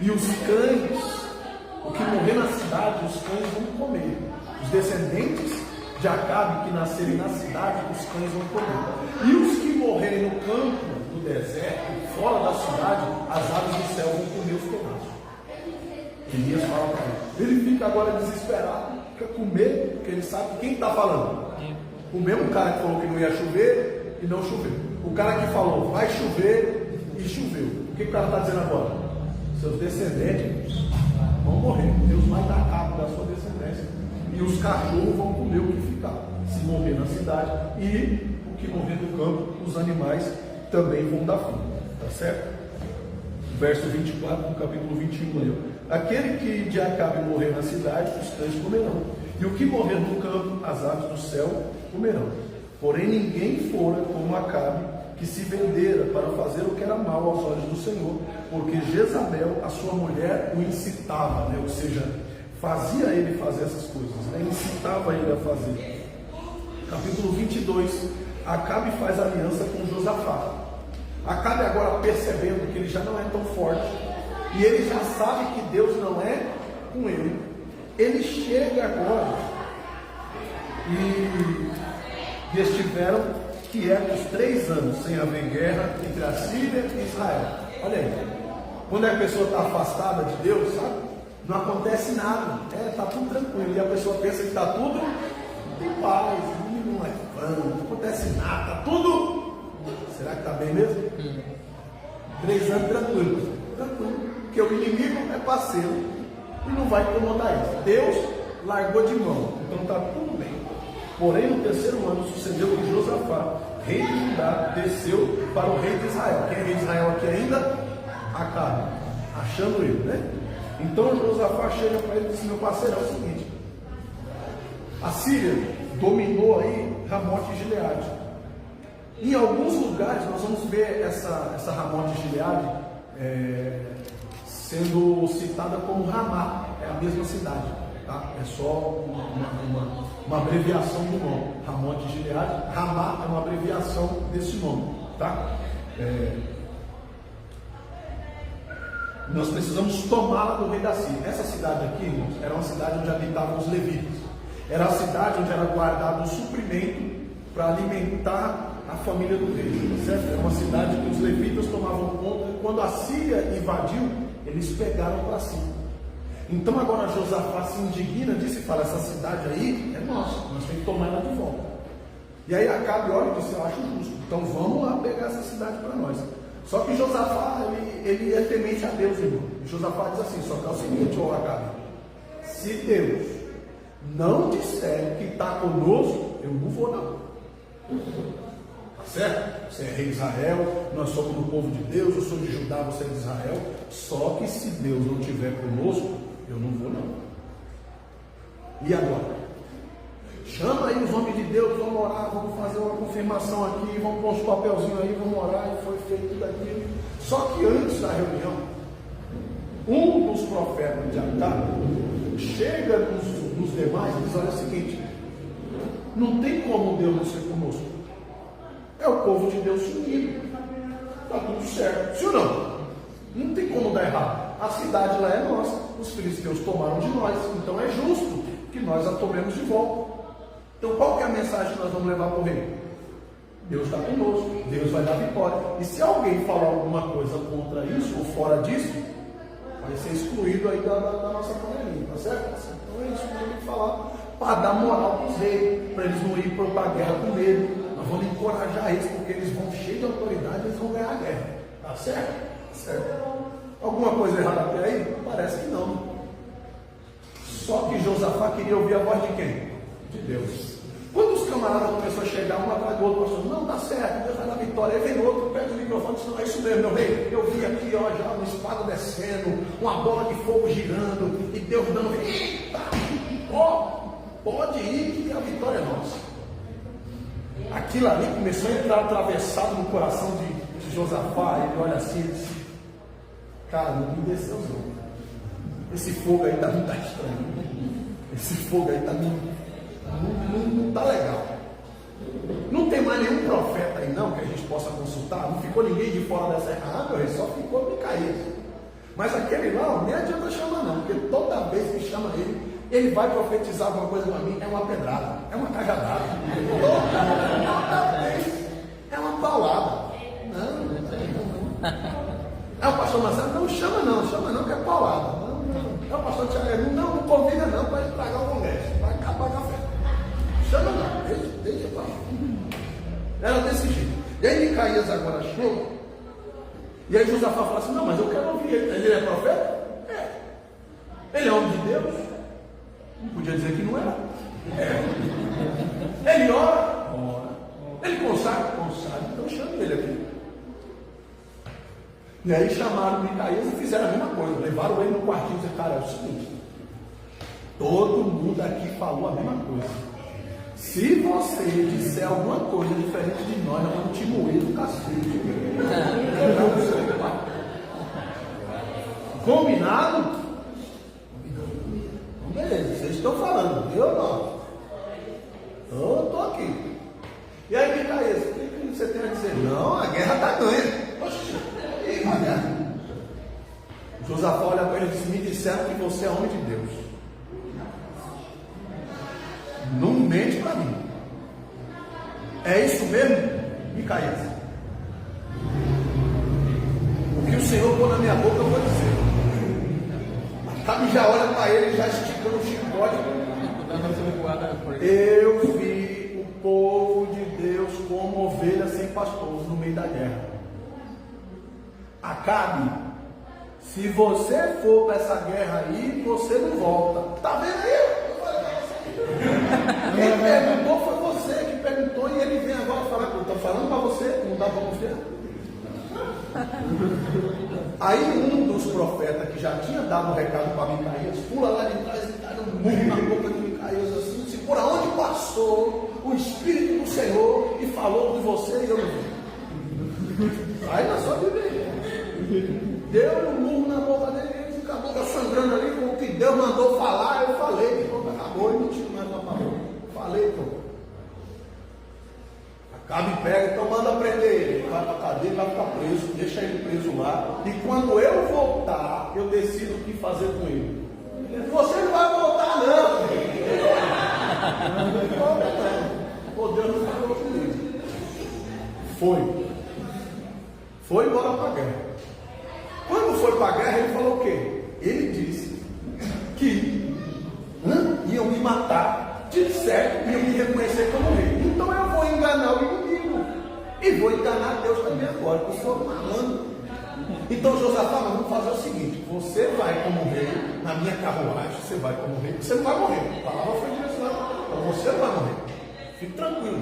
E os cães, o que morrer na cidade, os cães vão comer. Os descendentes de Acabe que nascerem na cidade, os cães vão comer. E os que morrerem no campo, no deserto, fora da cidade, as aves do céu vão comer os pedaços. Elias fala para ele. Ele fica agora desesperado, fica com medo, porque ele sabe quem está falando. O mesmo cara que falou que não ia chover e não choveu. O cara que falou vai chover e choveu. O que o cara está dizendo agora? Seus descendentes vão morrer. Deus vai dar cabo da sua descendência. E os cachorros vão comer o que ficar, se morrer na cidade. E o que morrer no campo, os animais também vão dar fim. Tá certo? Verso 24 do capítulo 21. Aquele que de Acabe morrer na cidade, os cães comerão. E o que morrer no campo, as aves do céu comerão. Porém ninguém fora como Acabe, que se vendera para fazer o que era mal aos olhos do Senhor, porque Jezabel, a sua mulher, o incitava, né? Ou seja, fazia ele fazer essas coisas, né? Incitava ele a fazer. Capítulo 22, Acabe faz aliança com Josafá. Acabe agora percebendo que ele já não é tão forte, e ele já sabe que Deus não é com ele. Ele chega agora e estiveram quietos 3 anos sem haver guerra entre a Síria e Israel. Olha aí, quando a pessoa está afastada de Deus, sabe? Não acontece nada, está tudo tranquilo, e a pessoa pensa que está tudo em paz, não é pano, não acontece nada, está tudo. Será que está bem mesmo? 3 anos tranquilo, porque o inimigo é parceiro e não vai incomodar isso. Deus largou de mão, então está tudo bem. Porém, no 3º ano sucedeu que Josafá, rei de Judá, desceu para o rei de Israel. Quem é rei de Israel aqui ainda? Acabe, achando ele, né? Então Josafá chega para ele e diz: meu parceiro, é o seguinte: a Síria dominou aí Ramote e Gileade. Em alguns lugares nós vamos ver essa Ramote e Gileade sendo citada como Ramá, é a mesma cidade, tá? É só uma abreviação do nome. Ramote e Gileade, Ramá é uma abreviação desse nome, tá? Nós precisamos tomá-la do rei da Síria. Essa cidade aqui, irmãos, era uma cidade onde habitavam os levitas. Era a cidade onde era guardado o suprimento para alimentar a família do rei, certo? Era uma cidade que os levitas tomavam conta. Quando a Síria invadiu, eles pegaram para si. Então agora Josafá se indigna, disse e fala: essa cidade aí é nossa, nós temos que tomar ela de volta. E aí Acabe olha e disse: eu acho justo, então vamos lá pegar essa cidade para nós. Só que Josafá, ele é temente a Deus, irmão. E Josafá diz assim: só que é o seguinte, ó Acabe, se Deus não disser que está conosco, eu não vou não. Tá certo? Você é rei de Israel, nós somos do povo de Deus, eu sou de Judá, você é de Israel. Só que se Deus não estiver conosco, eu não vou não. E agora? Chama aí os homens de Deus, vamos orar, vamos fazer uma confirmação aqui, vamos pôr uns papelzinhos aí, vamos orar, e foi feito tudo aquilo. Só que antes da reunião, um dos profetas de Acabe chega nos demais e diz: olha o seguinte, não tem como Deus não ser conosco. É o povo de Deus se unindo. Está tudo certo. Sim ou não? Não tem como dar errado. A cidade lá é nossa. Os filisteus tomaram de nós. Então é justo que nós a tomemos de volta. Então qual que é a mensagem que nós vamos levar para o rei? Deus está conosco. Deus vai dar vitória. E se alguém falar alguma coisa contra isso ou fora disso, vai ser excluído aí da nossa panelinha. Tá certo? Então é isso que a gente tem que falar. Para dar moral para os reis, para eles não irem para a guerra com medo. Nós vamos encorajar eles, porque eles vão cheios de autoridade, eles vão ganhar a guerra. Tá certo? Certo. Alguma coisa errada até aí? Parece que não. Só que Josafá queria ouvir a voz de quem? De Deus. Quando os camaradas começaram a chegar um atrás do outro, pastor, não, tá certo, Deus vai dar vitória. Aí vem outro, pega o microfone e diz: não, é isso mesmo, meu rei. Eu vi aqui, ó, já uma espada descendo, uma bola de fogo girando, e Deus dando. Eita! Ó! Pode ir que a vitória é nossa. Aquilo ali começou a entrar atravessado no coração de Josafá. Ele olha assim e diz: cara, não me desceu não. Esse fogo aí está muito estranho. Esse fogo aí não está legal. Não tem mais nenhum profeta aí não que a gente possa consultar. Não ficou ninguém de fora dessa. Ah, meu rei, só ficou Micaías. Mas aquele lá, nem adianta chamar não, porque toda vez que chama ele vai profetizar alguma coisa para mim, é uma pedrada, é uma cajadada. Toda vez é uma paulada. É o pastor Marcelo, não chama não, que é paulada. É o pastor Tiago, não convida não para estragar o congresso, vai acabar com a fé. Chama não, deixa para lá. Era desse jeito. E aí Micaías agora chega, e aí Josafá fala assim: não, mas eu quero ouvir ele. Ele é profeta? É. Ele é homem de Deus? Não podia dizer que não era. É. Ele ora? Ora. Ele consagra? Consagra. Então chame ele aqui. E aí chamaram Micaías e fizeram a mesma coisa. Levaram ele no quartinho e disseram: cara, é o seguinte, todo mundo aqui falou a mesma coisa. Se você disser alguma coisa diferente de nós vamos te moer do cacete. Combinado? Beleza, vocês estão falando, eu não. Eu estou aqui. E aí, Micaías, o que você tem a dizer? Não, a guerra está ganha. Oxi, e a guerra? Josafá olha para ele e diz: me disseram que você é homem de Deus. Não mente para mim. É isso mesmo, Micaías? O que o Senhor pôr na minha boca, eu vou dizer. Acabe já olha para ele, já esticando o chicote. Eu vi o povo de Deus como ovelhas sem pastores no meio da guerra. Acabe, se você for para essa guerra aí, você não volta. Tá vendo aí? Quem perguntou foi você que perguntou, e ele vem agora falar: eu estou falando para você, não dá para confiar. Aí um dos profetas que já tinha dado o recado para Micaías pula lá de trás e dá um murro na boca de Micaías assim: se por onde passou o Espírito do Senhor e falou de você, eu não vi. Aí na sua Bíblia deu um murro na boca dele, ele ficou a boca sangrando ali com o que Deus mandou falar. Eu falei, pronto, acabou, e não tinha mais uma palavra. Falei, pronto. Acabe pega, então manda prender ele. vai para a cadeia, ele vai ficar preso, deixa ele preso lá, e quando eu voltar, eu decido o que fazer com ele. Você não vai voltar não, o Deus não falou comigo. Foi embora para a guerra. Quando foi para a guerra, ele falou o quê? Ele disse que iam me matar, de certo, iam me reconhecer como rei. Então eu vou enganar o inimigo e vou enganar Deus também agora, porque eu sou malandro. Então Josafá, nós vamos fazer o seguinte: você vai como rei na minha carruagem, você vai como rei, você não vai morrer. A palavra foi direcionada, então você não vai morrer. Fique tranquilo,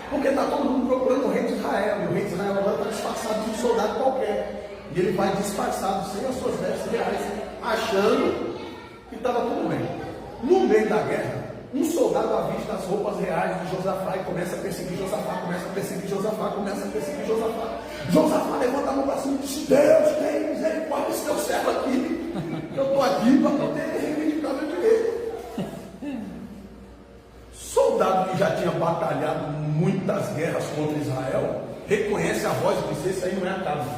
porque está todo mundo procurando o rei de Israel, e o rei de Israel agora está disfarçado de um soldado qualquer. E ele vai disfarçado sem as suas vestes reais, achando que estava tudo bem. No meio da guerra, um soldado avista as roupas reais de Josafá e começa a perseguir Josafá, começa a perseguir Josafá, começa a perseguir Josafá. Josafá levanta a mão para cima e diz: Deus, tem misericórdia desse teu servo aqui. Eu estou aqui para poder reivindicar meu direito. Soldado que já tinha batalhado muitas guerras contra Israel, reconhece a voz e diz: esse aí não é Acabe.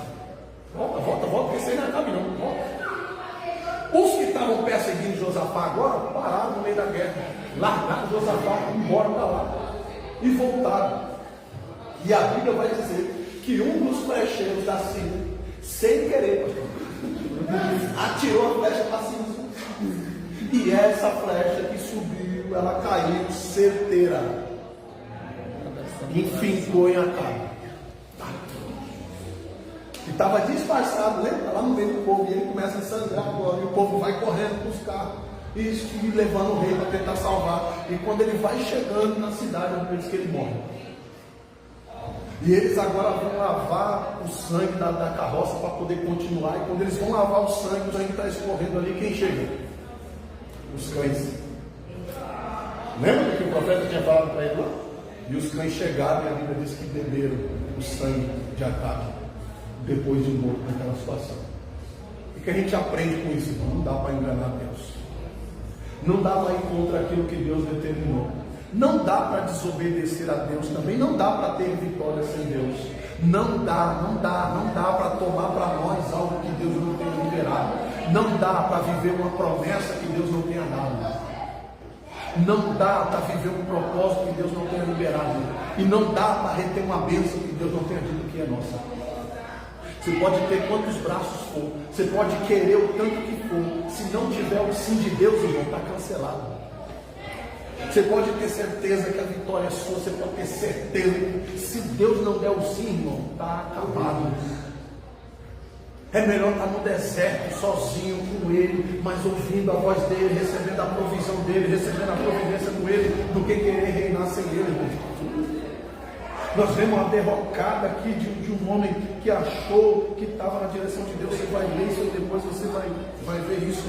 Volta, porque esse aí não é Acabe não. Volta. Os que estavam perseguindo Josafá agora pararam no meio da guerra, largaram Josafá, embora para lá e voltaram. E a Bíblia vai dizer que um dos flecheiros da Síria, sem querer, atirou a flecha para cima. E essa flecha que subiu, ela caiu certeira, enfincou em Acabe. E estava disfarçado, lembra? Lá no meio do povo, e ele começa a sangrar agora, e o povo vai correndo buscar, e levando o rei para tentar salvar. E quando ele vai chegando na cidade, ele diz que ele morre. E eles agora vão lavar o sangue da carroça para poder continuar. E quando eles vão lavar o sangue está escorrendo ali, quem chega? Os cães. Lembra que o profeta tinha falado para ele lá? E os cães chegaram, e a Bíblia diz que beberam o sangue de Acabe depois de morto naquela situação. O que a gente aprende com isso? Não dá para enganar Deus. Não dá para ir contra aquilo que Deus determinou. Não dá para desobedecer a Deus também. Não dá para ter vitória sem Deus. Não dá para tomar para nós algo que Deus não tenha liberado. Não dá para viver uma promessa que Deus não tenha dado. Não dá para viver um propósito que Deus não tenha liberado. E não dá para reter uma bênção que Deus não tenha dito que é nossa. Você pode ter quantos braços for, você pode querer o tanto que for, se não tiver o sim de Deus, irmão, está cancelado. Você pode ter certeza que a vitória é sua, você pode ter certeza que se Deus não der o sim, irmão, está acabado. É melhor estar no deserto, sozinho com Ele, mas ouvindo a voz dEle, recebendo a provisão dEle, recebendo a providência com Ele, do que querer reinar sem Ele, irmão. Nós vemos uma derrocada aqui de um homem que achou que estava na direção de Deus. Você vai ler isso e depois você vai ver isso.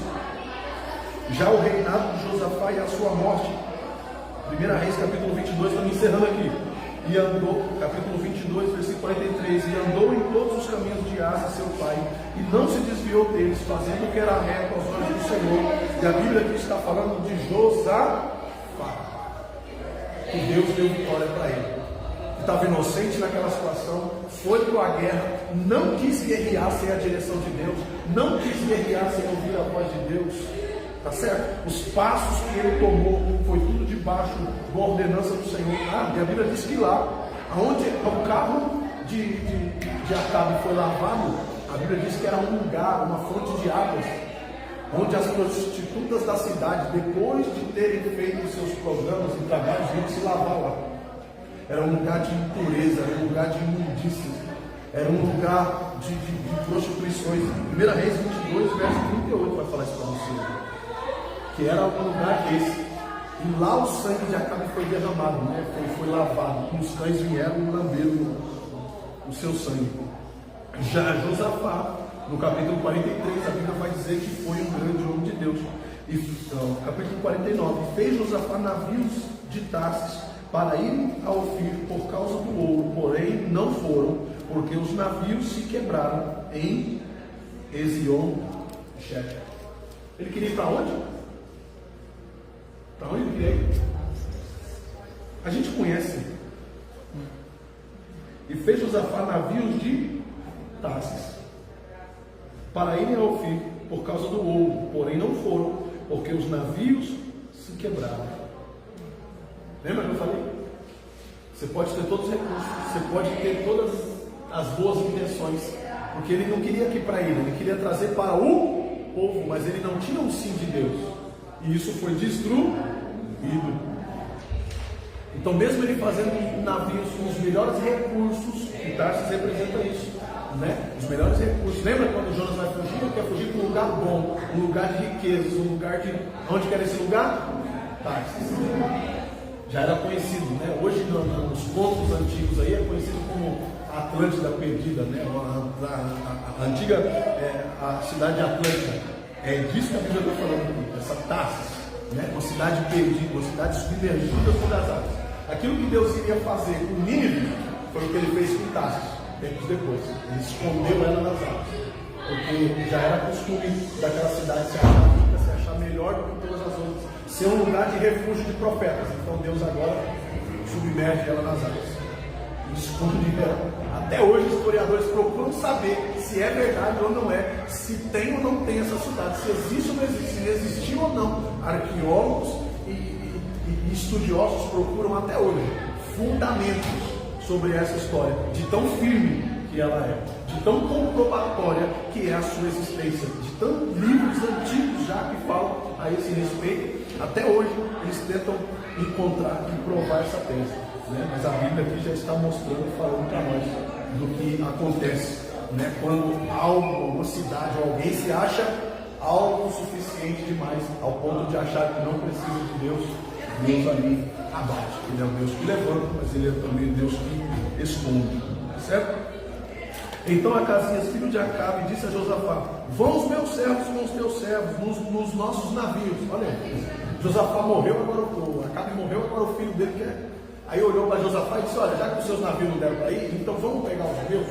Já o reinado de Josafá e a sua morte. 1 Reis capítulo 22, estamos encerrando aqui. E andou, capítulo 22, versículo 43, e andou em todos os caminhos de Asa, seu pai, e não se desviou deles, fazendo o que era reto aos olhos do Senhor. E a Bíblia aqui está falando de Josafá, que Deus deu vitória para ele. Estava inocente naquela situação, foi para a guerra, não quis guerrear sem a direção de Deus, não quis guerrear sem ouvir a voz de Deus, tá certo? Os passos que ele tomou foi tudo debaixo da ordenança do Senhor. E a Bíblia diz que lá, onde o carro de Acabe foi lavado, a Bíblia diz que era um lugar, uma fonte de águas, onde as prostitutas da cidade, depois de terem feito os seus programas e trabalhos, iam se lavar lá. Era um lugar de impureza, era um lugar de imundícia, era um lugar de prostituições. 1 Reis 22, verso 38 vai falar isso para você. Que era um lugar desse. E lá o sangue de Acabe foi derramado, né? foi lavado. E os cães vieram e lamberam o seu sangue. Já Josafá, no capítulo 43, a Bíblia vai dizer que foi um grande homem de Deus. E capítulo 49, fez Josafá navios de Tarsis para irem a Ofir por causa do ouro, porém não foram, porque os navios se quebraram em Ezion-Geber. Ele queria ir para onde? Para onde ele queria ir? A gente conhece. E fez Josafá navios de Tarsis para irem a Ofir por causa do ouro, porém não foram, porque os navios se quebraram. Lembra que eu falei? Você pode ter todos os recursos, você pode ter todas as boas intenções, porque ele não queria aqui para ele queria trazer para o povo, mas ele não tinha um sim de Deus, e isso foi destruído. Então, mesmo ele fazendo navios com os melhores recursos, e Tarsis representa isso, né? Os melhores recursos. Lembra quando Jonas vai fugir? Ele quer fugir para um lugar bom, um lugar de riquezas, um lugar de. Onde que era esse lugar? Tarsis. Já era conhecido, né? Hoje nos contos antigos aí é conhecido como Atlântida perdida, né? A antiga a cidade de Atlântida. É disso que a Bíblia está falando aqui, essa Tarsis, né? Uma cidade perdida, uma cidade submergida sobre as águas. Aquilo que Deus iria fazer com Nínive foi o que ele fez com Tarsis, tempos depois. Ele escondeu ela nas águas, porque já era costume daquela cidade se achar rica, se achar melhor do que todas as outras, ser um lugar de refúgio de profetas. Então Deus agora submerge ela nas águas, esconde ela. Até hoje os historiadores procuram saber se é verdade ou não é, se tem ou não tem essa cidade, se existe ou não existe, se existiu ou não. Arqueólogos e estudiosos procuram até hoje fundamentos sobre essa história, de tão firme que ela é, de tão comprobatória que é a sua existência, de tão livros antigos já que falam a esse respeito. Até hoje eles tentam encontrar e provar essa tese, né? Mas a Bíblia aqui já está mostrando e falando para nós do que acontece, né? Quando algo, uma cidade ou alguém se acha algo suficiente demais ao ponto de achar que não precisa de Deus. Deus ali abate. Ele é o Deus que levanta, mas ele é também o Deus que esconde, certo? Então Acasias, filho de Acabe, disse a Josafá: vão os meus servos com os teus servos nos nossos navios. Olha aí, Josafá morreu, agora o Acabe morreu, agora o filho dele quer. Aí olhou para Josafá e disse: olha, já que os seus navios não deram para ir, então vamos pegar os meus,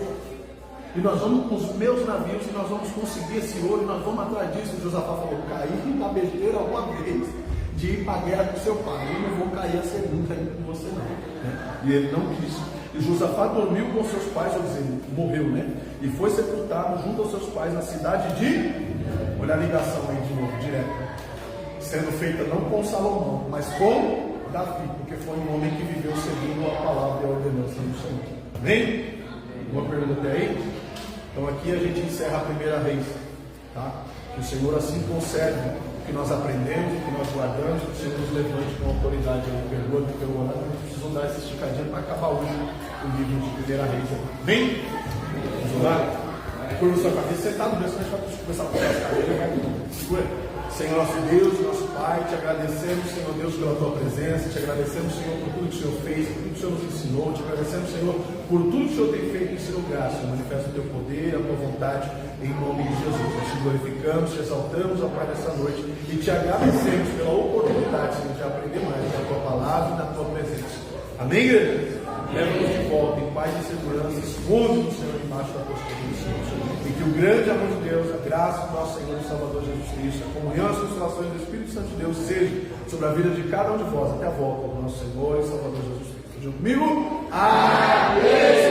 e nós vamos com os meus navios, e nós vamos conseguir esse ouro, e nós vamos atrás disso. E Josafá falou: caí na besteira alguma vez de ir para a guerra com seu pai, eu não vou cair a segunda aí com você não, né? E ele não quis. E Josafá dormiu com seus pais, ou dizer, morreu, né? E foi sepultado junto aos seus pais na cidade de, olha a ligação aí de novo, direto, sendo feita não com Salomão, mas com Davi, porque foi um homem que viveu seguindo a palavra e a ordenança do Senhor. Amém? Alguma pergunta até aí? Então aqui a gente encerra a primeira vez, tá? Que o Senhor assim conserve que nós aprendemos, que nós guardamos, que o Senhor nos levante com autoridade aí, perdoa pelo horário. A gente precisa dar essa esticadinha para acabar hoje o livro de Primeira Reis. Vem? Vamos orar? Curva sua cabeça, sentado mesmo, a gente vai começar a puxar as cadeiras. Segura. Senhor nosso Deus, nosso Pai, te agradecemos, Senhor Deus, pela tua presença, te agradecemos, Senhor, por tudo que o Senhor fez, por tudo que o Senhor nos ensinou, te agradecemos, Senhor, por tudo que o Senhor tem feito em seu graça. Manifesta o teu poder, a tua vontade, em nome de Jesus. Nós te glorificamos, te exaltamos, ó Pai, nessa noite, e te agradecemos pela oportunidade, Senhor, de aprender mais da tua palavra e da tua presença. Amém, igreja? Leva-nos de volta em paz e segurança, esconde-nos, Senhor, embaixo da postura do Senhor. E que o grande amor de Deus, a graça do nosso Senhor e Salvador Jesus Cristo, a comunhão e as consolações do Espírito Santo de Deus seja sobre a vida de cada um de vós até a volta do nosso Senhor e Salvador Jesus Cristo. Seja comigo. Amém.